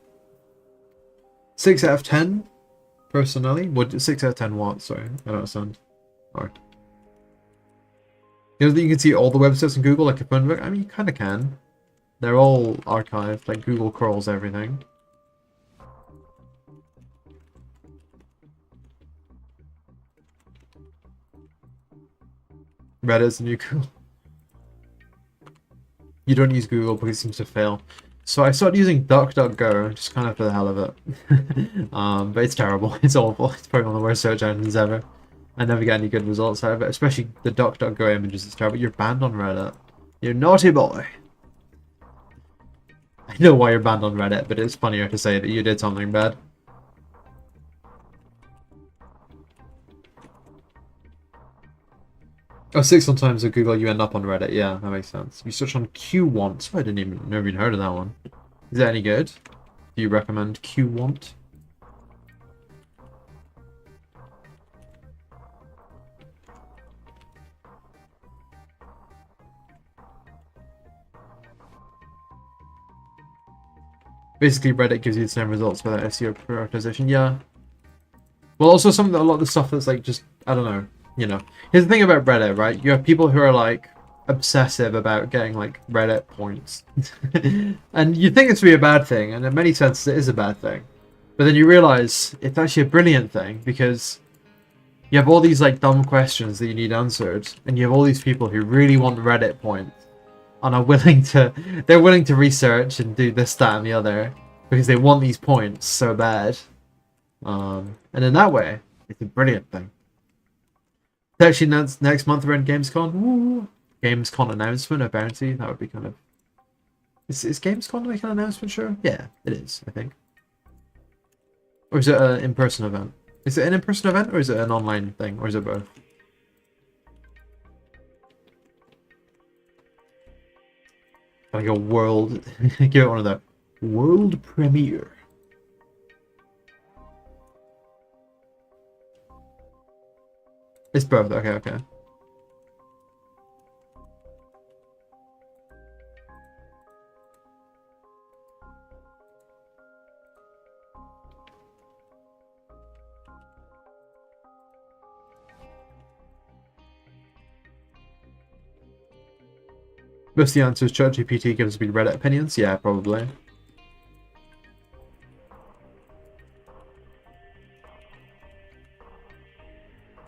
6 out of 10 personally. What 6 out of 10 what? Sorry, I don't understand. Alright. You know that you can see all the websites in Google like a phone book? I mean, you kind of can. They're all archived, like Google crawls everything. Reddit's the new Google. You don't use Google because it seems to fail. So I started using DuckDuckGo, just kind of for the hell of it. But it's terrible. It's awful. It's probably one of the worst search engines ever. I never get any good results out of it, especially the DuckDuckGo images. It's terrible. You're banned on Reddit. You naughty boy. I know why you're banned on Reddit, but it's funnier to say that you did something bad. Oh, 6 sometimes with Google, you end up on Reddit. Yeah, that makes sense. You search on QWant. I never even heard of that one. Is that any good? Do you recommend QWant? Basically, Reddit gives you the same results without SEO prioritization. Yeah. Well, also a lot of the stuff that's like just, I don't know, you know. Here's the thing about Reddit, right? You have people who are like obsessive about getting like Reddit points. And you think it's really a bad thing, and in many senses it is a bad thing. But then you realize it's actually a brilliant thing because you have all these like dumb questions that you need answered, and you have all these people who really want Reddit points and are willing to research and do this, that, and the other because they want these points so bad. And in that way, it's a brilliant thing. Actually, next month around Gamescom. Woo! Gamescom announcement, a bounty. That would be kind of. Is Gamescom like an announcement show? Yeah, it is, I think. Or is it an in-person event? Is it an in-person event or is it an online thing? Or is it both? Like a world. Give it one of the world premiere. It's both. Okay, okay. Most of the answers ChatGPT gives me Reddit opinions. Yeah, probably.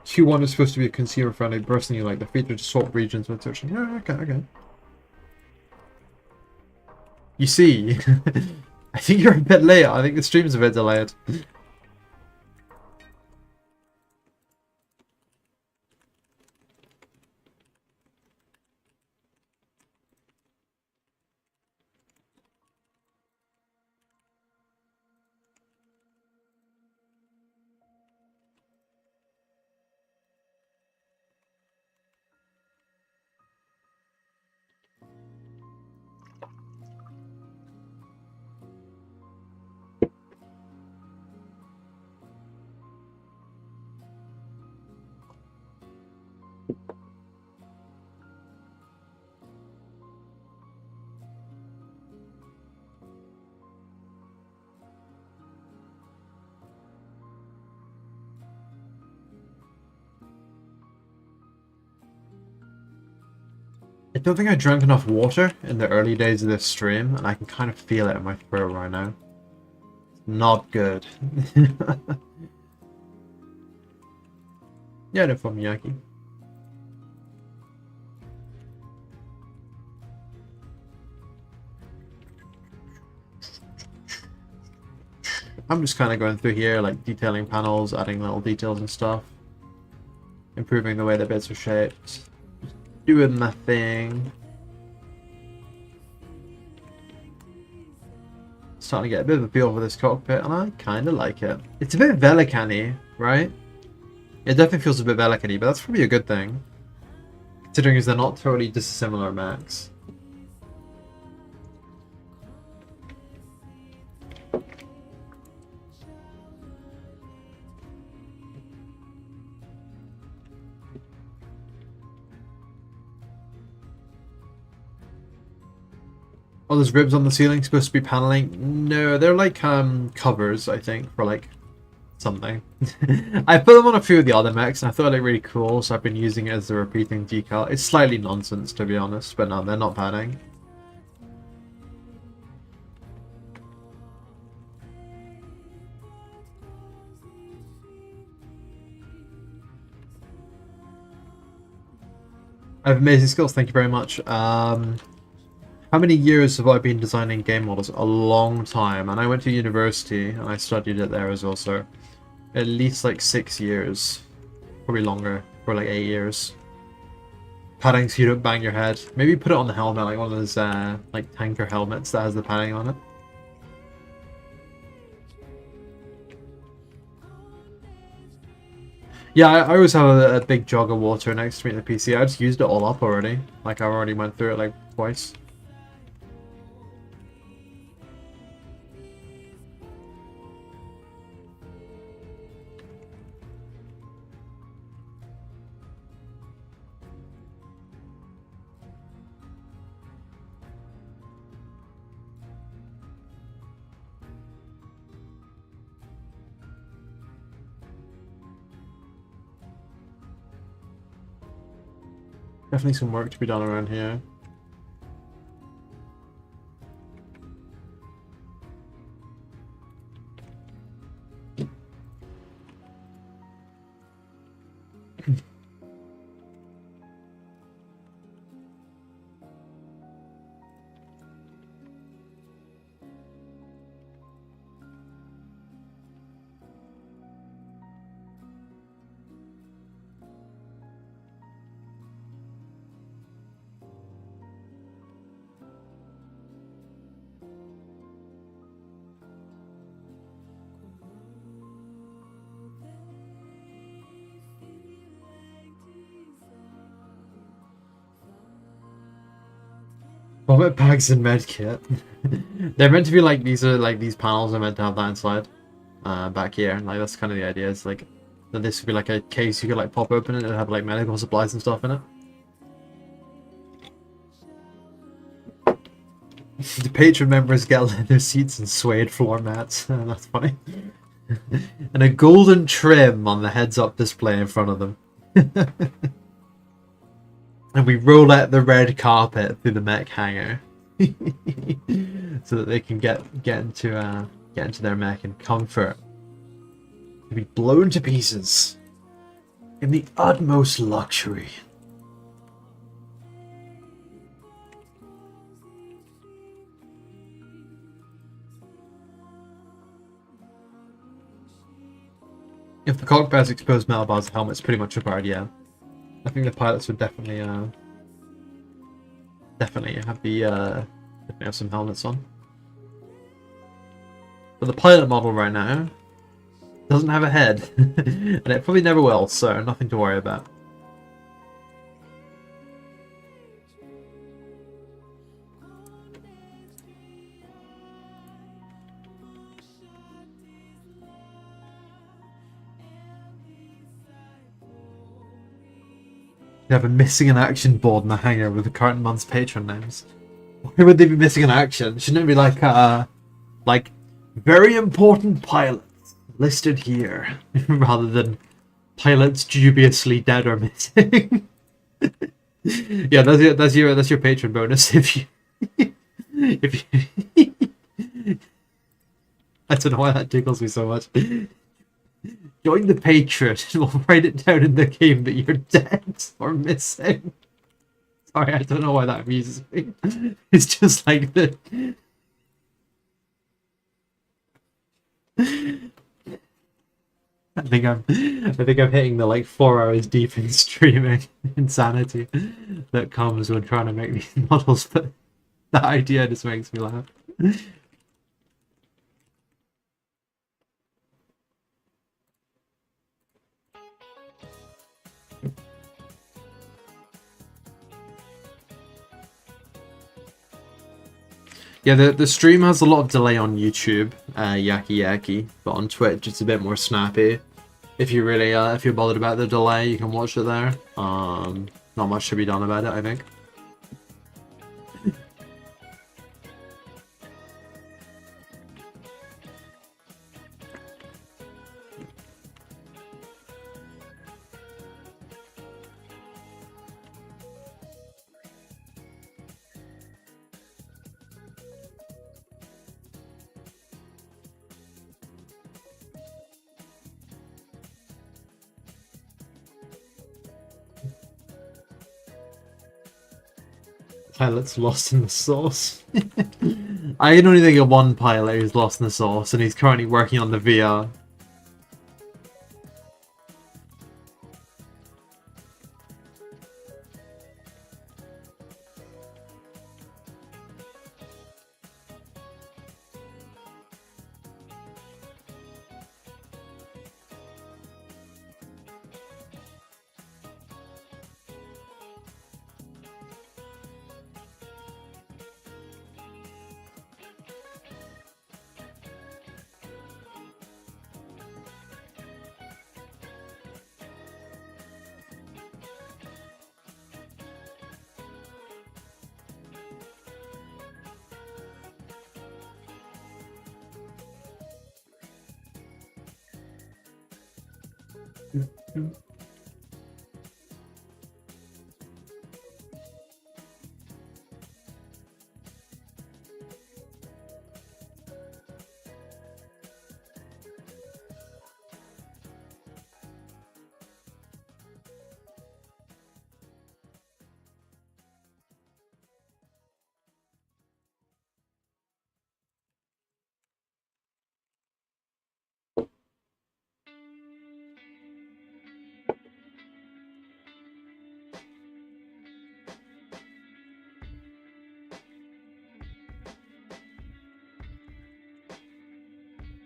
Q1 is supposed to be a consumer-friendly, personally like the feature to swap regions when searching. Oh, okay, okay. You see, I think you're a bit late. I think the stream's a bit delayed. I don't think I drank enough water in the early days of this stream, and I can kind of feel it in my throat right now. Not good. Yeah, no problem, Yaki. I'm just kind of going through here, like detailing panels, adding little details and stuff. Improving the way the bits are shaped. Doing my thing. Starting to get a bit of a feel for this cockpit, and I kind of like it. It's a bit Velican-y, right? It definitely feels a bit Velican-y, but that's probably a good thing. Considering they're not totally dissimilar mechs. Oh, there's ribs on the ceiling supposed to be paneling. No, they're like covers, I think, for like something. I put them on a few of the other mechs and I thought it looked really cool, so I've been using it as a repeating decal. It's slightly nonsense, to be honest, but no, they're not padding. I have amazing skills, thank you very much. How many years have I been designing game models? A long time, and I went to university and I studied it there as well, so at least like 6 years. Probably longer, for like 8 years. Padding so you don't bang your head. Maybe put it on the helmet, like one of those like tanker helmets that has the padding on it. Yeah, I always have a big jug of water next to me in the PC. I just used it all up already. Like I already went through it like twice. Definitely some work to be done around here. Vomit bags and medkit. They're meant to be like these panels are meant to have that inside. Back here. Like that's kind of the idea. It's like that this would be like a case you could like pop open it and have like medical supplies and stuff in it. The patron members get leather seats and suede floor mats. That's funny. And a golden trim on the heads-up display in front of them. And we roll out the red carpet through the mech hangar. So that they can get into their mech in comfort. To be blown to pieces. In the utmost luxury. If the cockpit has exposed metal bars, the helmet's pretty much required, yeah. I think the pilots would definitely have some helmets on. But the pilot model right now doesn't have a head, and it probably never will, so nothing to worry about. They have a missing in action board in the hangar with the current month's patron names. Why would they be missing in action? Shouldn't it be like very important pilots listed here, rather than pilots dubiously dead or missing? Yeah, that's your patron bonus if you I don't know why that tickles me so much. Join the Patreon and we'll write it down in the game that you're dead or missing. Sorry, I don't know why that amuses me. It's just like the... I think I'm hitting the like 4 hours deep in streaming insanity that comes when trying to make these models, but that idea just makes me laugh. Yeah, the stream has a lot of delay on YouTube, yaki, but on Twitch it's a bit more snappy. If you really, if you're bothered about the delay, you can watch it there. Not much to be done about it, I think. Pilot's lost in the sauce. I can only think of one pilot who's lost in the sauce, and he's currently working on the VR.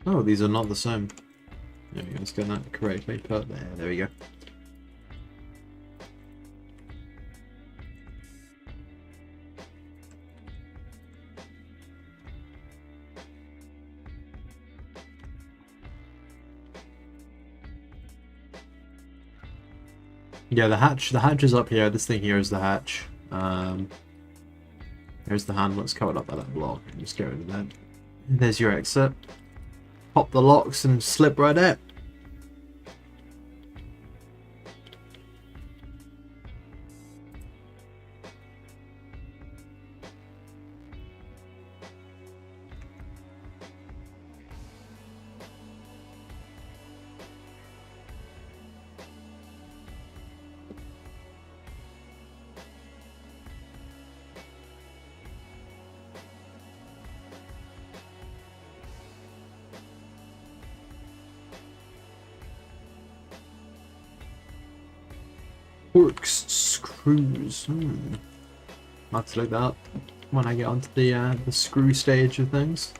Oh, these are not the same. There we go, let's get that correctly put there. There we go. Yeah, the hatch is up here. This thing here is the hatch. There's the handle that's covered up by that block. Just get rid of that. There's your exit. Pop the locks and slip right out. Forks, screws. I'll have to look that up when I get onto the screw stage of things.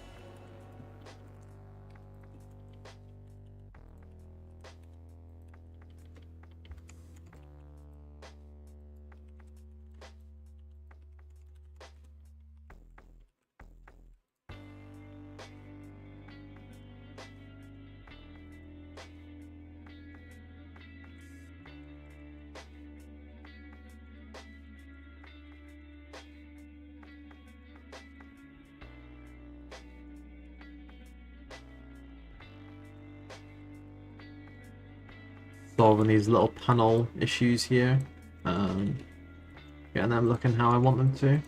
Solving these little panel issues here. Getting them looking how I want them to.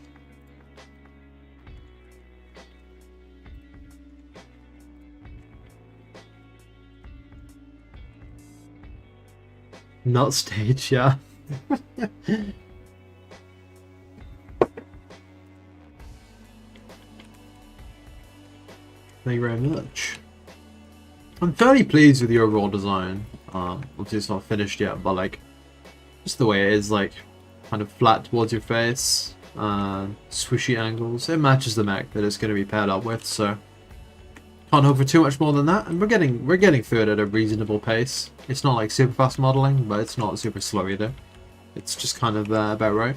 Not stage, yeah. Thank you very much. I'm fairly pleased with the overall design. Obviously it's not finished yet, but like, just the way it is, like, kind of flat towards your face, swishy angles. It matches the mech that it's going to be paired up with, so can't hope for too much more than that. And we're getting through it at a reasonable pace. It's not like super fast modeling, but it's not super slow either. It's just kind of about right.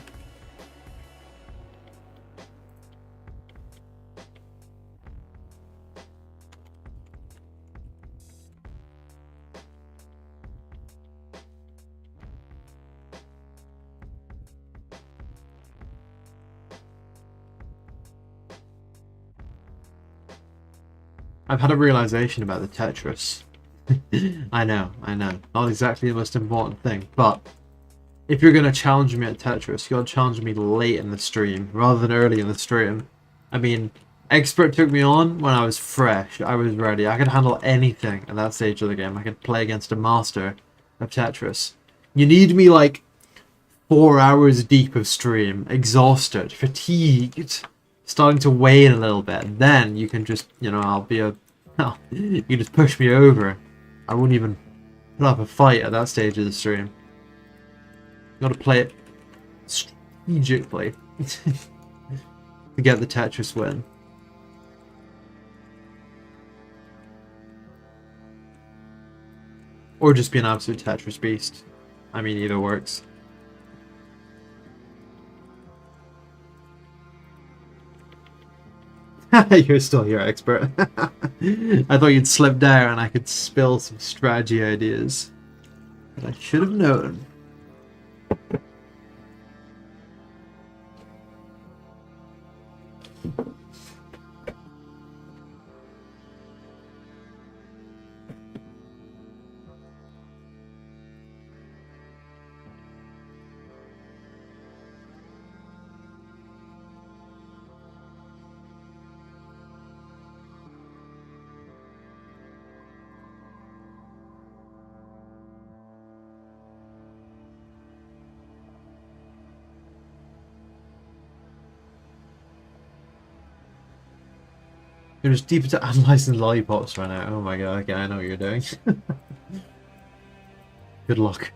I've had a realization about the Tetris. I know. Not exactly the most important thing, but if you're going to challenge me at Tetris, you got to challenge me late in the stream, rather than early in the stream. I mean, Expert took me on when I was fresh. I was ready. I could handle anything at that stage of the game. I could play against a master of Tetris. You need me, like, 4 hours deep of stream, exhausted, fatigued, starting to wane a little bit, then you can just, you know, I'll be a... Oh, you can just push me over. I won't even put up a fight at that stage of the stream. You gotta play it strategically to get the Tetris win. Or just be an absolute Tetris beast. I mean, either works. You're still here, expert. I thought you'd slip down and I could spill some strategy ideas. But I should have known. You're just deep into analyzing lollipops right now. Oh my god, okay, I know what you're doing. Good luck.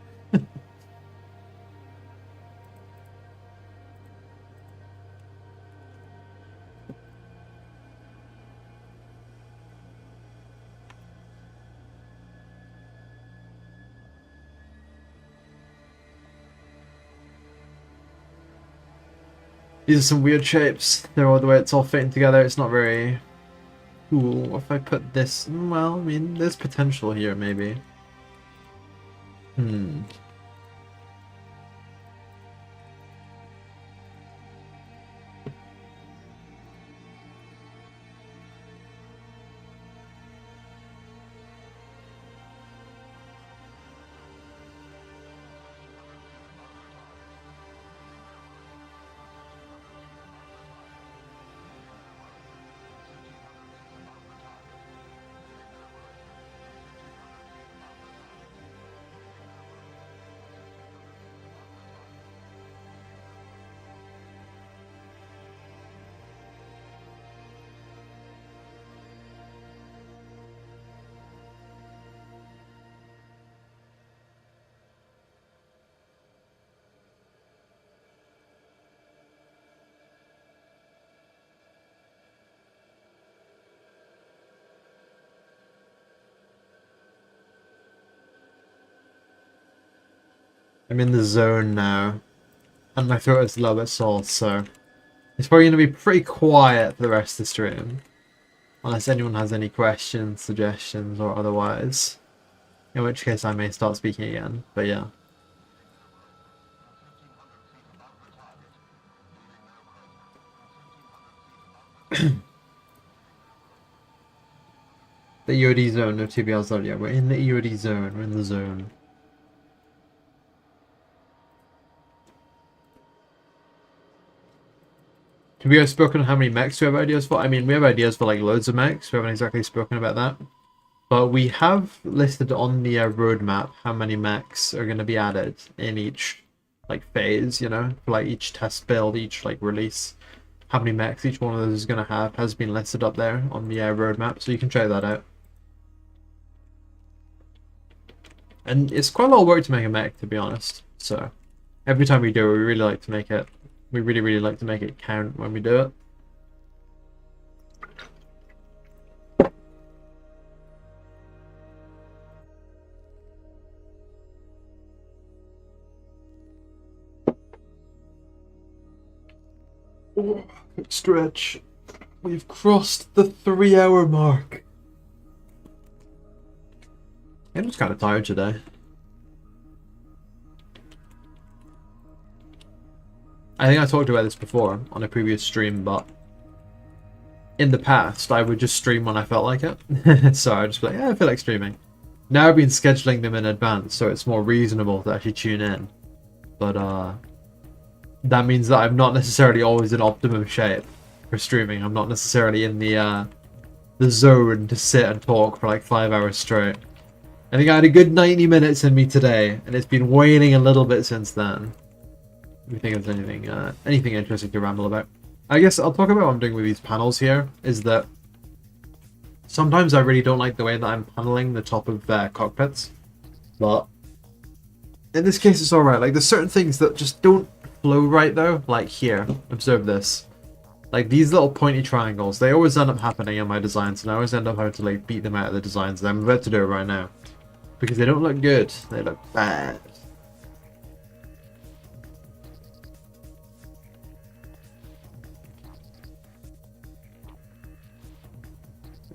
These are some weird shapes. They're all the way it's all fitting together. It's not very cool. If I put this, well, I mean, there's potential here, maybe. I'm in the zone now, and my throat is a little bit sore, so it's probably going to be pretty quiet for the rest of the stream, unless anyone has any questions, suggestions, or otherwise, in which case I may start speaking again, but yeah. The EOD zone, no TBL zone, yeah, we're in the EOD zone, we're in the zone. Have we spoken on how many mechs we have ideas for? I mean, we have ideas for like loads of mechs. We haven't exactly spoken about that. But we have listed on the roadmap how many mechs are going to be added in each like phase, you know, for like each test build, each like release. How many mechs each one of those is going to have has been listed up there on the roadmap, so you can check that out. And it's quite a lot of work to make a mech, to be honest. So every time we do it, we really like to make it. We really like to make it count when we do it. Oh, stretch. We've crossed the 3-hour mark. I'm just kind of tired today. I think I talked about this before on a previous stream, but in the past I would just stream when I felt like it. So I'd just be like, yeah, I feel like streaming. Now I've been scheduling them in advance, so it's more reasonable to actually tune in. But that means that I'm not necessarily always in optimum shape for streaming. I'm not necessarily in the zone to sit and talk for like 5 hours straight. I think I had a good 90 minutes in me today, and it's been waning a little bit since then. If you think there's anything interesting to ramble about. I guess I'll talk about what I'm doing with these panels here, is that sometimes I really don't like the way that I'm paneling the top of cockpits, but in this case it's alright. Like, there's certain things that just don't flow right though, like here, observe this. Like, these little pointy triangles, they always end up happening in my designs, and I always end up having to like beat them out of the designs, and I'm about to do it right now. Because they don't look good, they look bad.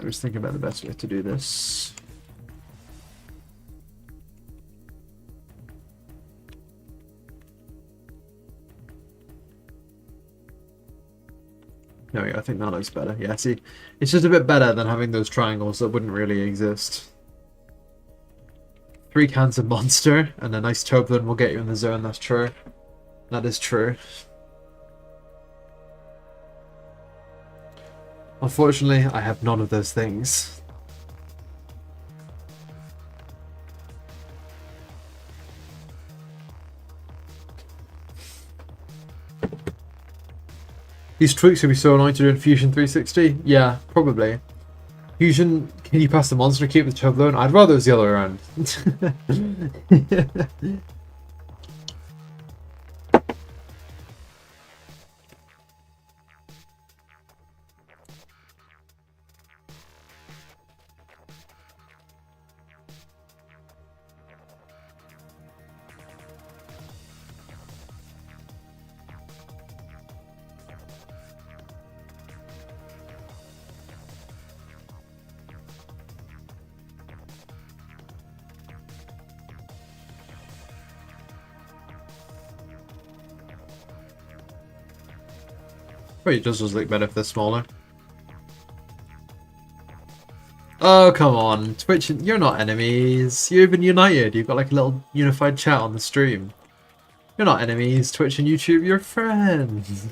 I was thinking about the best way to do this. There we go, I think that looks better. Yeah, see, it's just a bit better than having those triangles that wouldn't really exist. 3 cans of Monster and a nice Toblerone will get you in the zone, that's true. That is true. Unfortunately, I have none of those things. These tweaks would be so annoying to do in Fusion 360? Yeah, probably. Fusion, can you pass the monster keep the Toblerone? I'd rather it was the other way around. Wait, it does look better if they're smaller. Oh, come on. Twitch, you're not enemies. You're even united. You've got like a little unified chat on the stream. You're not enemies. Twitch and YouTube, you're friends.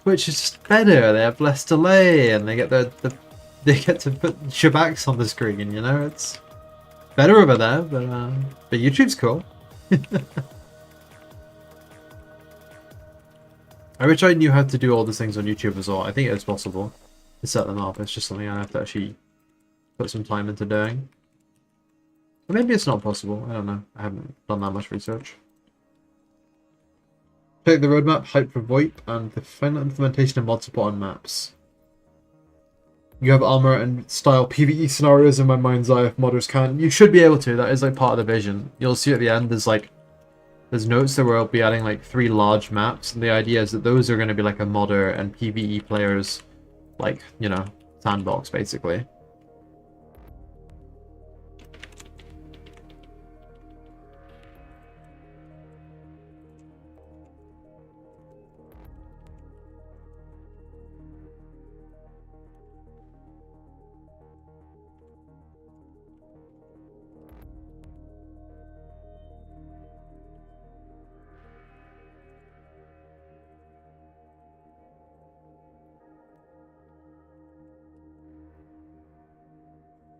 Twitch is just better. They have less delay and they get they get to put shabaks on the screen, you know? It's better over there, but YouTube's cool. I wish I knew how to do all these things on YouTube as well. I think it is possible to set them up. It's just something I have to actually put some time into doing. Or maybe it's not possible. I don't know. I haven't done that much research. Check the roadmap, hype for VoIP, and the final implementation of mod support on maps. You have armor and style PvE scenarios in my mind's eye if modders can. You should be able to. That is like part of the vision. You'll see at the end there's notes that we'll be adding like 3 large maps, and the idea is that those are going to be like a modder and PvE players, like, you know, sandbox basically.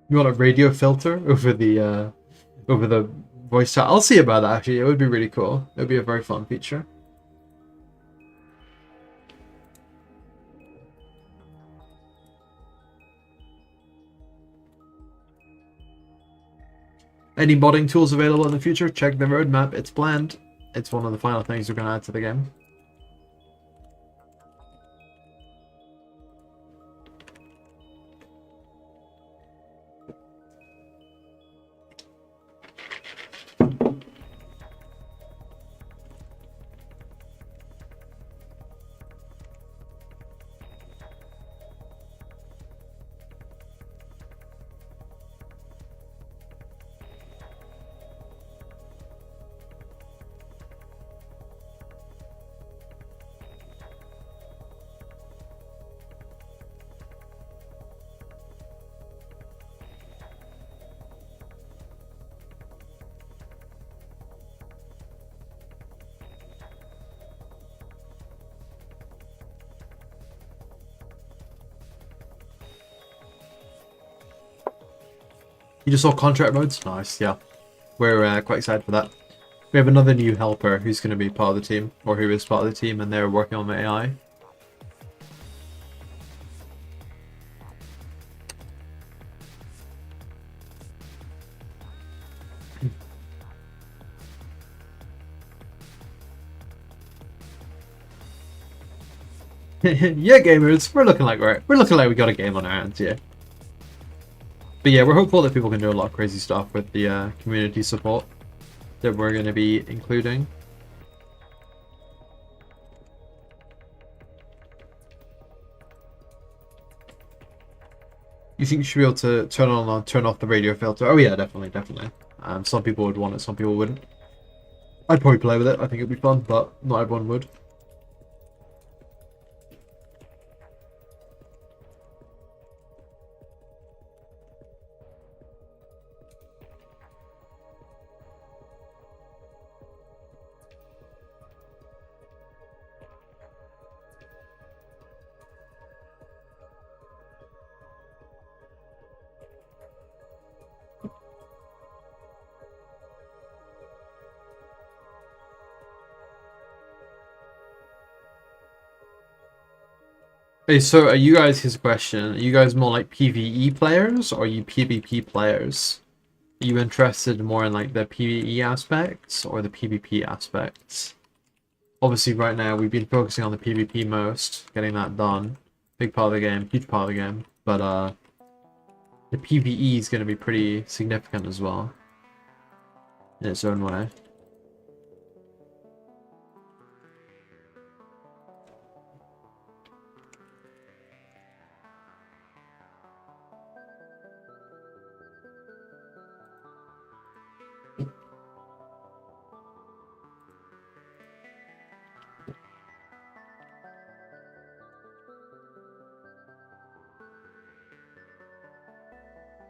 You want a radio filter over the voice chat? I'll see about that actually. It would be really cool. It would be a very fun feature. Any modding tools available in the future? Check the roadmap. It's planned. It's one of the final things we're going to add to the game. You just saw contract modes? Nice, yeah. We're quite excited for that. We have another new helper who's going to be part of the team, or who is part of the team, and they're working on the AI. Yeah, gamers, we're looking like we got a game on our hands, yeah. But yeah, we're hopeful that people can do a lot of crazy stuff with the community support that we're going to be including. You think you should be able to turn on or turn off the radio filter? Oh yeah, definitely, definitely. Some people would want it, some people wouldn't. I'd probably play with it. I think it'd be fun, but not everyone would. Hey, so are you guys, here's a question, are you guys more like PvE players or are you PvP players? Are you interested more in like the PvE aspects or the PvP aspects? Obviously right now we've been focusing on the PvP most, getting that done. Big part of the game, huge part of the game. But the PvE is going to be pretty significant as well. In its own way.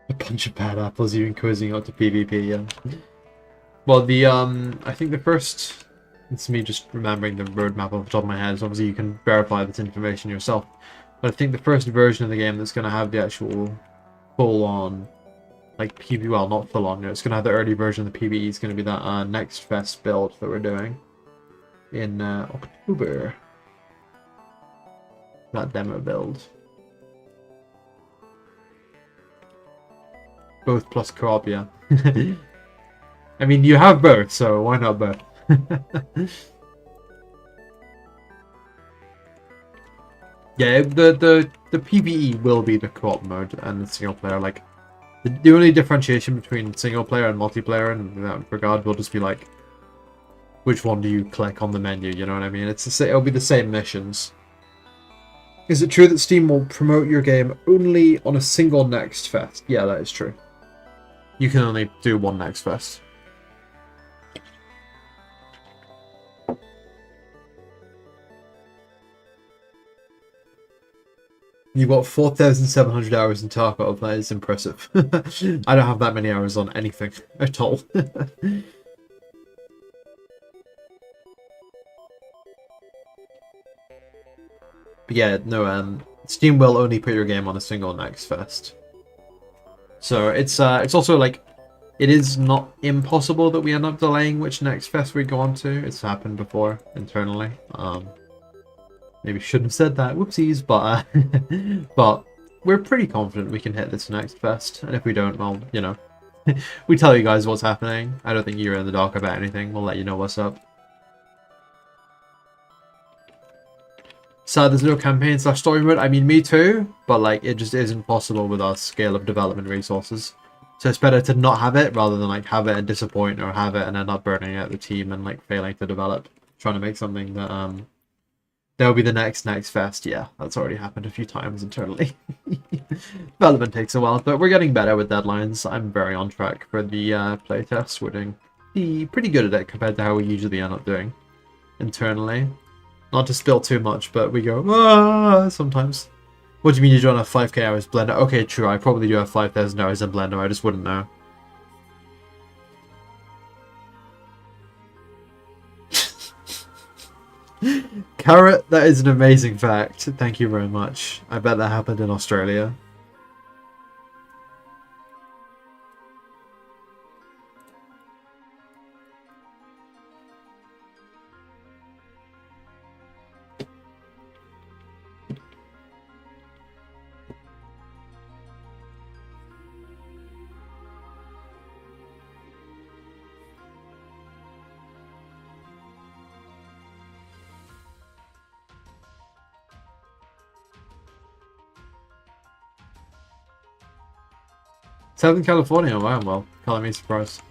A bunch of bad apples even cozying out to PvP, yeah. Well, I think the first, it's me just remembering the roadmap off the top of my head, so obviously you can verify this information yourself. But I think the first version of the game that's going to have the actual full-on, like PvE, well, not full-on, it's going to have the early version of the PvE, is going to be that Next Fest build that we're doing in October. That demo build. Both plus co-op, yeah. I mean, you have both, so why not both? Yeah, the PvE will be the co-op mode and the single player. Like, the only differentiation between single player and multiplayer in that regard will just be like, which one do you click on the menu? You know what I mean? It'll be the same missions. Is it true that Steam will promote your game only on a single Next Fest? Yeah, that is true. You can only do one Next Fest. You've got 4,700 hours in Tarkov. That is impressive. I don't have that many hours on anything at all. But yeah, no, Steam will only put your game on a single Next Fest. So it's also like, it is not impossible that we end up delaying which Next Fest we go on to. It's happened before internally. Maybe shouldn't have said that, whoopsies, but but we're pretty confident we can hit this Next Fest, and if we don't, well, you know, we tell you guys what's happening. I don't think you're in the dark about anything. We'll let you know what's up. Sad there's no campaign/story mode. I mean, me too, but like, it just isn't possible with our scale of development resources. So it's better to not have it rather than like have it and disappoint, or have it and end up burning out the team and like failing to develop. Trying to make something that there'll be the next Fest. Yeah, that's already happened a few times internally. Development takes a while, but we're getting better with deadlines. I'm very on track for the playtest. We're doing pretty good at it compared to how we usually end up doing internally. Not to spill too much, but we go sometimes. What do you mean you don't have 5k hours Blender? Okay, true, I probably do have 5,000 hours in Blender, I just wouldn't know. Carrot, that is an amazing fact. Thank you very much. I bet that happened in Australia. Southern California, wow, well, calling me surprised.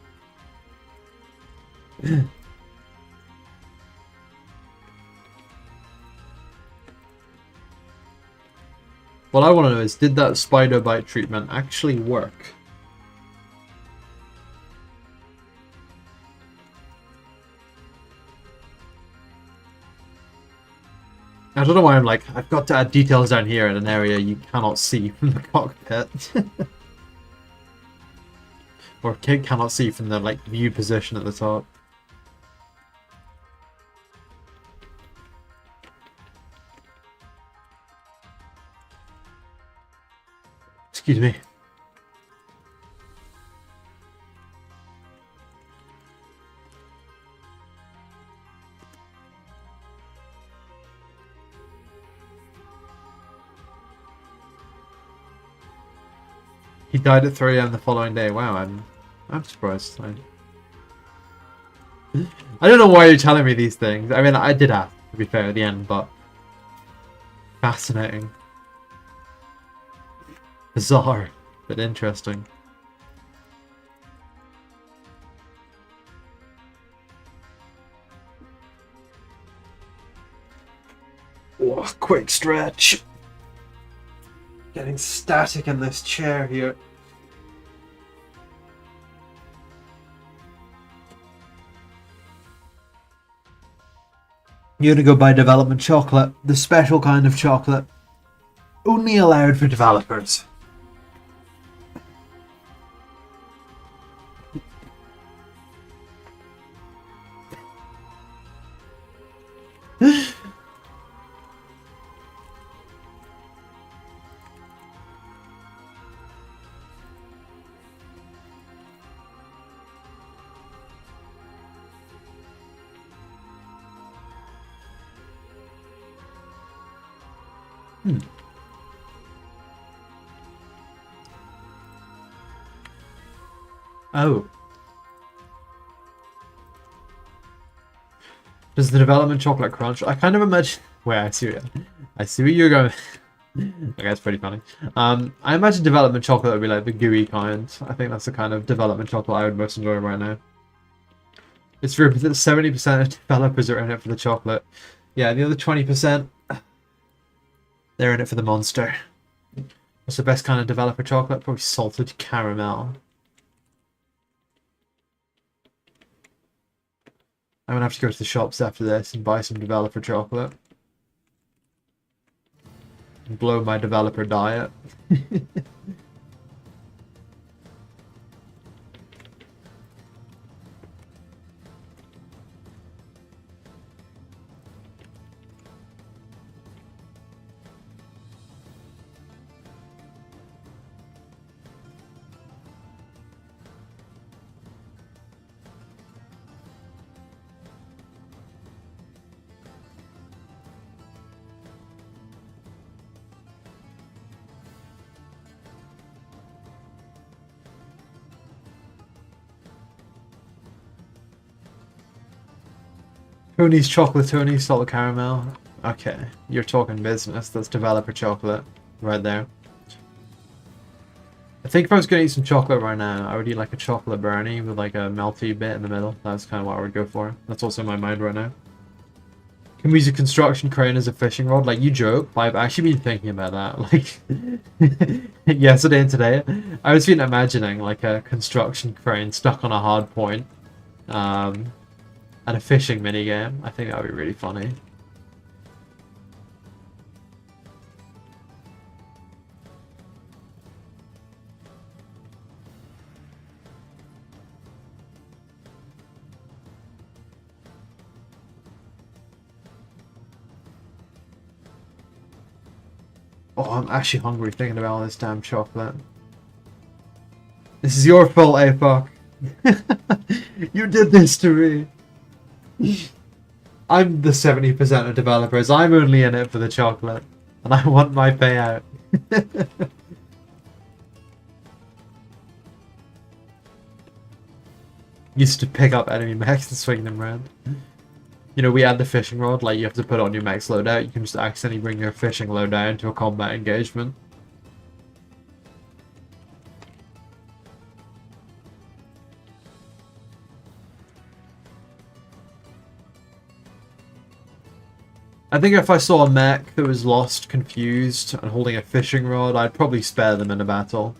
What I want to know is, did that spider bite treatment actually work? I don't know why I'm like, I've got to add details down here in an area you cannot see from the cockpit. Or cannot see from the like view position at the top. Excuse me. He died at 3 AM the following day. Wow, I'm surprised. I don't know why you're telling me these things. I mean, I did ask, to be fair, at the end, but fascinating. Bizarre, but interesting. Oh, quick stretch. Getting static in this chair here. You're gonna go buy development chocolate, the special kind of chocolate, only allowed for developers. Oh. Does the development chocolate crunch? I kind of imagine. Wait, I see where you're going. Okay, that's pretty funny. I imagine development chocolate would be like the gooey kind. I think that's the kind of development chocolate I would most enjoy right now. It's true that 70% of developers are in it for the chocolate. Yeah, the other 20%, they're in it for the monster. What's the best kind of developer chocolate? Probably salted caramel. I'm gonna have to go to the shops after this and buy some developer chocolate. And blow my developer diet. Tony's chocolate, Tony's salted caramel. Okay, you're talking business. That's developer chocolate right there. I think if I was going to eat some chocolate right now, I would eat like a chocolate brownie with like a melty bit in the middle. That's kind of what I would go for. That's also in my mind right now. Can we use a construction crane as a fishing rod? Like, you joke, but I've actually been thinking about that. Like, yesterday and today, I was been imagining like a construction crane stuck on a hard point. And a fishing minigame. I think that would be really funny. Oh, I'm actually hungry thinking about all this damn chocolate. This is your fault, APOC. You did this to me. I'm the 70% of developers. I'm only in it for the chocolate. And I want my payout. Used to pick up enemy mechs and swing them around. You know, we had the fishing rod. Like, you have to put on your mech's loadout. You can just accidentally bring your fishing loadout into a combat engagement. I think if I saw a mech that was lost, confused, and holding a fishing rod, I'd probably spare them in a battle.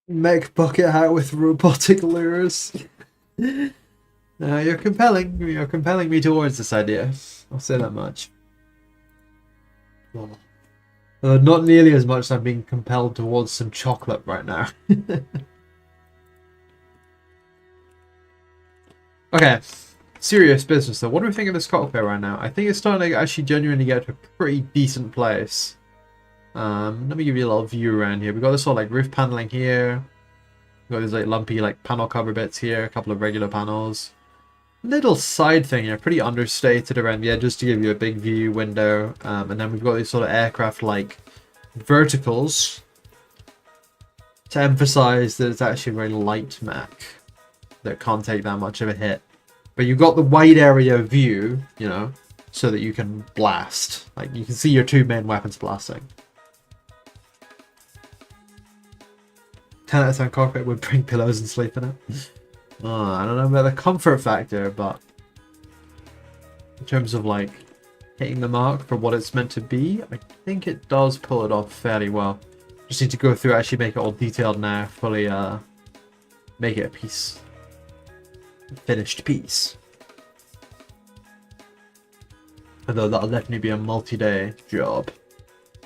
Mech bucket hat with robotic lures. You're compelling. You're compelling me towards this idea. I'll say that much. Well, not nearly as much as I'm being compelled towards some chocolate right now. Okay, serious business though. What do we think of this cockpit right now? I think it's starting to actually genuinely get to a pretty decent place. Let me give you a little view around here. We've got this sort of like roof paneling here. We've got these like lumpy like panel cover bits here, a couple of regular panels. Little side thing here, pretty understated around the edges to give you a big view window. And then we've got these sort of aircraft like verticals to emphasize that it's actually a very light mech that can't take that much of a hit. But you've got the wide area view, you know, so that you can blast. Like you can see your two main weapons blasting. 10 out of 10 cockpit would bring pillows and sleep in it. I don't know about the comfort factor, but in terms of like hitting the mark for what it's meant to be, I think it does pull it off fairly well. Just need to go through, actually make it all detailed now, fully make it a piece. A finished piece. Although that'll definitely be a multi-day job.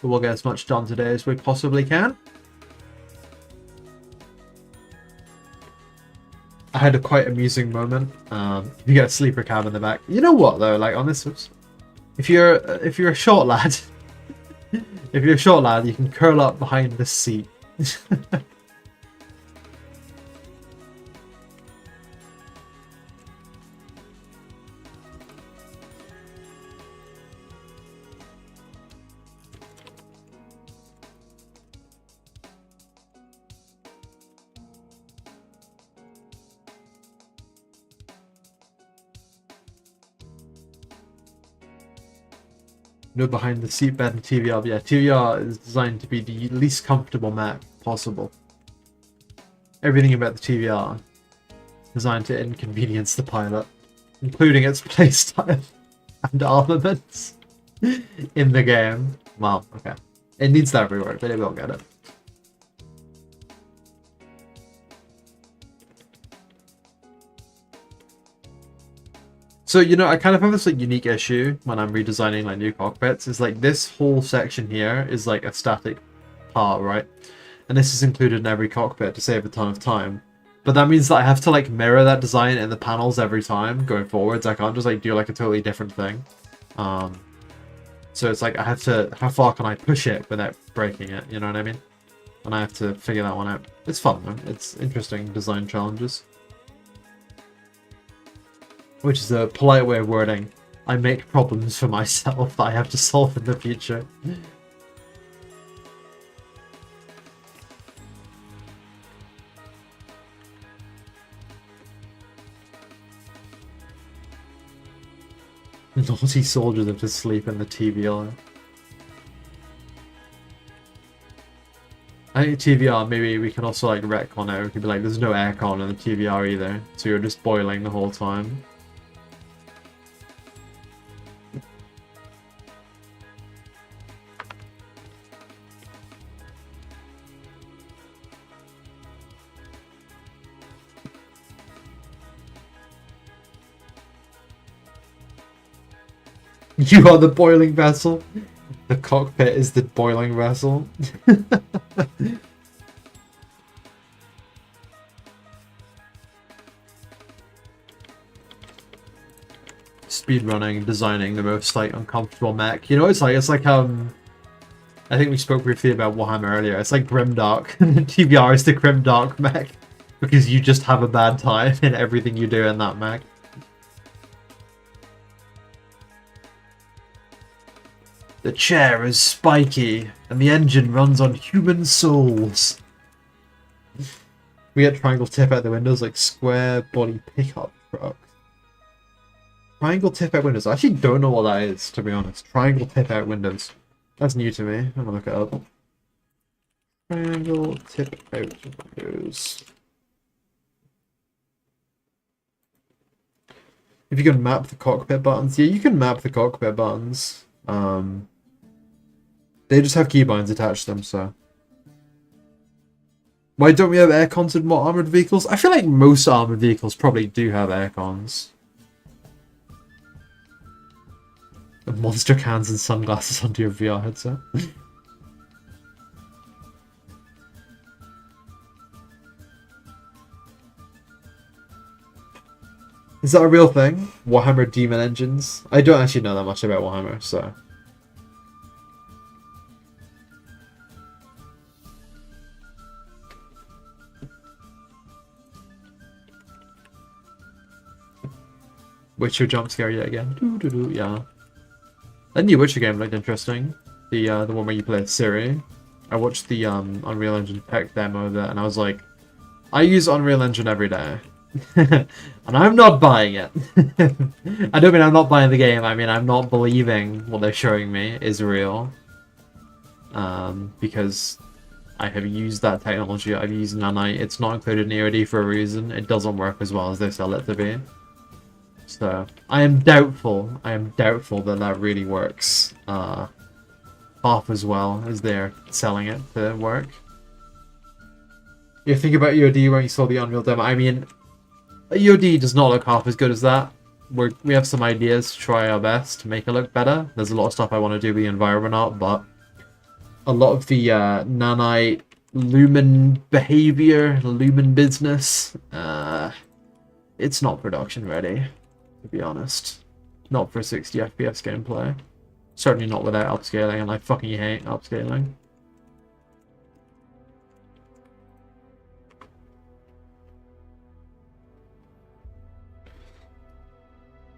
But we'll get as much done today as we possibly can. I had a quite amusing moment. You get a sleeper cab in the back. You know what though? Like on this, if you're a short lad, if you're a short lad, you can curl up behind the seat. No, behind the seat bed and TVR. Yeah, TVR is designed to be the least comfortable mech possible. Everything about the TVR is designed to inconvenience the pilot, including its playstyle and armaments in the game. Well, okay. It needs that rework, but it will get it. So, you know, I kind of have this like unique issue when I'm redesigning like new cockpits. Is like this whole section here is like a static part, right? And this is included in every cockpit to save a ton of time. But that means that I have to like mirror that design in the panels every time going forwards. I can't just like do like a totally different thing. So it's like I have to, how far can I push it without breaking it? You know what I mean? And I have to figure that one out. It's fun though. It's interesting design challenges. Which is a polite way of wording, I make problems for myself that I have to solve in the future. Naughty soldiers have to sleep in the TVR. I think TVR, maybe we can also like retcon it. We could be like, there's no aircon in the TVR either, so you're just boiling the whole time. You are the boiling vessel. The cockpit is the boiling vessel. Speed running, designing the most like uncomfortable mech. You know, it's like I think we spoke briefly about Warhammer earlier. It's like Grimdark. TBR is the Grimdark mech. Because you just have a bad time in everything you do in that mech. The chair is spiky, and the engine runs on human souls. We get triangle tip out the windows like square body pickup truck. Triangle tip out windows. I actually don't know what that is, to be honest. Triangle tip out windows. That's new to me. I'm gonna look it up. Triangle tip out windows. If you can map the cockpit buttons. Yeah, you can map the cockpit buttons. They just have keybinds attached to them, so. Why don't we have aircons in more armored vehicles? I feel like most armored vehicles probably do have aircons. The monster cans and sunglasses onto your VR headset. Is that a real thing? Warhammer Demon Engines? I don't actually know that much about Warhammer, so. Witcher jump scare yet again. Yeah. That new Witcher game looked interesting. The one where you play Ciri. I watched the Unreal Engine tech demo of it, and I was like, I use Unreal Engine every day. And I'm not buying it. I don't mean I'm not buying the game, I mean I'm not believing what they're showing me is real. Because I have used that technology, I've used Nanite, it's not included in EOD for a reason, it doesn't work as well as they sell it to be. So, I am doubtful that that really works half as well as they're selling it to work. You think about EOD when you saw the Unreal demo, I mean, EOD does not look half as good as that. We have some ideas to try our best to make it look better. There's a lot of stuff I want to do with the environment art, but a lot of the nanite lumen behavior, lumen business, it's not production ready, to be honest. Not for 60 FPS gameplay. Certainly not without upscaling, and I fucking hate upscaling.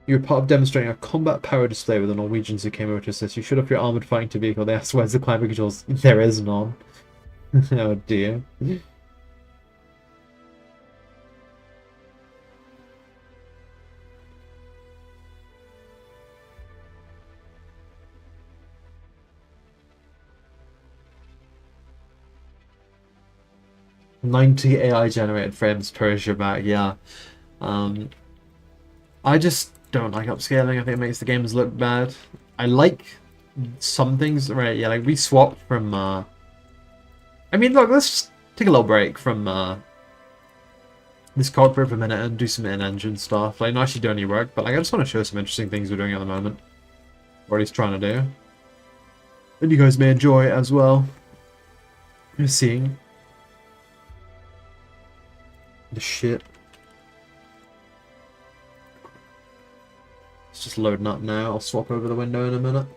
You were part of demonstrating a combat power display with the Norwegians who came over to assist. You showed up your armored fighting vehicle. They asked where's the climate controls. There is none. Oh dear. "90 AI generated frames per Shabbat," yeah. I just don't like upscaling. I think it makes the games look bad. I like some things, right? Yeah, like we swapped from. I mean, look, let's just take a little break from this cockpit for a minute and do some in-engine stuff. Like, not actually do any work, but like I just want to show some interesting things we're doing at the moment, or at least trying to do, and you guys may enjoy as well. You're seeing the shit. It's just loading up now. I'll swap over the window in a minute.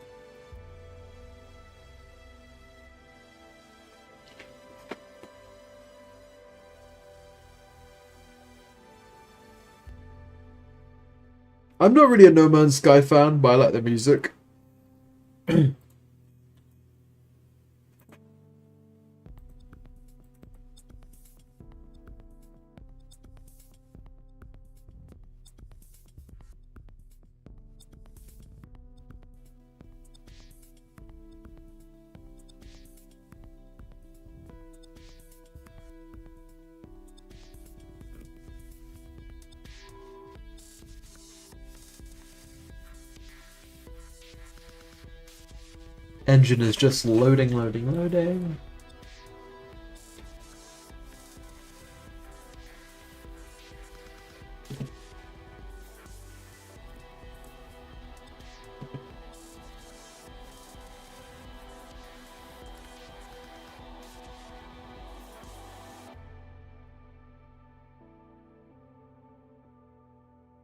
I'm not really a No Man's Sky fan, but I like the music. Engine is just loading.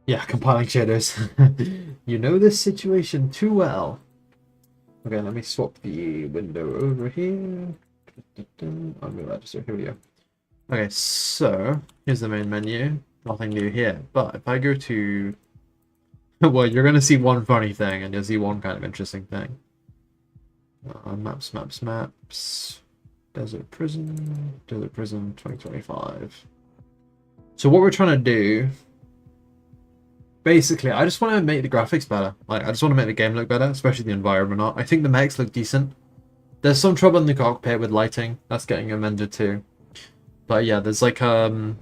Yeah, compiling shaders. You know this situation too well. Okay, let me swap the window over here. Unreal Editor, here we go. Okay, so here's the main menu. Nothing new here. But if I go to... well, you're going to see one funny thing, and you'll see one kind of interesting thing. Maps, maps, maps. Desert Prison 2025. So what we're trying to do... basically, I just want to make the graphics better. Like, I just want to make the game look better, especially the environment art. I think the mechs look decent. There's some trouble in the cockpit with lighting. That's getting amended too. But yeah, there's like so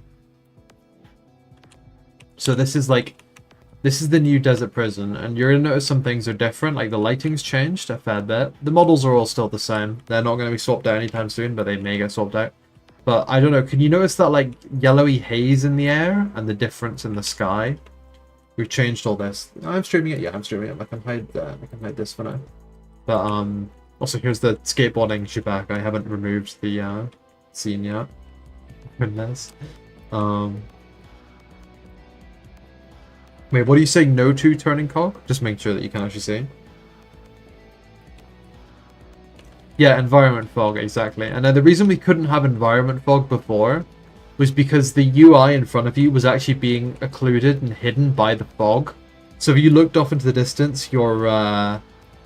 this is the new desert prison, and you're gonna notice some things are different. Like the lighting's changed a fair bit. The models are all still the same. They're not gonna be swapped out anytime soon, but they may get swapped out. But I don't know, can you notice that like yellowy haze in the air and the difference in the sky? We've changed all this. I'm streaming it, yeah, I'm streaming it. I can hide this for now. But also here's the skateboarding shebang. I haven't removed the scene yet. Goodness. Wait, what are you saying no to turning cock? Just make sure that you can actually see. Yeah, environment fog, exactly. And the reason we couldn't have environment fog before was because the UI in front of you was actually being occluded and hidden by the fog. So if you looked off into the distance, your UI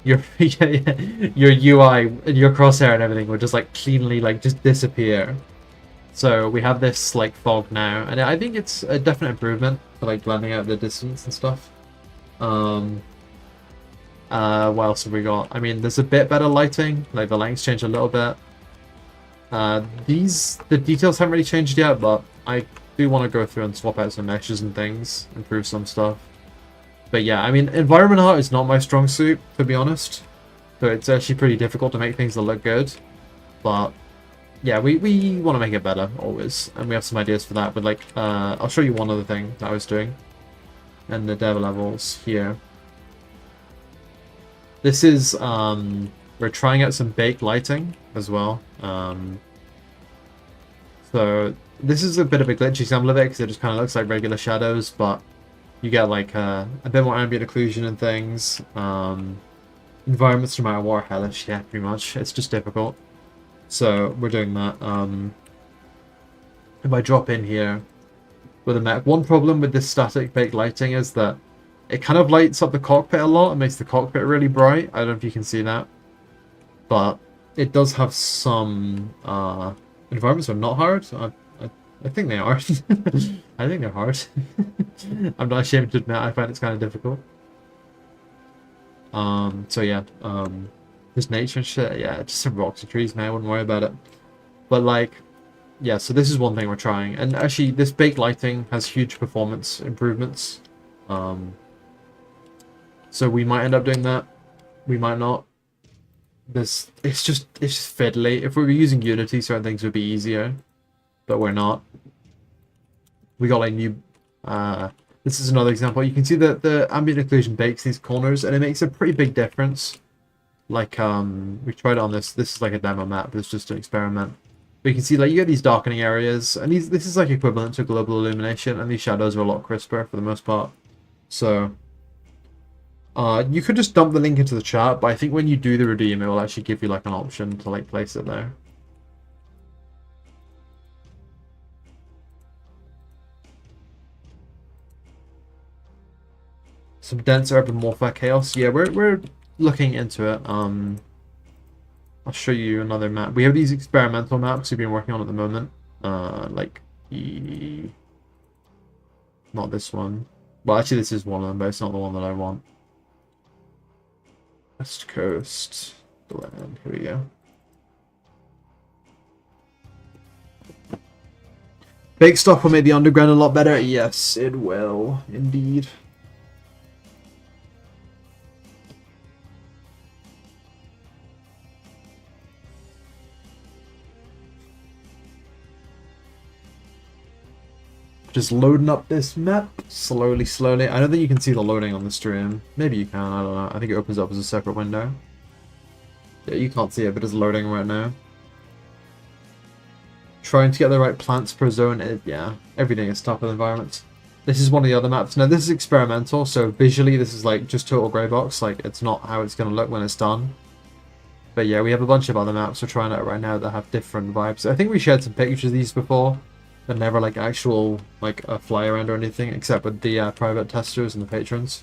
and your crosshair and everything would just like cleanly like just disappear. So we have this like fog now, and I think it's a definite improvement for like blending out the distance and stuff. What else have we got? I mean, there's a bit better lighting, like the lighting's changed a little bit. The details haven't really changed yet, but I do want to go through and swap out some meshes and things, improve some stuff. But yeah, I mean, environment art is not my strong suit, to be honest. So it's actually pretty difficult to make things that look good. But yeah, we want to make it better, always. And we have some ideas for that. But like, I'll show you one other thing that I was doing. And the dev levels here. This is, we're trying out some baked lighting as well. So this is a bit of a glitchy example of it because it just kind of looks like regular shadows, but you get like a bit more ambient occlusion and things. Environments no matter what are hellish, yeah, pretty much. It's just difficult. So we're doing that. If I drop in here with a mech, one problem with this static baked lighting is that it kind of lights up the cockpit a lot and makes the cockpit really bright. I don't know if you can see that, but it does have some environments are not hard. I think they are. I think they're hard. I'm not ashamed to admit I find it's kind of difficult. So yeah, there's nature and shit. Yeah, just some rocks and trees, man. I wouldn't worry about it. But like, yeah, so this is one thing we're trying. And actually, this baked lighting has huge performance improvements. So we might end up doing that. We might not. It's just fiddly. If we were using Unity, certain things would be easier. But we're not. We got like new... this is another example. You can see that the ambient occlusion bakes these corners, and it makes a pretty big difference. Like, we tried it on this. This is like a demo map, but it's just an experiment. But you can see, like, you get these darkening areas, and this is like equivalent to global illumination, and these shadows are a lot crisper for the most part. So, you could just dump the link into the chat, but I think when you do the redeem, it will actually give you like an option to like place it there. Some dense urban warfare chaos. Yeah, we're looking into it. I'll show you another map. We have these experimental maps we've been working on at the moment. Like not this one. Well, actually, this is one of them, but it's not the one that I want. West Coast, the land. Here we go. Bake stuff will make the underground a lot better. Yes, it will, indeed. Just loading up this map slowly. I don't think you can see the loading on the stream. Maybe you can, I don't know. I think it opens up as a separate window. Yeah, you can't see it, but it's loading right now. Trying to get the right plants per zone. Yeah, everything is tough with environments. This is one of the other maps. Now, this is experimental, so visually this is like just total grey box. Like, it's not how it's going to look when it's done. But yeah, we have a bunch of other maps we're trying out right now that have different vibes. I think we shared some pictures of these before, but never like actual like a fly around or anything, except with the private testers and the patrons.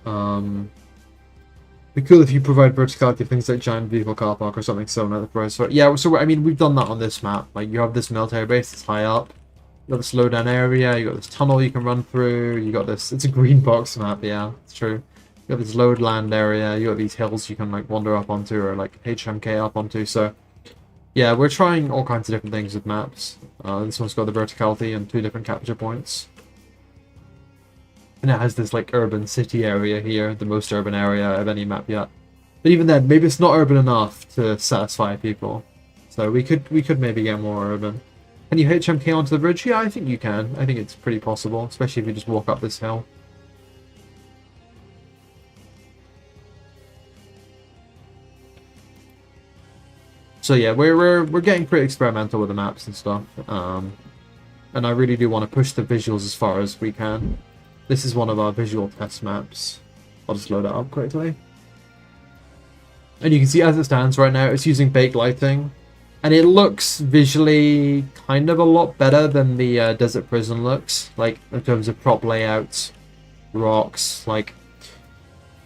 Be cool if you provide verticality of things like giant vehicle car park or something similar to the price. Yeah, so I mean we've done that on this map. Like you have this military base that's high up. You got this low down area. You got this tunnel you can run through. You got this. It's a green box map. Yeah, it's true. You got this load land area. You got these hills you can like wander up onto or like HMK up onto. So yeah, we're trying all kinds of different things with maps. This one's got the verticality and 2 different capture points. And it has this like urban city area here, the most urban area of any map yet. But even then, maybe it's not urban enough to satisfy people. So we could maybe get more urban. Can you HMK onto the bridge? Yeah, I think you can. I think it's pretty possible, especially if you just walk up this hill. So yeah, we're getting pretty experimental with the maps and stuff. And I really do want to push the visuals as far as we can. This is one of our visual test maps. I'll just load it up quickly. And you can see as it stands right now, it's using baked lighting. And it looks visually kind of a lot better than the Desert Prison looks. Like, in terms of prop layouts, rocks, like...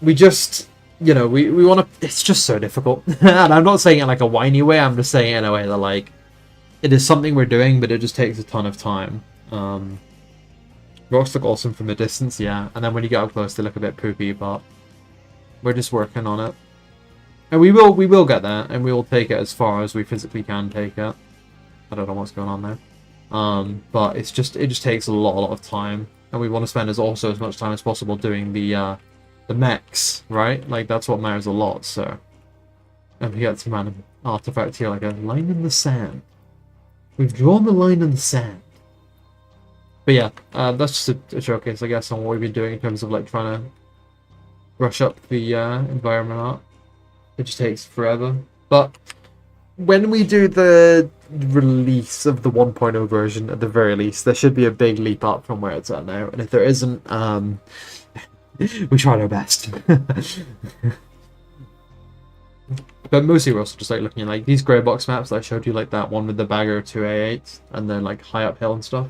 We just, you know, we want to... It's just so difficult. And I'm not saying it in like a whiny way, I'm just saying it in a way that like... It is something we're doing, but it just takes a ton of time. Rocks look awesome from a distance, yeah. And then when you get up close, they look a bit poopy, but we're just working on it. And we will get there, and we will take it as far as we physically can take it. I don't know what's going on there. But it just takes a lot of time, and we want to spend as much time as possible doing the mechs, right? Like that's what matters a lot. So, and we get some random artifact here, like a line in the sand. We've drawn the line in the sand. But yeah, that's just a showcase, I guess, on what we've been doing in terms of like trying to brush up the environment art. It just takes forever. But when we do the release of the 1.0 version, at the very least, there should be a big leap up from where it's at now. And if there isn't, we tried our best. But mostly we're also just like looking at like these grey box maps that I showed you, like that one with the bagger 2A8 and then like high uphill and stuff.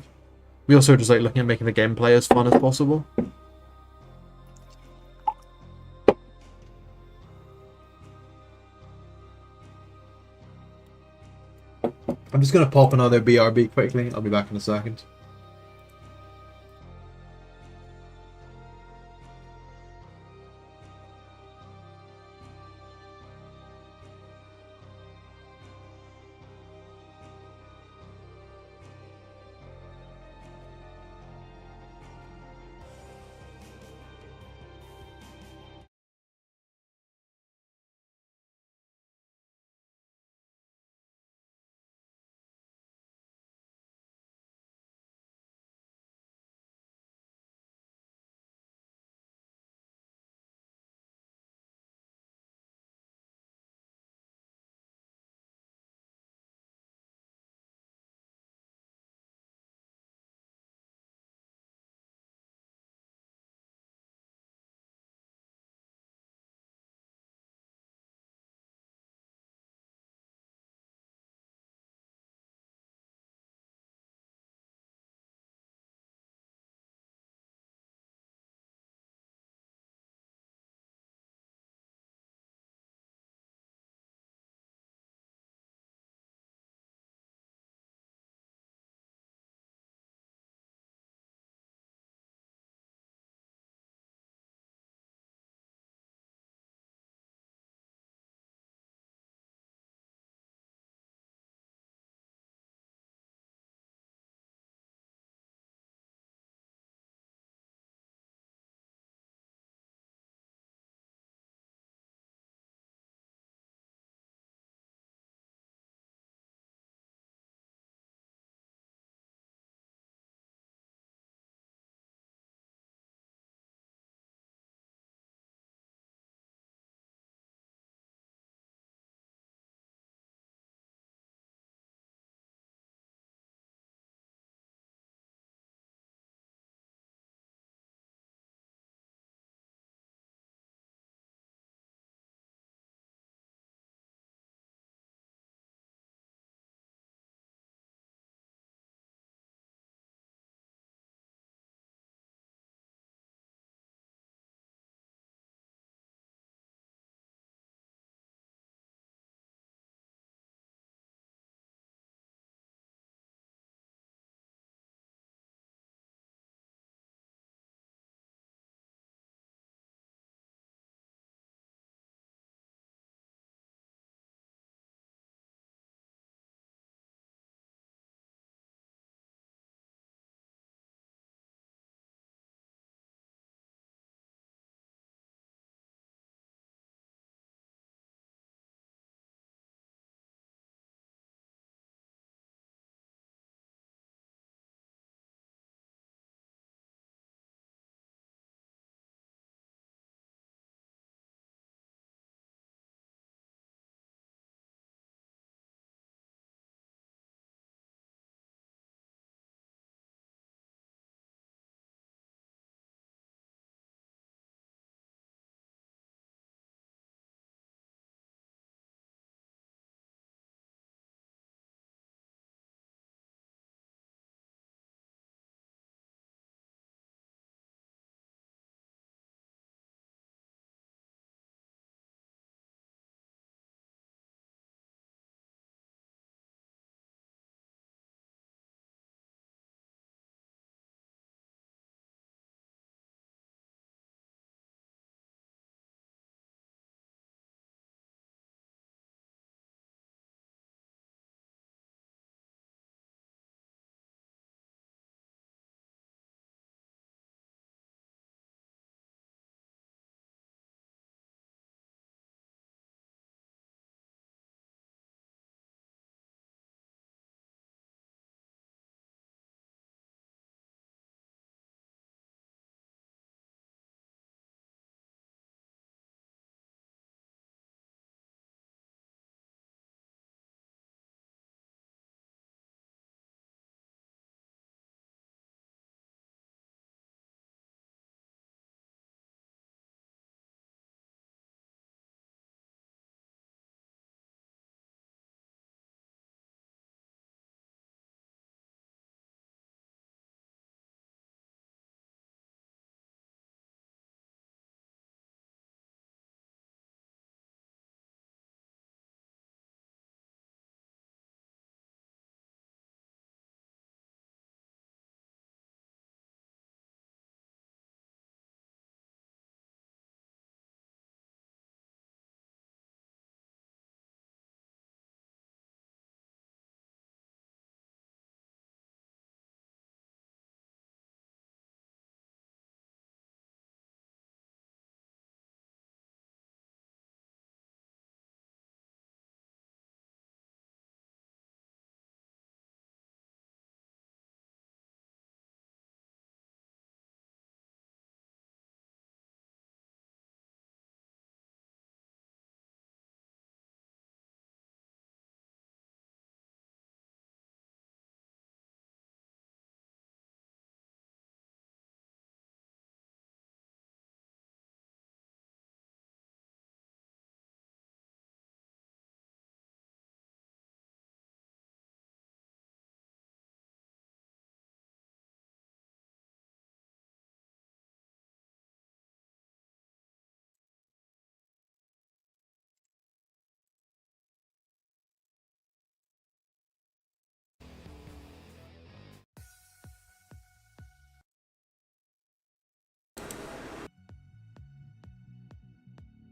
We also just like looking at making the gameplay as fun as possible. I'm just gonna pop another BRB quickly. I'll be back in a second.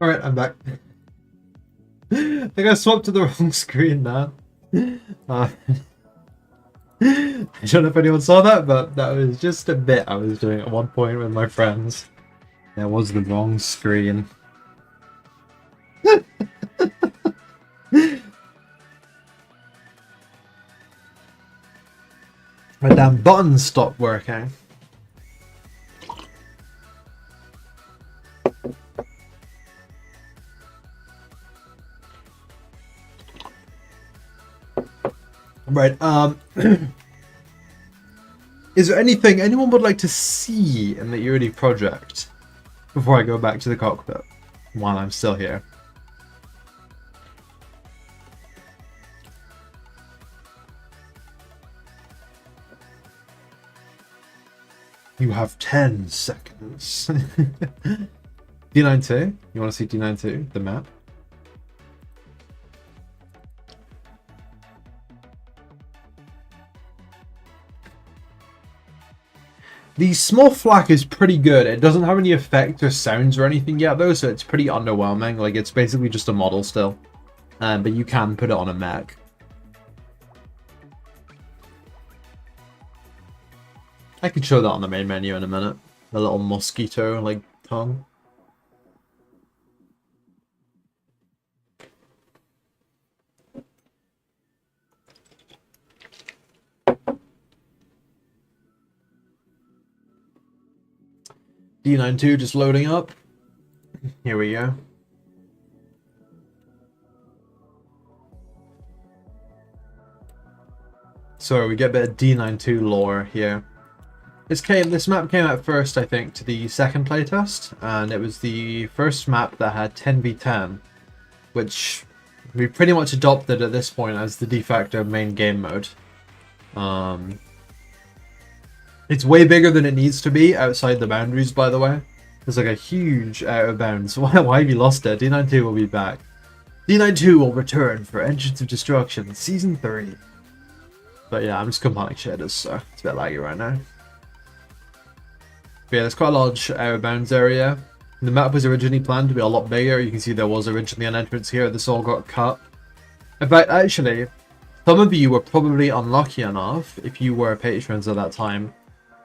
Alright, I'm back. I think I swapped to the wrong screen now. I don't know if anyone saw that, but that was just a bit I was doing at one point with my friends. That was the wrong screen. My damn buttons stopped working. Right, is there anything anyone would like to see in the Unity project before I go back to the cockpit while I'm still here? You have 10 seconds. D92? You want to see D92, the map? The small flak is pretty good. It doesn't have any effect or sounds or anything yet though, so it's pretty underwhelming. Like, it's basically just a model still. But you can put it on a mech. I could show that on the main menu in a minute. The little mosquito, like, tongue. D92 just loading up. Here we go. So we get a bit of D92 lore here. This map came out first, I think, to the second playtest, and it was the first map that had 10v10, which we pretty much adopted at this point as the de facto main game mode. It's way bigger than it needs to be outside the boundaries, by the way. There's like a huge out of bounds. Why have you lost it? D92 will be back. D92 will return for Engines of Destruction Season 3. But yeah, I'm just compiling shaders, so it's a bit laggy right now. But yeah, there's quite a large out of bounds area. The map was originally planned to be a lot bigger. You can see there was originally an entrance here. This all got cut. In fact, actually, some of you were probably unlucky enough, if you were patrons at that time,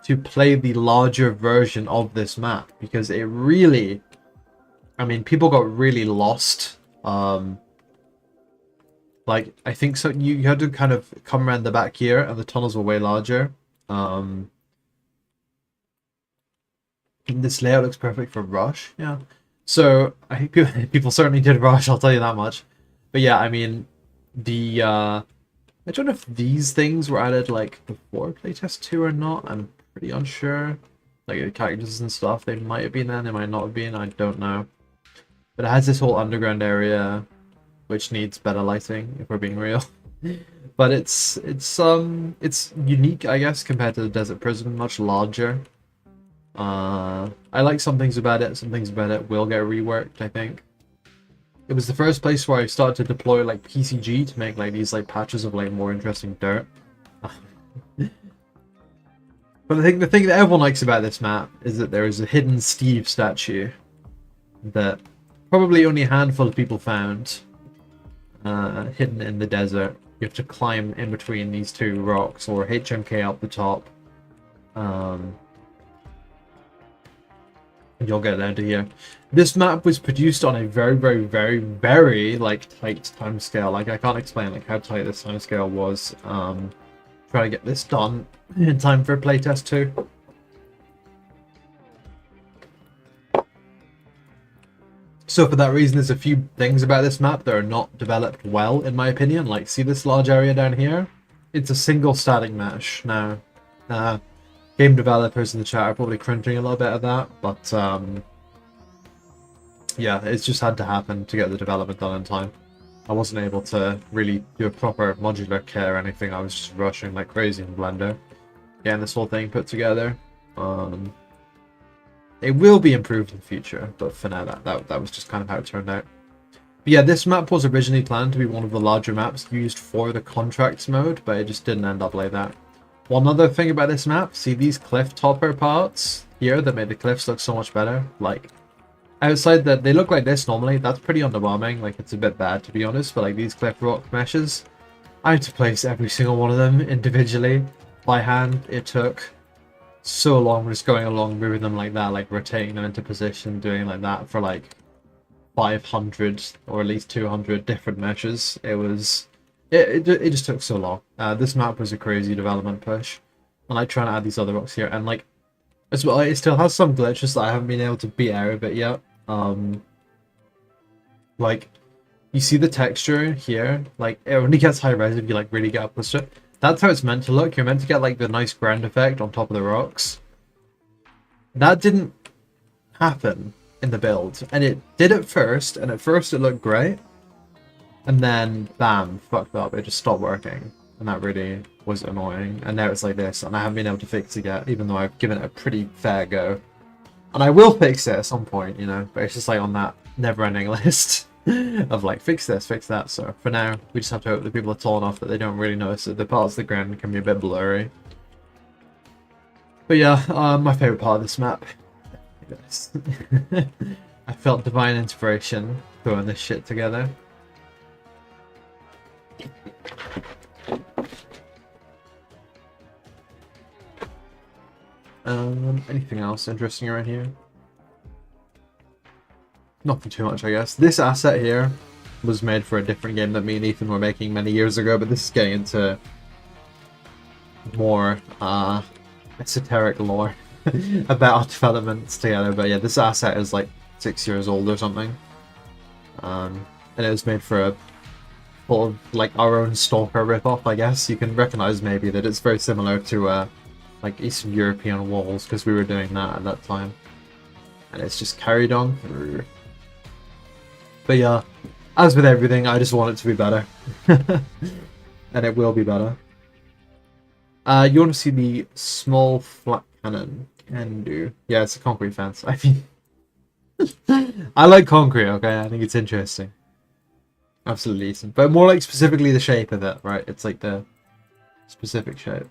to play the larger version of this map, because it really, I mean, people got really lost. Like, I think so. You had to kind of come around the back here, and the tunnels were way larger. This layout looks perfect for Rush. Yeah. So I think people certainly did Rush. I'll tell you that much. But yeah, I mean, the I don't know if these things were added like before playtest 2 or not. I'm pretty unsure. Like the characters and stuff, they might have been there, they might not have been, I don't know. But it has this whole underground area which needs better lighting, if we're being real. But it's unique, I guess, compared to the Desert Prison, much larger. I like some things about it, some things about it will get reworked, I think. It was the first place where I started to deploy like PCG to make like these like patches of like more interesting dirt. But I think the thing that everyone likes about this map is that there is a hidden Steve statue that probably only a handful of people found, hidden in the desert. You have to climb in between these two rocks or HMK up the top. And you'll get down to here. This map was produced on a very like tight timescale. Like, I can't explain like how tight this timescale was. Try to get this done in time for playtest 2. So for that reason, there's a few things about this map that are not developed well, in my opinion. Like, see this large area down here? It's a single static mesh. Now, game developers in the chat are probably cringing a little bit at that, but yeah, it's just had to happen to get the development done in time. I wasn't able to really do a proper modular kit or anything. I was just rushing like crazy in Blender, getting this whole thing put together. It will be improved in the future, but for now, that was just kind of how it turned out. But yeah, this map was originally planned to be one of the larger maps used for the contracts mode, but it just didn't end up like that. One other thing about this map, see these cliff topper parts here that made the cliffs look so much better? Like, outside that they look like this normally, that's pretty underwhelming. Like, it's a bit bad to be honest, but like these cliff rock meshes, I had to place every single one of them individually by hand. It took so long just going along, moving them like that, like rotating them into position, doing like that for like 500 or at least 200 different meshes. It just took so long. This map was a crazy development push. And like trying to add these other rocks here, and like as well, it still has some glitches that I haven't been able to beat out of it yet. Like you see the texture here, like it only gets high res if you like really get up close to it. That's how it's meant to look. You're meant to get like the nice ground effect on top of the rocks. That didn't happen in the build, and it did at first, and at first it looked great, and then bam, fucked up. It just stopped working, and that really was annoying. And now it's like this, and I haven't been able to fix it yet, even though I've given it a pretty fair go. And I will fix it at some point, you know, but it's just like on that never-ending list of like fix this, fix that. So for now, we just have to hope that people are tall enough that they don't really notice that the parts of the ground can be a bit blurry. But yeah, my favorite part of this map. Yes. I felt divine inspiration throwing this shit together. Anything else interesting around here? Nothing too much, I guess. This asset here was made for a different game that me and Ethan were making many years ago, but this is getting into more esoteric lore about our developments together. But yeah, this asset is like 6 years old or something, and it was made for a sort of like our own Stalker ripoff, I guess. You can recognize maybe that it's very similar to like Eastern European walls, because we were doing that at that time, and it's just carried on through. But yeah, as with everything, I just want it to be better. And it will be better. You want to see the small flat cannon? Can do. Yeah, it's a concrete fence. I mean, I like concrete, okay? I think it's interesting. Absolutely decent. But more like specifically the shape of it, right? It's like the specific shape.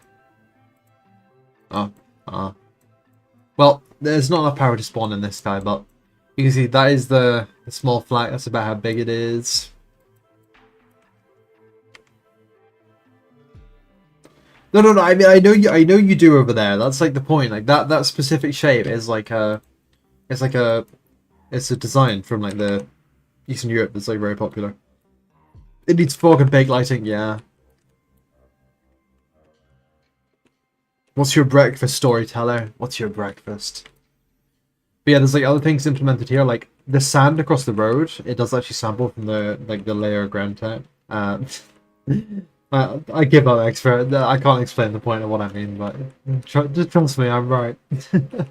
Well, there's not enough power to spawn in this guy, but you can see that is the small flag. That's about how big it is. No. I mean, I know you do over there. That's like the point. Like that specific shape is like it's a design from like the Eastern Europe that's like very popular. It needs fog and bake lighting, yeah. What's your breakfast, storyteller? What's your breakfast? But yeah, there's like other things implemented here, like the sand across the road. It does actually sample from the layer ground type. I give up expert. I can't explain the point of what I mean, but just trust me, I'm right. But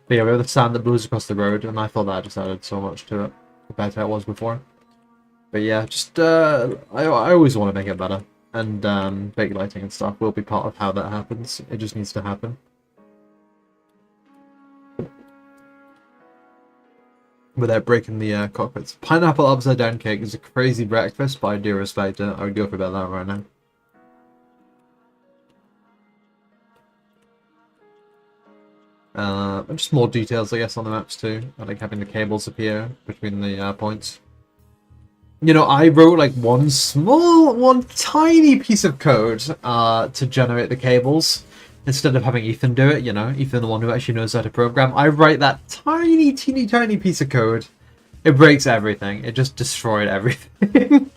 yeah, we have the sand that blows across the road, and I thought that just added so much to it compared to how it was before. But yeah, just I always want to make it better, and bake lighting and stuff will be part of how that happens. It just needs to happen. Without breaking the cockpits. Pineapple upside down cake is a crazy breakfast, but I do respect it. I would go for about that right now. And just more details, I guess, on the maps too. I like having the cables appear between the points. You know, I wrote like one tiny piece of code to generate the cables. Instead of having Ethan do it, you know, Ethan the one who actually knows how to program. I write that teeny tiny piece of code. It breaks everything. It just destroyed everything.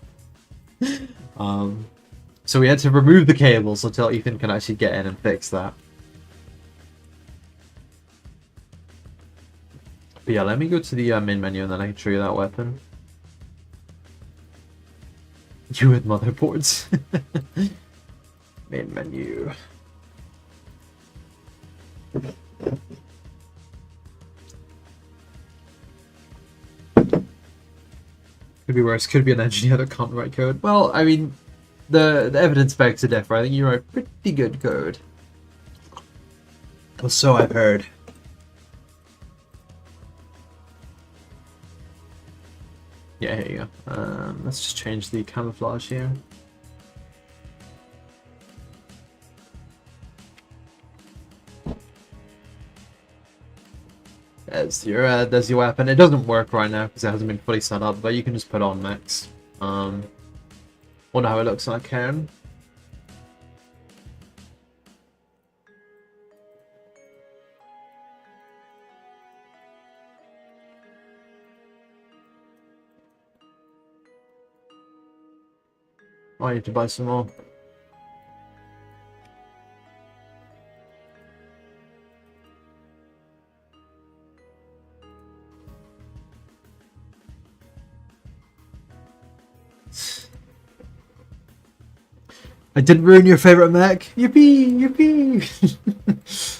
So we had to remove the cables until Ethan can actually get in and fix that. But yeah, let me go to the main menu and then I can show you that weapon. You with motherboards. Main menu. Could be worse. Could be an engineer that can't write code. Well, I mean, the evidence begs to differ. I think you write pretty good code. Well, so I've heard. Yeah, here you go. Let's just change the camouflage here. There's your weapon. It doesn't work right now because it hasn't been fully set up, but you can just put on mechs. Wonder how it looks on a cairn. Oh, I need to buy some more. I didn't ruin your favorite mech. Yippee! Yippee!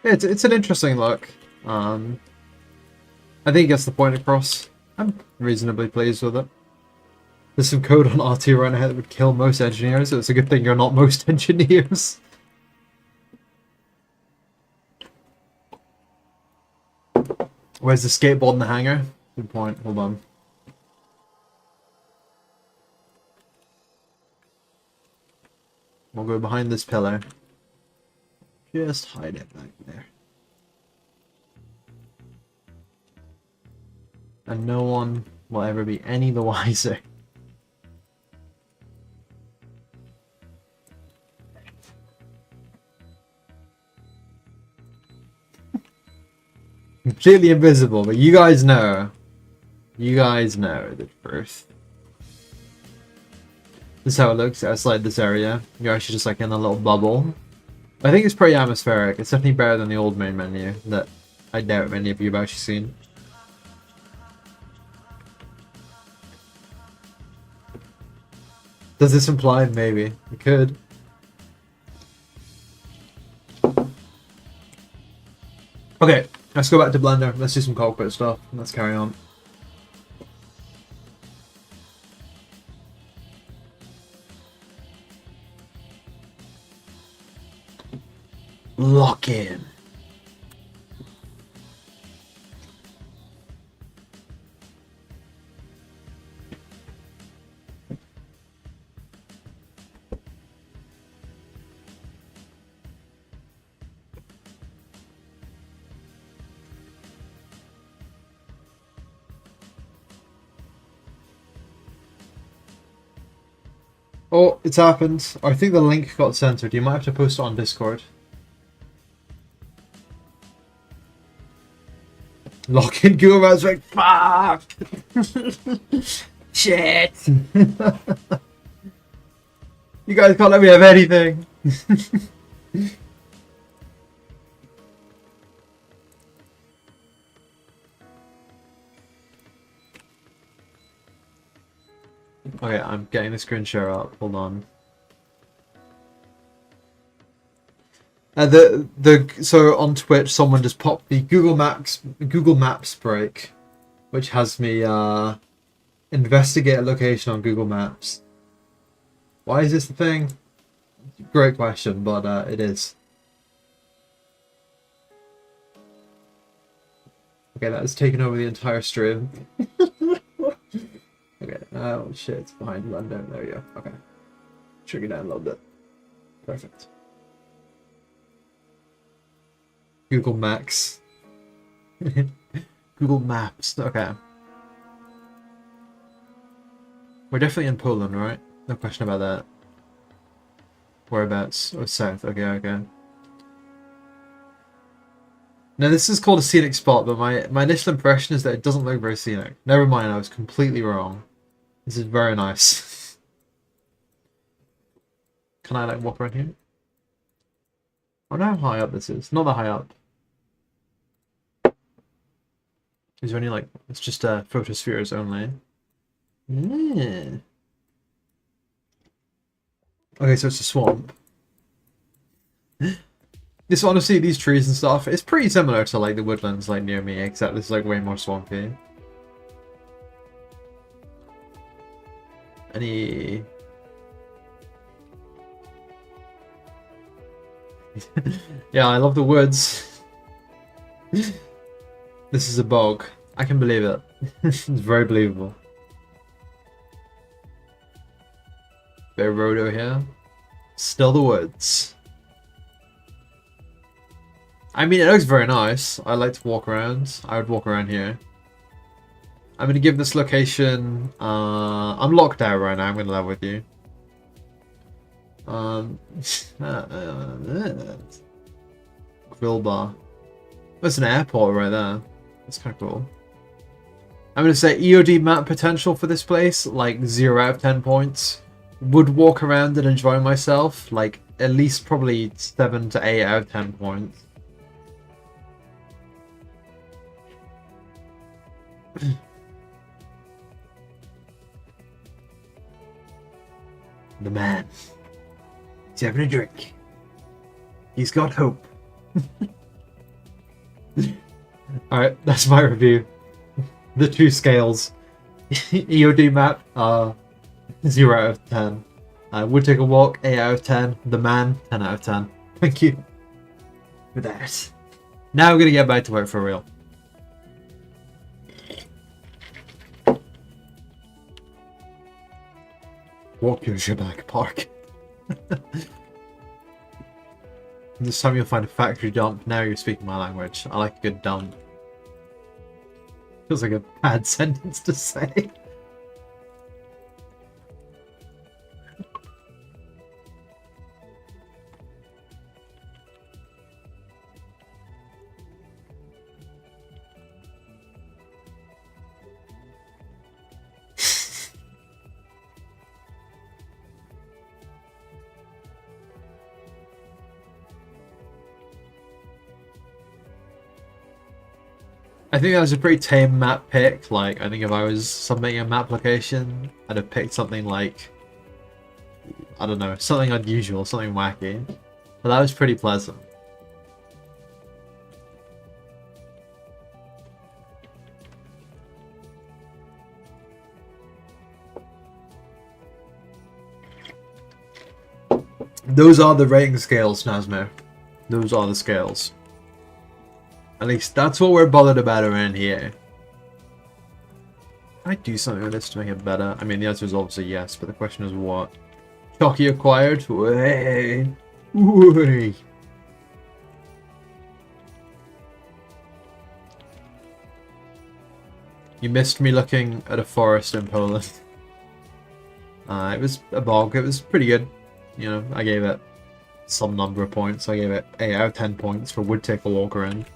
It's an interesting look. I think it gets the point across. I'm reasonably pleased with it. There's some code on R2 right now that would kill most engineers, so it's a good thing you're not most engineers. Where's the skateboard in the hangar? Good point, hold on. We'll go behind this pillar. Just hide it back there. And no one will ever be any the wiser. Completely invisible, but you guys know. You guys know the truth. This is how it looks outside this area. You're actually just like in a little bubble. I think it's pretty atmospheric. It's definitely better than the old main menu that I doubt many of you have actually seen. Does this imply? Maybe. It could. Okay, let's go back to Blender. Let's do some cockpit stuff. Let's carry on. Lock in. Oh, it's happened. I think the link got censored. You might have to post it on Discord. Lock in Google Maps like fuck. Shit. You guys can't let me have anything. Okay, I'm getting the screen share up. Hold on. So on Twitch, someone just popped the Google Maps break, which has me investigate a location on Google Maps. Why is this the thing? Great question, but it is. Okay, that has taken over the entire stream. Okay, oh shit, it's behind London. There you go. Okay. Trigger down a little bit. Perfect. Google Maps. Google Maps. Okay. We're definitely in Poland, right? No question about that. Whereabouts? Oh, south. Okay, okay. Now, this is called a scenic spot, but my initial impression is that it doesn't look very scenic. Never mind, I was completely wrong. This is very nice. Can I, like, walk around here? I wonder how high up this is. Not that high up. Is there any, like, it's just photospheres only. Yeah. Okay, so it's a swamp. This, honestly, these trees and stuff, it's pretty similar to, like, the woodlands, like, near me, except this is, like, way more swampy. Any... Yeah, I love the woods. This is a bog. I can believe it. It's very believable. Bit of road over here. Still the woods. I mean, it looks very nice. I like to walk around. I would walk around here. I'm going to give this location... I'm locked out right now. I'm going to level with you. Grill bar. There's an airport right there. That's kind of cool. I'm going to say EOD map potential for this place, like 0 out of 10 points. Would walk around and enjoy myself, like at least probably 7 to 8 out of 10 points. The man. He's having a drink. He's got hope. Alright, that's my review. The 2 scales. EOD map, 0 out of 10. Would take a walk, 8 out of 10. The man, 10 out of 10. Thank you for that. Now we're gonna get back to work for real. Walk your Shabak Park. This time you'll find a factory dump. Now you're speaking my language. I like a good dump. Feels like a bad sentence to say. I think that was a pretty tame map pick. Like, I think if I was submitting a map location, I'd have picked something like, I don't know, something unusual, something wacky. But that was pretty pleasant. Those are the rating scales, Nazmir. Those are the scales. At least that's what we're bothered about around here. Can I do something with this to make it better? I mean, the answer is obviously yes, but the question is what? Chalky acquired? Way. Way. You missed me looking at a forest in Poland. It was a bog. It was pretty good. You know, I gave it some number of points. I gave it 8 out of 10 points for would take a walk around.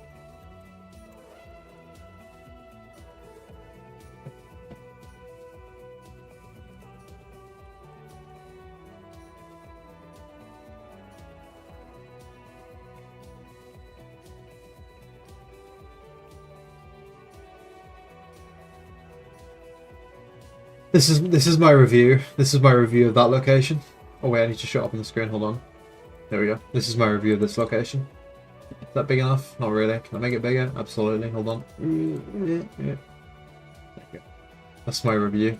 This is my review. This is my review of that location. Oh wait, I need to shut up on the screen. Hold on. There we go. This is my review of this location. Is that big enough? Not really. Can I make it bigger? Absolutely. Hold on. There you go. That's my review.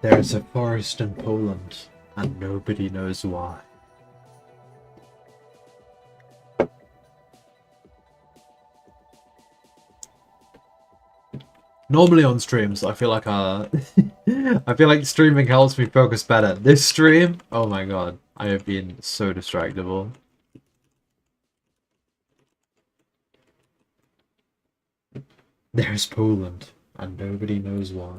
There's a forest in Poland, and nobody knows why. Normally on streams, I feel like I feel like streaming helps me focus better. This stream, oh my god, I have been so distractible. There's Poland, and nobody knows why.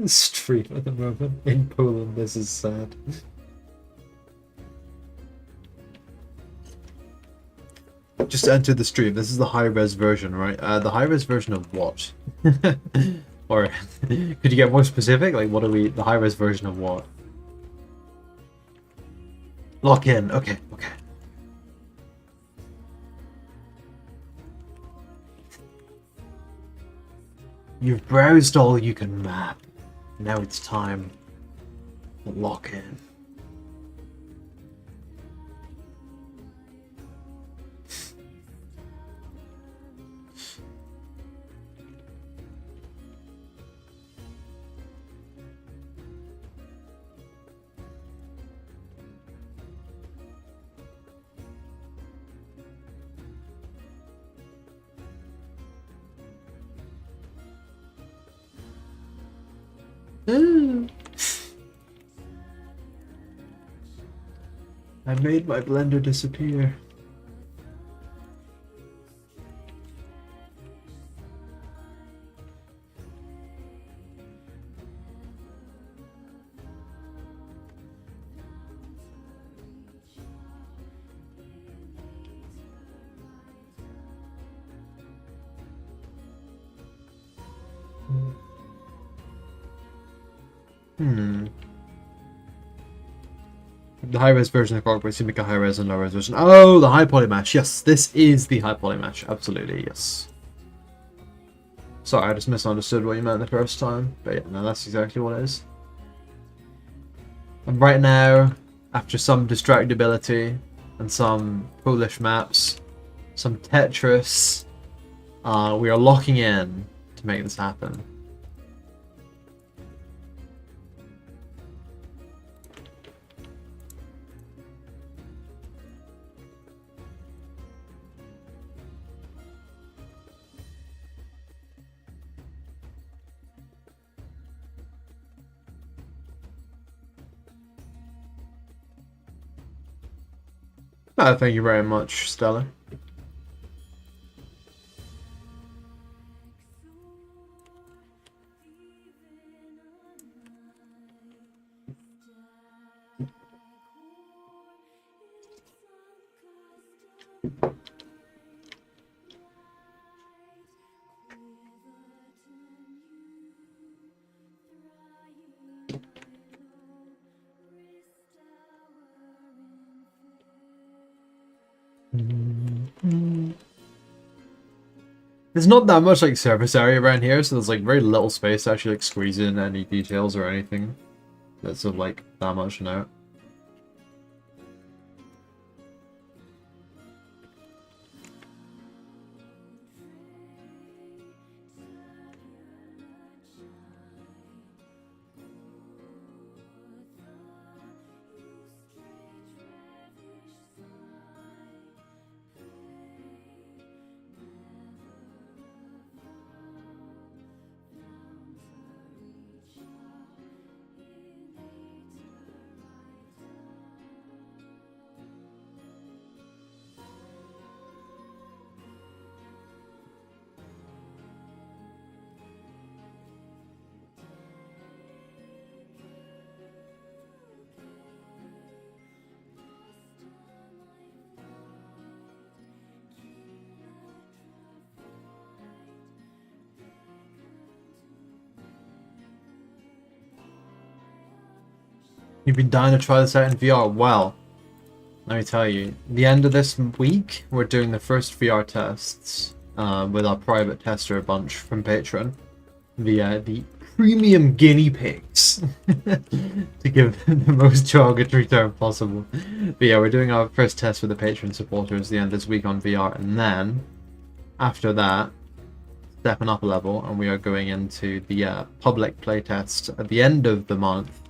Stream at the moment in Poland, this is sad. Just enter the stream. This is the high-res version, right? The high-res version of what? Or could you get more specific? Like, what are we? The high-res version of what? Lock in. Okay, okay. You've browsed all you can map. Now it's time to lock in. I made my blender disappear. The high-res version of Cockpit, so you make a high-res and low-res version. Oh, the high poly match. Yes, this is the high poly match. Absolutely, yes. Sorry, I just misunderstood what you meant the first time. But yeah, no, that's exactly what it is. And right now, after some distractibility and some Polish maps, some Tetris, we are locking in to make this happen. Thank you very much, Stella. There's not that much like surface area around here, so there's like very little space to actually like squeeze in any details or anything that's of like that much note. You've been dying to try this out in VR. Well, let me tell you, the end of this week, we're doing the first VR tests with our private tester bunch from Patreon via the premium guinea pigs to give them the most derogatory term possible. But yeah, we're doing our first test with the Patreon supporters the end of this week on VR, and then after that, stepping up a level, and we are going into the public playtest at the end of the month.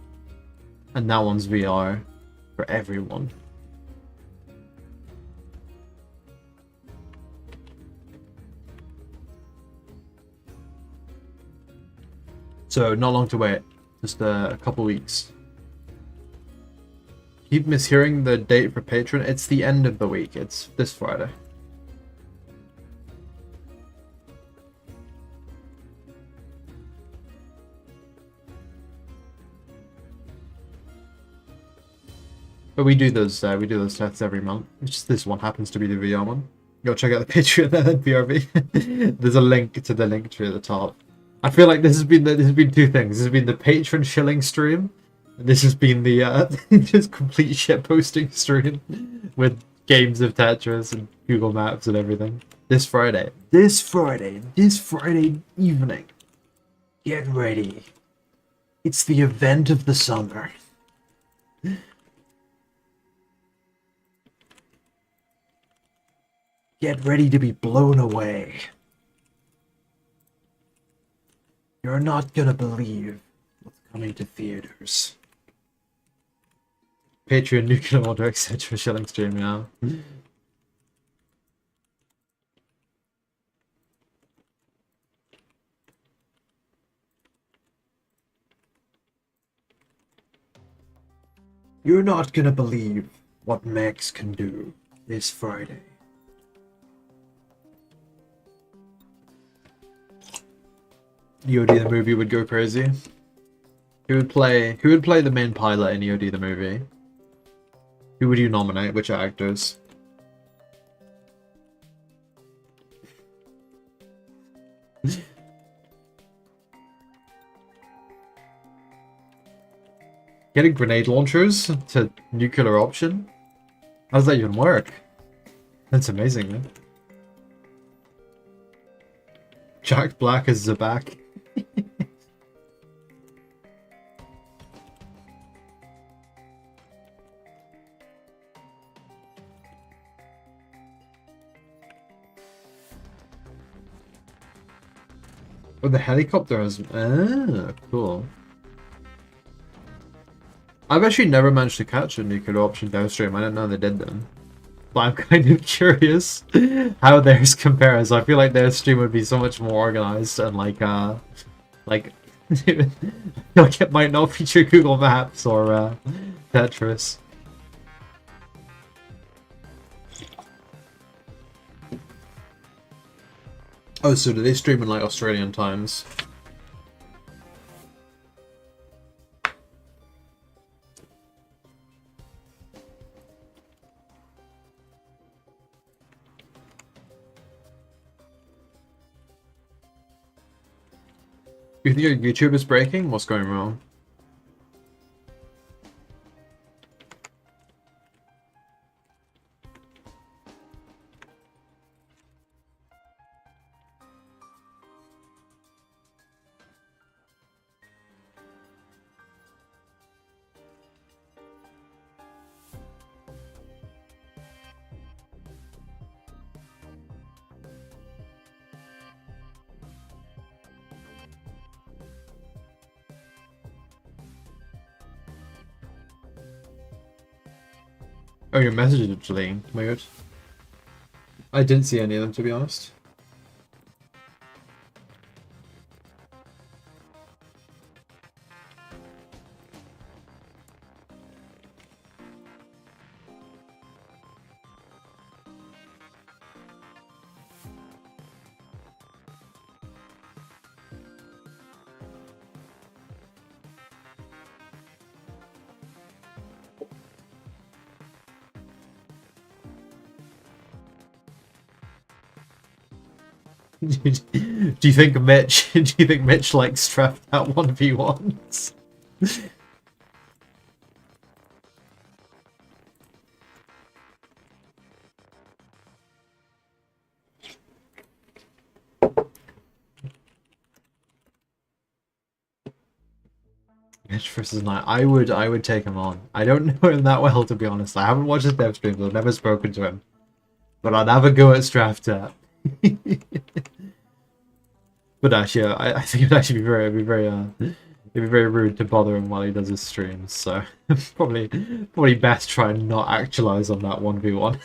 And that one's VR for everyone. So not long to wait, just a couple weeks. Keep mishearing the date for Patreon. It's the end of the week. It's this Friday. But we do those tests every month. It's just this one happens to be the VR one. Go check out the Patreon then, BRB. There's a link to the link tree at the top. I feel like this has been two things. This has been the Patreon shilling stream. And this has been the just complete shit posting stream with games of Tetris and Google Maps and everything. This Friday evening. Get ready. It's the event of the summer. Get ready to be blown away. You're not gonna believe what's coming to theaters. Patreon, nuclear order, etc. Shilling stream now. You're not gonna believe what Mechs can do this Friday. EOD the movie would go crazy. Who would play the main pilot in EOD the movie? Who would you nominate? Which actors? Getting grenade launchers to nuclear option? How does that even work? That's amazing, man. Jack Black as Zabak. Oh, the helicopter has... Ah, cool. I've actually never managed to catch a nuclear option downstream. I didn't know they did them. But I'm kind of curious how theirs compares. I feel like their stream would be so much more organized and like it might not feature Google Maps or Tetris. Oh, so do they stream in like Australian times? You think your YouTube is breaking? What's going wrong? Oh, your messages are delaying. Weird. I didn't see any of them, to be honest. Do you think Mitch? Do you think Mitch likes strapped out 1v1s? Mitch versus Knight. I would take him on. I don't know him that well, to be honest. I haven't watched his dev streams. I've never spoken to him, but I'd have a go at Straftat. But actually, I think it'd actually be very rude to bother him while he does his streams. So probably best try and not actualize on that 1v1.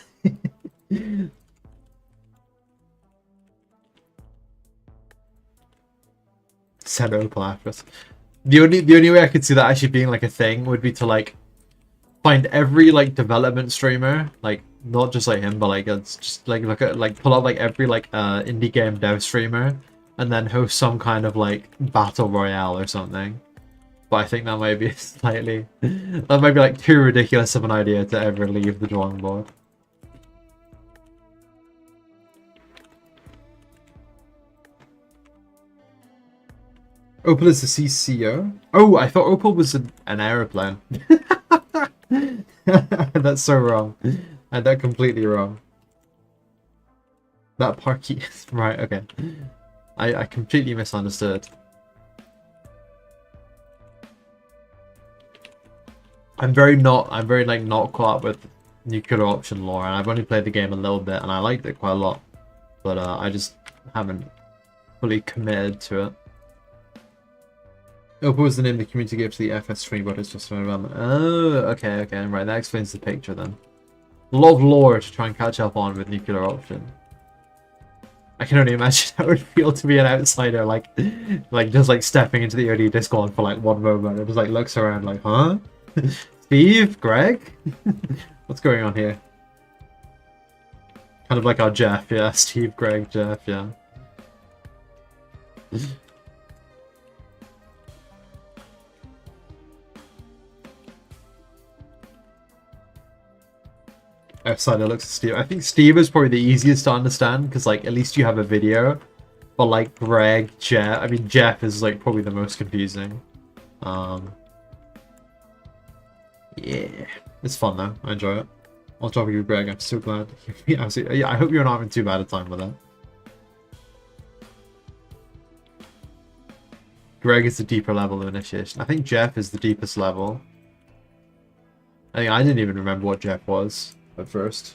Send Opal after us. The only way I could see that actually being like a thing would be to like find every like development streamer, like not just like him, but like it's just like look at like pull out like every like indie game dev streamer and then host some kind of like battle royale or something. But I think that might be that might be like too ridiculous of an idea to ever leave the drawing board. Opal is the CCO? Oh, I thought Opal was an aeroplane. That's so wrong. I had that completely wrong. That parky... Right, okay. I completely misunderstood. I'm very like not caught up with nuclear option lore, and I've only played the game a little bit and I liked it quite a lot. But I just haven't fully committed to it. Opal was the name the community gave to the FS stream, but it's just development. Oh, okay, right, that explains the picture then. A lot of lore to try and catch up on with nuclear option. I can only imagine how it would feel to be an outsider, like just like stepping into the OD Discord for like one moment and just like looks around like, huh? Steve? Greg? What's going on here? Kind of like our Jeff, yeah. Steve, Greg, Jeff, yeah. Outside it looks at Steve. I think Steve is probably the easiest to understand because like at least you have a video. But like Greg, Jeff, I mean Jeff is like probably the most confusing. Yeah, it's fun though. I enjoy it. I'll drop you, Greg. I'm so glad. Yeah, I hope you're not having too bad a time with that. Greg is the deeper level of initiation. I think Jeff is the deepest level. I think I didn't even remember what Jeff was at first.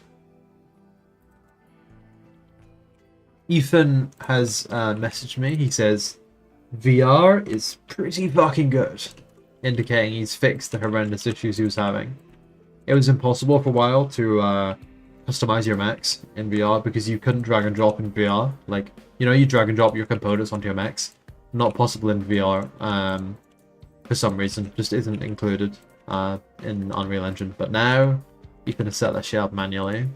Ethan has messaged me. He says, VR is pretty fucking good, indicating he's fixed the horrendous issues he was having. It was impossible for a while to customize your mechs in VR because you couldn't drag and drop in VR. Like, you know, you drag and drop your components onto your mechs. Not possible in VR for some reason. Just isn't included in Unreal Engine. But now you can set that shit up manually.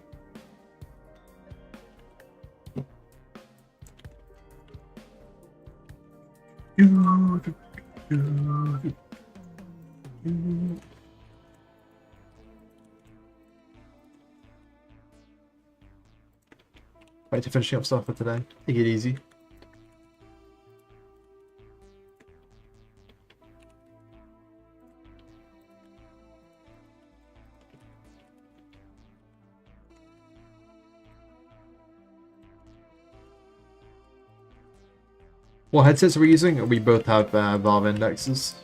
Right to finishing up stuff for today. Take it easy. What headsets are we using? We both have Valve indexes.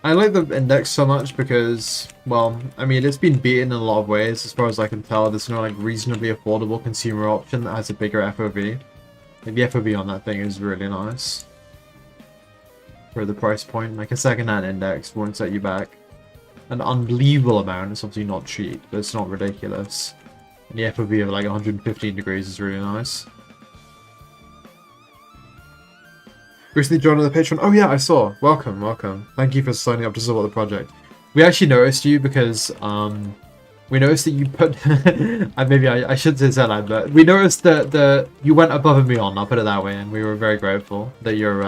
I like the index so much because, well, I mean, it's been beaten in a lot of ways. As far as I can tell, there's no like reasonably affordable consumer option that has a bigger FOV. Like, the FOV on that thing is really nice for the price point. Like a second-hand index won't set you back an unbelievable amount. It's obviously not cheap, but it's not ridiculous. And the FOV of like 115 degrees is really nice. Recently joined on the Patreon. Oh yeah, I saw. Welcome, welcome. Thank you for signing up to support the project. We actually noticed you because we noticed that you put maybe I should say that, but we noticed that you went above and beyond. I'll put it that way, and we were very grateful that you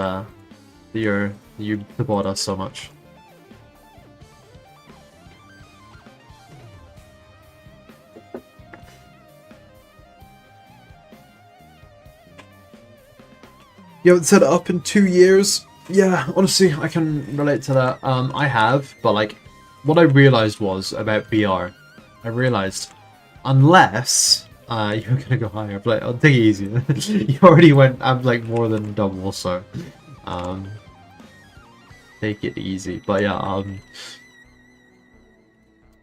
support us so much. You haven't set it up in 2 years? Yeah, honestly, I can relate to that. I have, but like, what I realized was about VR. I realized, unless you're gonna go higher, but I'll take it easy. You already went up like more than double, so take it easy. But yeah,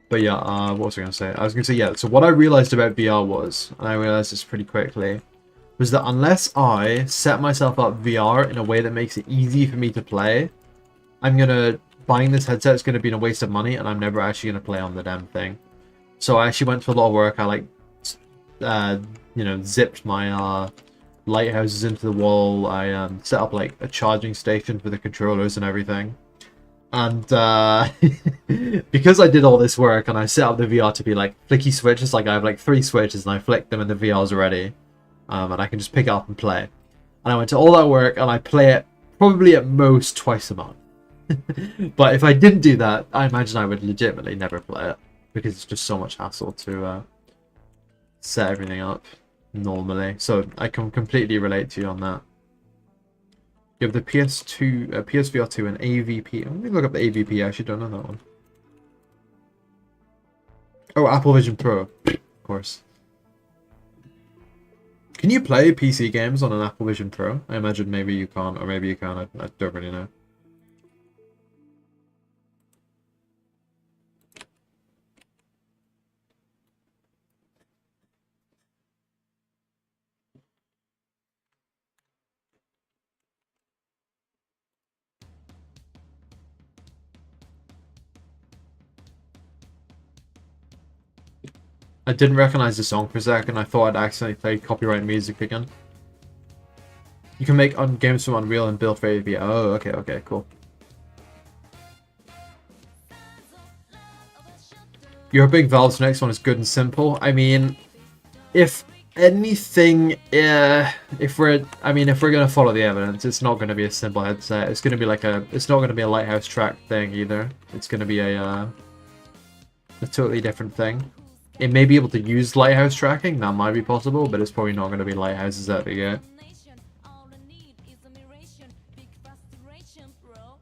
what was I gonna say? I was gonna say yeah. So what I realized about VR was, and I realized this pretty quickly, was that unless I set myself up VR in a way that makes it easy for me to play, buying this headset is gonna be a waste of money, and I'm never actually gonna play on the damn thing. So I actually went to a lot of work. I like, you know, zipped my lighthouses into the wall. I set up like a charging station for the controllers and everything. And because I did all this work and I set up the VR to be like flicky switches, like I have like 3 switches and I flick them and the VR's ready. And I can just pick it up and play. And I went to all that work and I play it probably at most twice a month. But if I didn't do that, I imagine I would legitimately never play it. Because it's just so much hassle to set everything up normally. So I can completely relate to you on that. You have the PS2, PSVR 2 and AVP. Let me look up the AVP, I actually don't know that one. Oh, Apple Vision Pro. Of course. Can you play PC games on an Apple Vision Pro? I imagine maybe you can't, or maybe you can. I don't really know. I didn't recognize the song for a second. I thought I'd accidentally played copyright music again. You can make games from Unreal and build for AV. Oh, okay, okay, cool. You're a big Valve's next one is good and simple. I mean, if anything, if we're gonna follow the evidence, it's not gonna be a simple headset. It's gonna be like it's not gonna be a Lighthouse track thing either. It's gonna be a totally different thing. It may be able to use Lighthouse tracking, that might be possible, but it's probably not gonna be Lighthouses out the gate.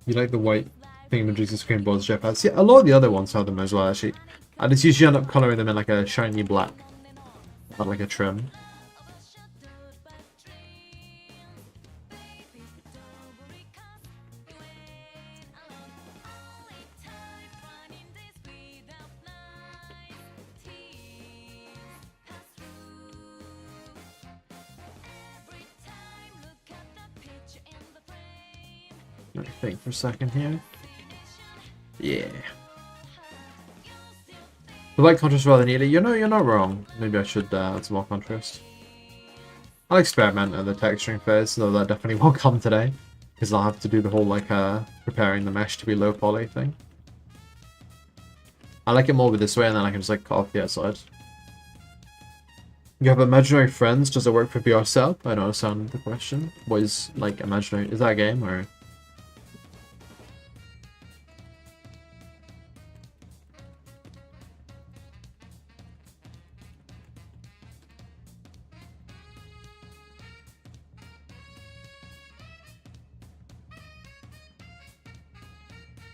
You like the white thingamajigs and screen boards Jeff has? Yeah, a lot of the other ones have them as well, actually. I just usually end up colouring them in like a shiny black. Not like a trim. Let me think for a second here. Yeah. The white contrast rather neatly. You know, you're not wrong. Maybe I should add some more contrast. I'll experiment at the texturing phase, though that definitely won't come today. Because I'll have to do the whole, like, preparing the mesh to be low poly thing. I like it more with this way, and then I can just, like, cut off the outside. You have imaginary friends. Does it work for yourself? I don't understand the question. What is, like, imaginary? Is that a game, or...?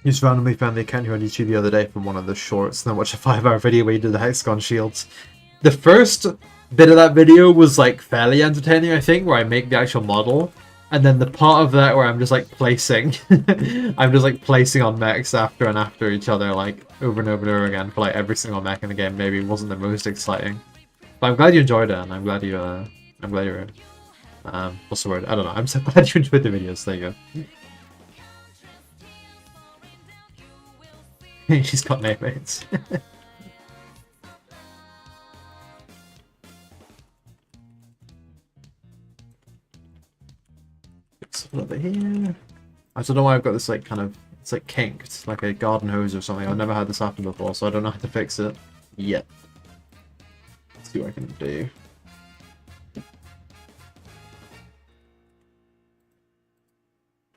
You just randomly found the account here on YouTube the other day from one of the shorts, and then watched a 5-hour video where you did the hexagon shields. The first bit of that video was like fairly entertaining, I think, where I make the actual model, and then the part of that where I'm just like placing, I'm just like placing on mechs after and after each other, like over and over and over again for like every single mech in the game. Maybe wasn't the most exciting, but I'm glad you enjoyed it, and I'm glad you were, what's the word? I don't know. I'm so glad you enjoyed the videos. There you go. She's got name-mates. It's a little bit here. I don't know why I've got this like kind of, it's like kinked, like a garden hose or something. I've never had this happen before, so I don't know how to fix it yet. Let's see what I can do.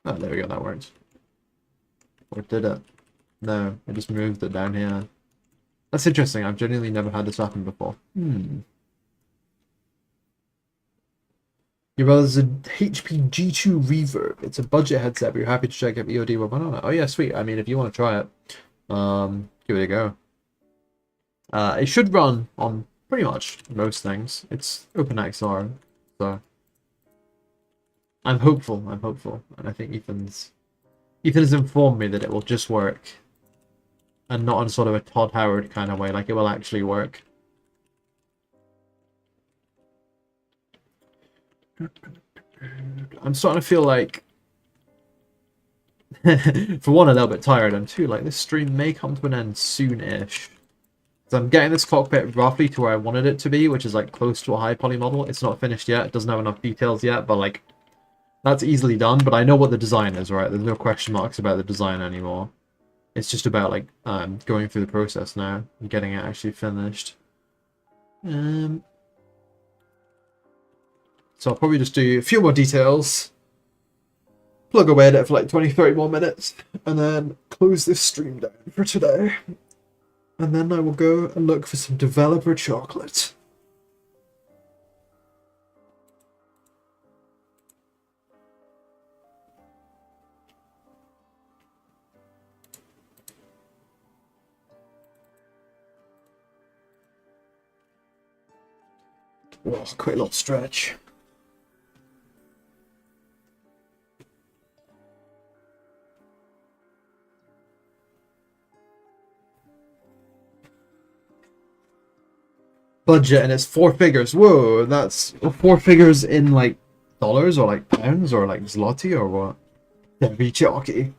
Oh, there we go, that worked. Or did it? No, I just moved it down here. That's interesting. I've genuinely never had this happen before. Your brother's a HP G2 Reverb. It's a budget headset, but you're happy to check out EOD with one on it. Oh yeah, sweet. I mean, if you want to try it, give it a go. It should run on pretty much most things. It's OpenXR, so I'm hopeful. And I think Ethan has informed me that it will just work. And not in sort of a Todd Howard kind of way, like it will actually work. I'm starting to feel like, for one, a little bit tired, and two, like this stream may come to an end soon-ish. So I'm getting this cockpit roughly to where I wanted it to be, which is like close to a high poly model. It's not finished yet, it doesn't have enough details yet, but like, that's easily done. But I know what the design is, right? There's no question marks about the design anymore. It's just about like going through the process now and getting it actually finished. So I'll probably just do a few more details, plug away at it for like 20-30 more minutes, and then close this stream down for today. And then I will go and look for some developer chocolate. Oh, quite a little stretch. Budget, and it's 4 figures. Whoa, that's 4 figures in like dollars or like pounds or like zloty or what? Very chalky.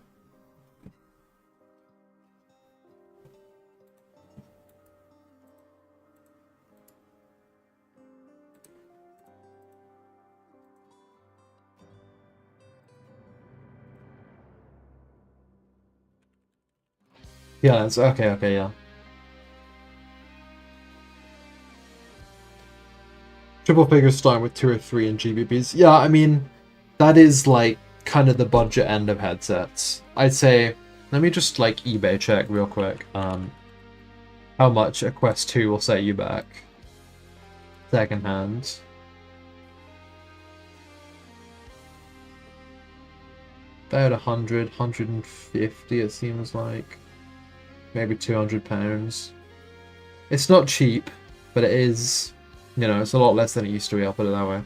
Yeah, it's okay, okay, yeah. Triple figures starting with 2 or 3 in GBPs. Yeah, I mean, that is like kind of the budget end of headsets. I'd say, let me just like eBay check real quick. How much a Quest 2 will set you back second hand. About 100, 150 it seems like. Maybe £200. It's not cheap, but it is, you know, it's a lot less than it used to be, I'll put it that way.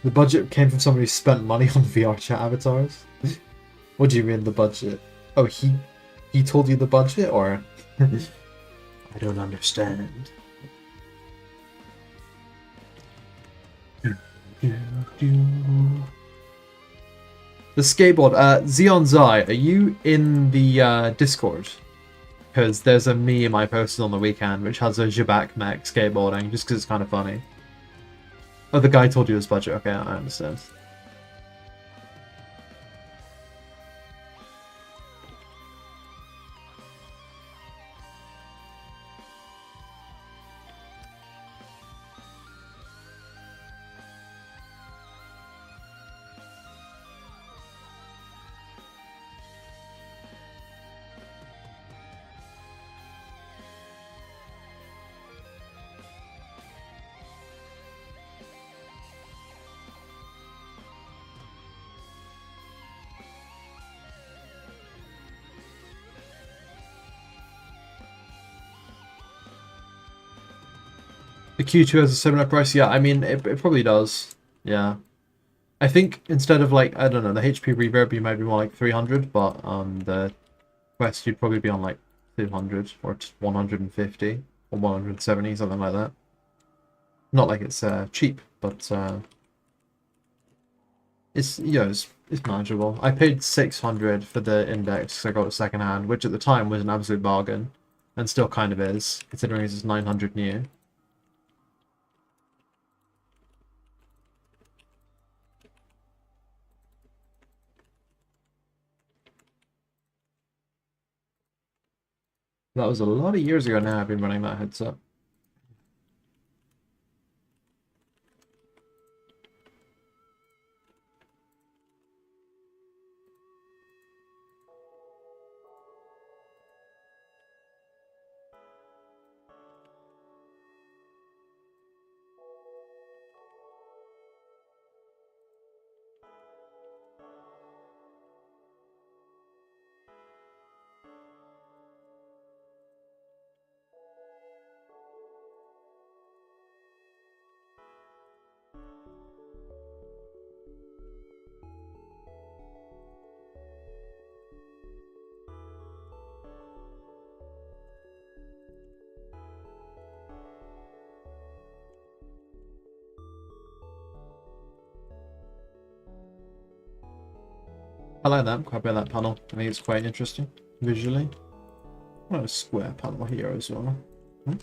The budget came from somebody who spent money on VR chat avatars? What do you mean the budget? Oh, he told you the budget, or? I don't understand. The skateboard. Xeon Zai, are you in the Discord? Because there's a meme I posted on the weekend which has a Jabak mech skateboarding, just because it's kind of funny. Oh, the guy told you his budget. Okay, I understand. The Q2 has a 7 up price? Yeah, I mean, it probably does. Yeah. I think instead of like, I don't know, the HP reverb, you might be more like 300, but the Quest, you'd probably be on like 200 or 150 or 170, something like that. Not like it's cheap, but it's, you know, it's manageable. I paid 600 for the Index because I got it second hand, which at the time was an absolute bargain, and still kind of is, considering it's 900 new. That was a lot of years ago now I've been running that headset. I like that, quite a bit of that panel. I think it's quite interesting, visually. Well, a square panel here as well. Hmm?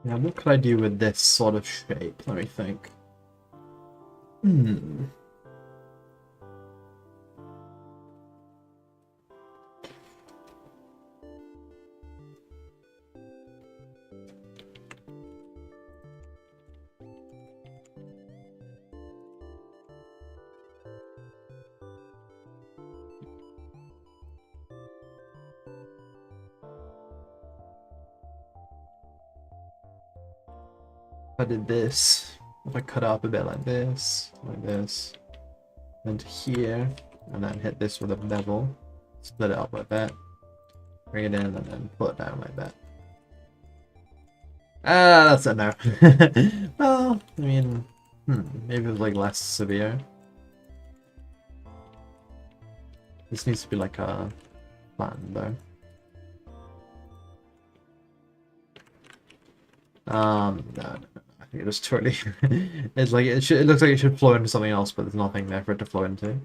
Yeah, what could I do with this sort of shape? Let me think. Hmm. If I did this, if I cut up a bit like this, and here, and then hit this with a bevel, split it up like that. Bring it in and then pull it down like that. That's a no. Well, I mean, maybe it was like less severe. This needs to be like a plan though. No. I think it was totally. It's like it should. It looks like it should flow into something else, but there's nothing there for it to flow into.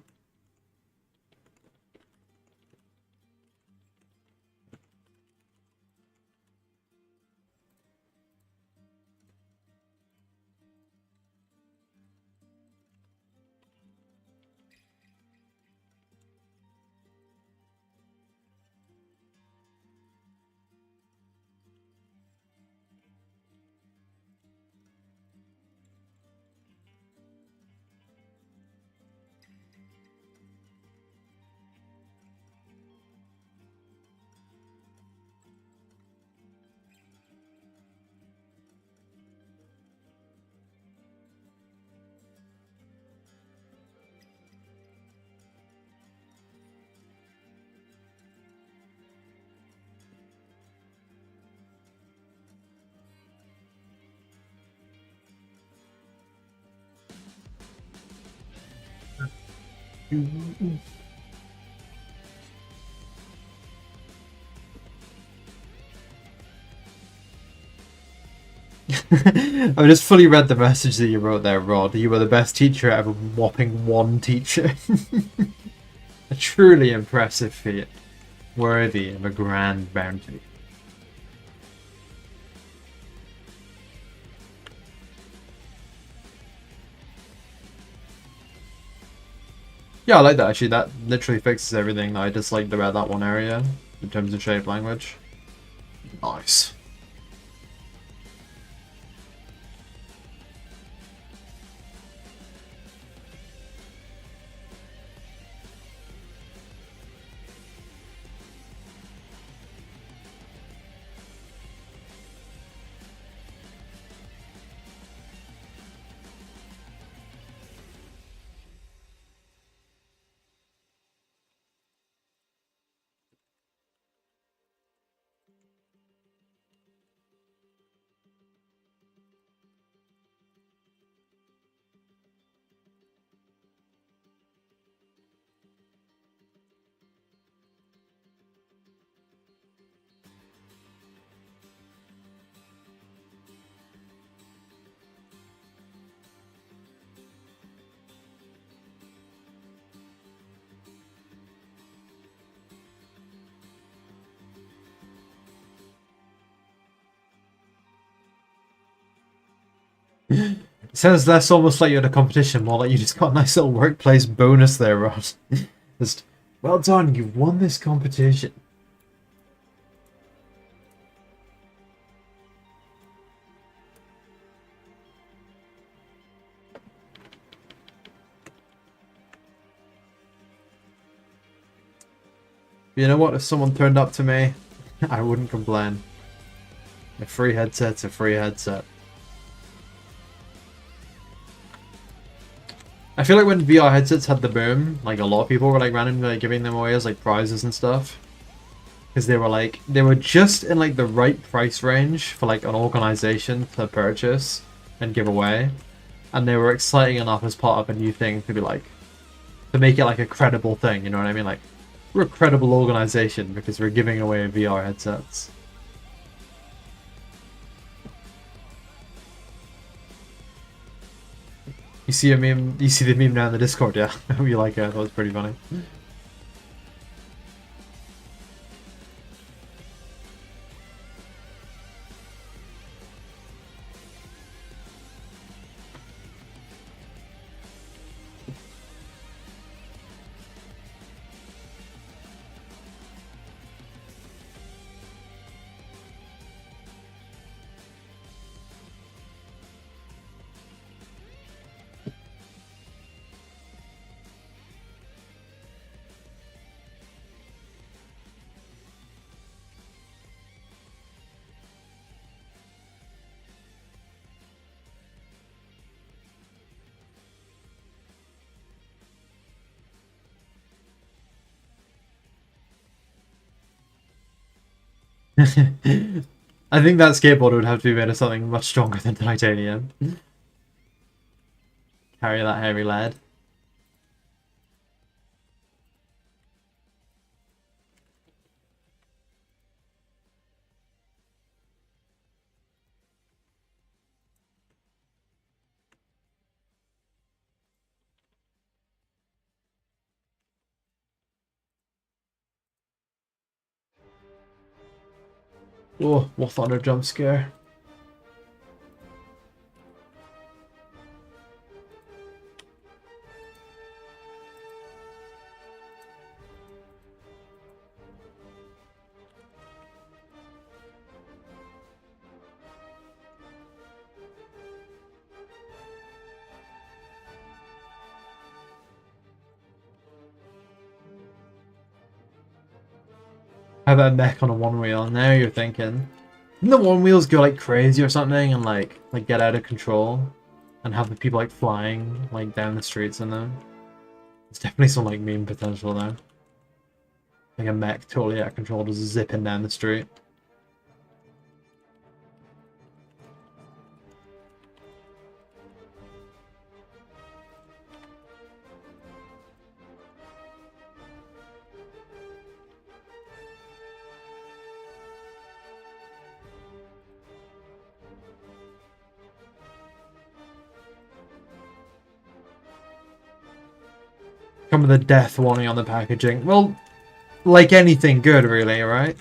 I've just fully read the message that you wrote there, Rod. You were the best teacher ever, whopping one teacher. A truly impressive feat, worthy of a grand bounty. Yeah, I like that actually. That literally fixes everything that I disliked about that one area in terms of shape language. Nice. It sounds less almost like you're in a competition, more like you just got a nice little workplace bonus there, Rod. Just, well done, you won this competition. You know what? If someone turned up to me, I wouldn't complain. A free headset's a free headset. I feel like when VR headsets had the boom, like a lot of people were like randomly like giving them away as like prizes and stuff. Because they were just in like the right price range for like an organization to purchase and give away. And they were exciting enough as part of a new thing to be like, to make it like a credible thing, you know what I mean? Like, we're a credible organization because we're giving away VR headsets. You see a meme? You see the meme now in the Discord? Yeah, I hope you like it. That was pretty funny. I think that skateboard would have to be made of something much stronger than titanium. Carry that heavy lead. Oh, what thunder jump scare. Have that mech on a one wheel. Now you're thinking. Didn't the one wheels go like crazy or something and like get out of control? And have the people like flying like down the streets in them? It's definitely some like meme potential there. Like a mech totally out of control just zipping down the street. Come with a death warning on the packaging. Well, like anything good, really, right?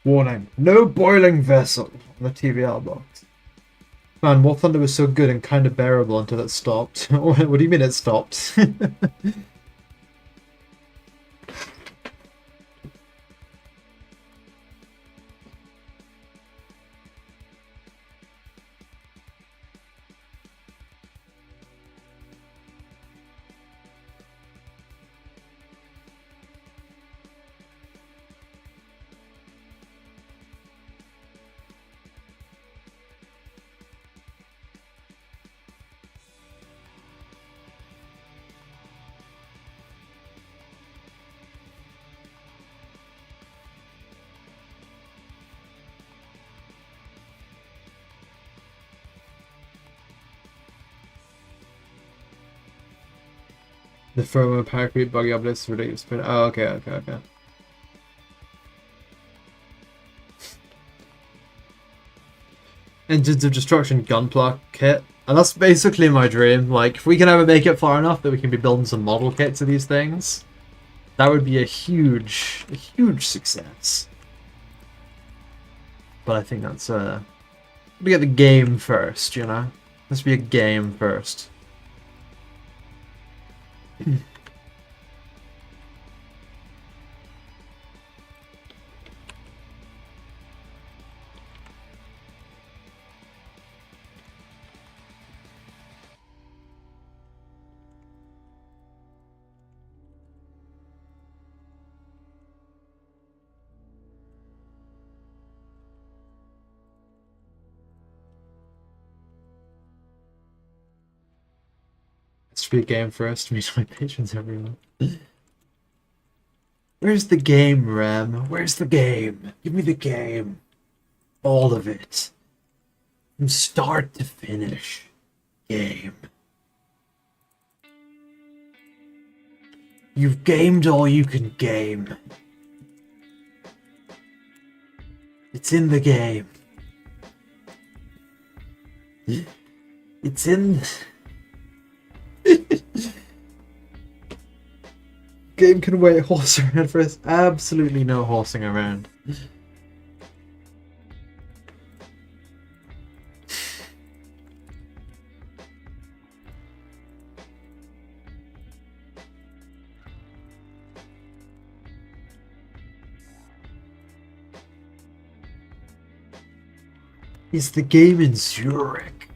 Warning, no boiling vessel on the TVL box. Man, War Thunder was so good and kind of bearable until it stopped. What do you mean it stopped? The firmware power creep buggy uplifts ridiculous. Oh, okay. Engines of Destruction gunpla kit. And that's basically my dream. Like, if we can ever make it far enough that we can be building some model kits of these things, that would be a huge success. But I think that's, we get the game first, you know? Let's be a game first. Let's be a game first. Meet my patrons, everyone. Where's the game, Rem? Where's the game? Give me the game. All of it. From start to finish. Game. You've gamed all you can game. It's in the game. It's in... Game can wait, horse around for us. Absolutely no horsing around. Is the game in Zurich?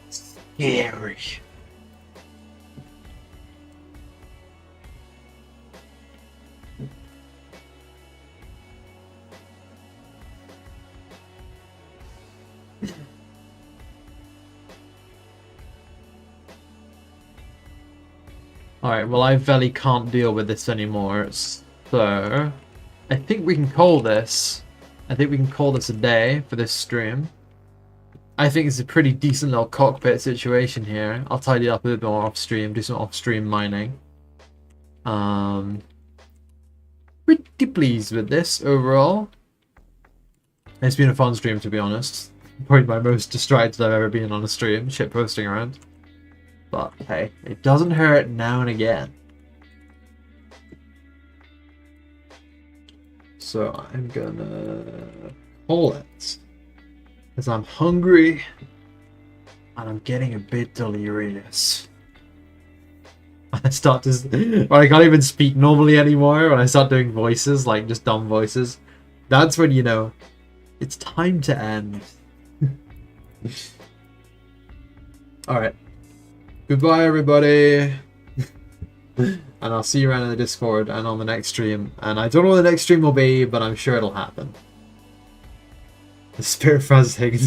Scary. Alright, well I very can't deal with this anymore, so I think we can call this. I think we can call this a day for this stream. I think it's a pretty decent little cockpit situation here. I'll tidy up a bit more off stream, do some off stream mining. Pretty pleased with this overall. It's been a fun stream, to be honest. Probably my most distracted I've ever been on a stream, shit posting around. But hey, it doesn't hurt now and again. So I'm gonna call it, because I'm hungry and I'm getting a bit delirious. I start to, I can't even speak normally anymore when I start doing voices, like just dumb voices. That's when you know it's time to end. Alright. Goodbye, everybody. And I'll see you around in the Discord and on the next stream. And I don't know what the next stream will be, but I'm sure it'll happen. The Spirit Fuzz Higgins